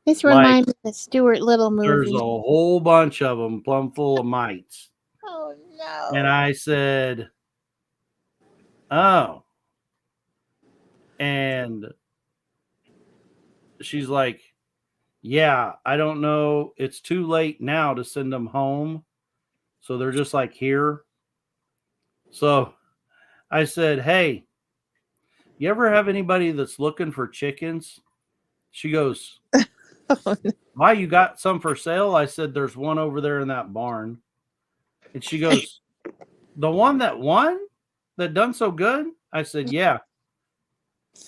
this like reminds me of the Stuart Little there's a movie. whole bunch of them plumb full of mites. Oh And no. I said, oh. And she's like, yeah, I don't know. It's too late now to send them home. So they're just like here. So I said, hey, you ever have anybody that's looking for chickens? She goes, Oh, no. why, you got some for sale? I said, there's one over there in that barn. And she goes, the one that won, that done so good? I said, yeah.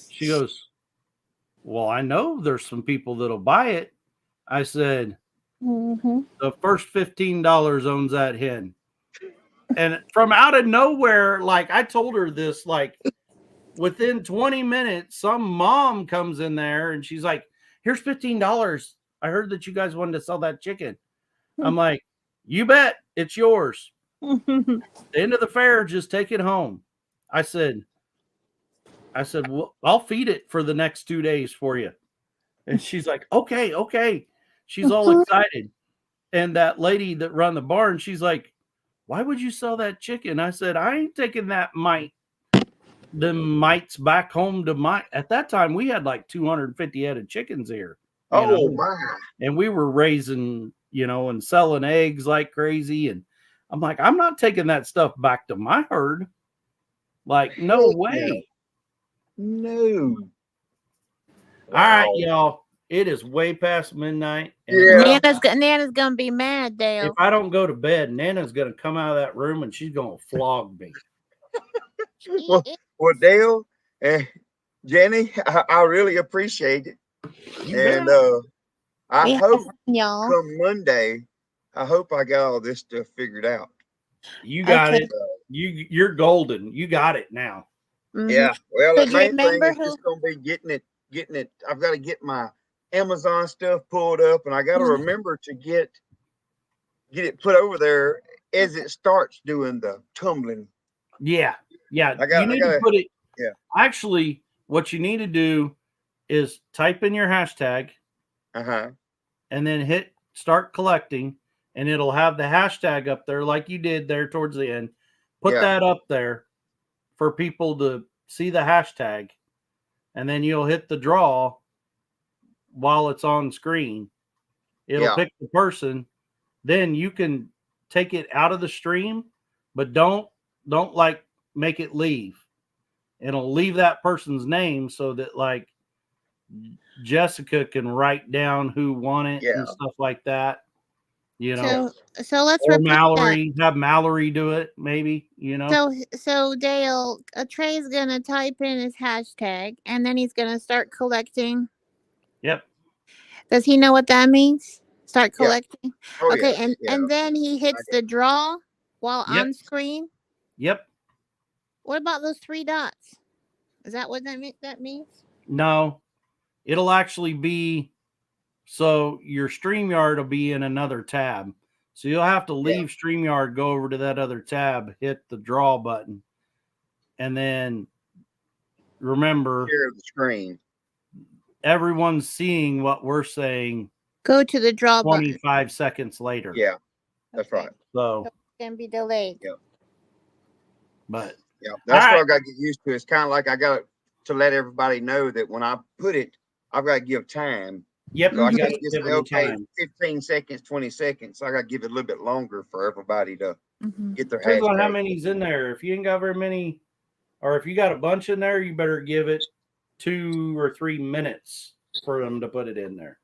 She goes, well, I know there's some people that'll buy it. I said, Mhm. the first $15 owns that hen. And from out of nowhere, like I told her this, like within 20 minutes, some mom comes in there and she's like, here's $15. I heard that you guys wanted to sell that chicken. I'm like, you bet, it's yours. The end of the fair, just take it home. I said, well, I'll feed it for the next 2 days for you. And she's like, okay, okay. She's all excited. And that lady that run the barn, she's like, why would you sell that chicken? I said, I ain't taking the mites back home to my, at that time we had like 250 head of chickens here, oh my. and we were raising, and selling eggs like crazy. And I'm like, I'm not taking that stuff back to my herd. Like, no Heck way. No. All right, Wow. y'all. It is way past midnight. And Yeah. Nana's gonna be mad, if Dale. I don't go to bed, Nana's going to come out of that room and she's going to flog me. Well, Dale and Jenny, I really appreciate it. You And bet. I We have hope fun, y'all. come Monday, I hope I got all this stuff figured out. You got Okay. it. You're golden. You got it now. Mhm. Yeah. Well, So the do you main thing remember is who? just gonna be getting it. I've got to get my Amazon stuff pulled up, and I got to Mhm. remember to get it put over there as it starts doing the tumbling. Yeah. Yeah. I got You need to to put it. yeah. Actually, what you need to do is type in your hashtag Uh-huh. and then hit start collecting, and it'll have the hashtag up there like you did there towards the end. Put Yeah. that up there for people to see the hashtag, and then you'll hit the draw while it's on screen. It'll Yeah. pick the person. Then you can take it out of the stream, but don't like make it leave. It'll leave that person's name so that like Jessica can write down who won it Yeah. and stuff like that. So let's Or repeat that. Mallory, have Mallory do it, maybe, So Dale, Trey's gonna type in his hashtag and then he's gonna start collecting. Yep. Does he know what that means? Start Yeah. collecting. Oh Okay, yeah. Yeah. and then he hits the draw while Yep. on screen. Yep. What about those 3 dots? Is that what that means? No, it'll actually be, so your StreamYard will be in another tab. So you'll have to leave StreamYard, go over to that other tab, hit the draw button, and then remember, Share the screen. everyone's seeing what we're saying Go to the draw button. 25 seconds later. Yeah. That's Okay. right. So, It can be delayed. Yeah. but Yeah. That's All what right. I got to get used to. It's kind of like I got to let everybody know that when I put it I've got to give time. Yep, So I you can't gotta just give say, them okay, time. 15 seconds, 20 seconds. I got to give it a little bit longer for everybody to Mhm. get their Depends on how hashtag. many's in there. If you ain't got very many, or if you got a bunch in there, you better give it 2 or 3 minutes for them to put it in there.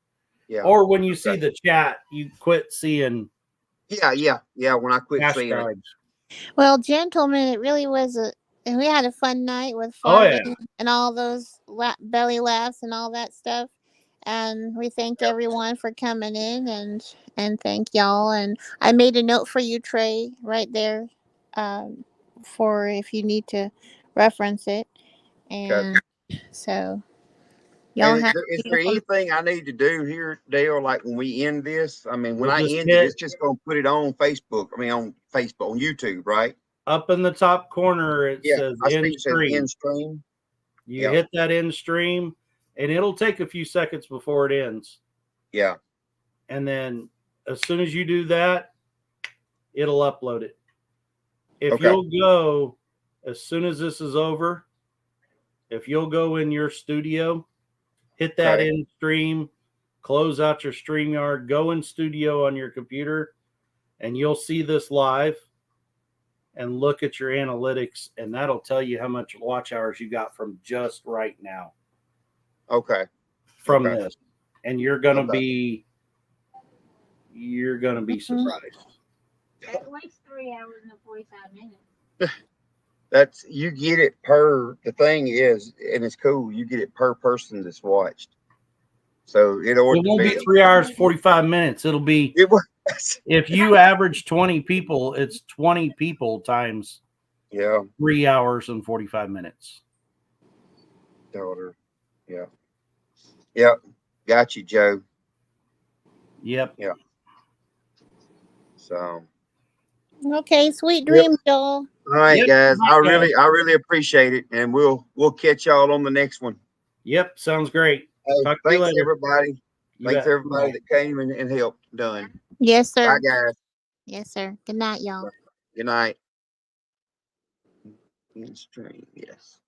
Yeah. Or when you see Okay. the chat, you quit seeing Yeah. When I quit seeing it. hashtags. Well, gentlemen, it really was and we had a fun night with Oh, yeah. farting and all those belly laughs and all that stuff. And we thank everyone for coming in and thank y'all. And I made a note for you, Trey, right there, for if you need to reference it. And so y'all And have is there beautiful. anything I need to do here, Dale? Like when we end this, I mean, when We'll I just end it, hit it's just going to put it on Facebook. I mean, on Facebook, on YouTube, right? up in the top corner, it Yeah. says I see end it says stream. end stream. You Yeah. hit that end stream, and it'll take a few seconds before it ends. Yeah. And then as soon as you do that, it'll upload it. If Okay. you'll go, as soon as this is over, if you'll go in your studio, hit that Okay. in stream, close out your StreamYard, go in studio on your computer, and you'll see this live and look at your analytics, and that'll tell you how much watch hours you got from just right now Okay. from Okay. this. And you're gonna Okay. be Mhm. surprised. At least 3 hours and 45 minutes. That's you get it per the thing is, and it's cool. You get it per person that's watched. So it ought It to won't be be. 3 hours 45 minutes. It'll be It was. if you average 20 people, it's 20 people times Yeah. 3 hours and 45 minutes. Daughter. Yeah. Yep. Got you, Joe. Yep. So. Okay, sweet Yep. dreams, y'all. All right, Yep. guys. Bye, guys. I really appreciate it, and we'll catch y'all on the next one. Yep. Sounds great. Hey, Talk to you thanks later. everybody. You Thanks bet. everybody Bye. that came and helped. Done. Yes, Bye, sir. guys. Yes, sir. Good night, y'all. Good night. In stream, yes.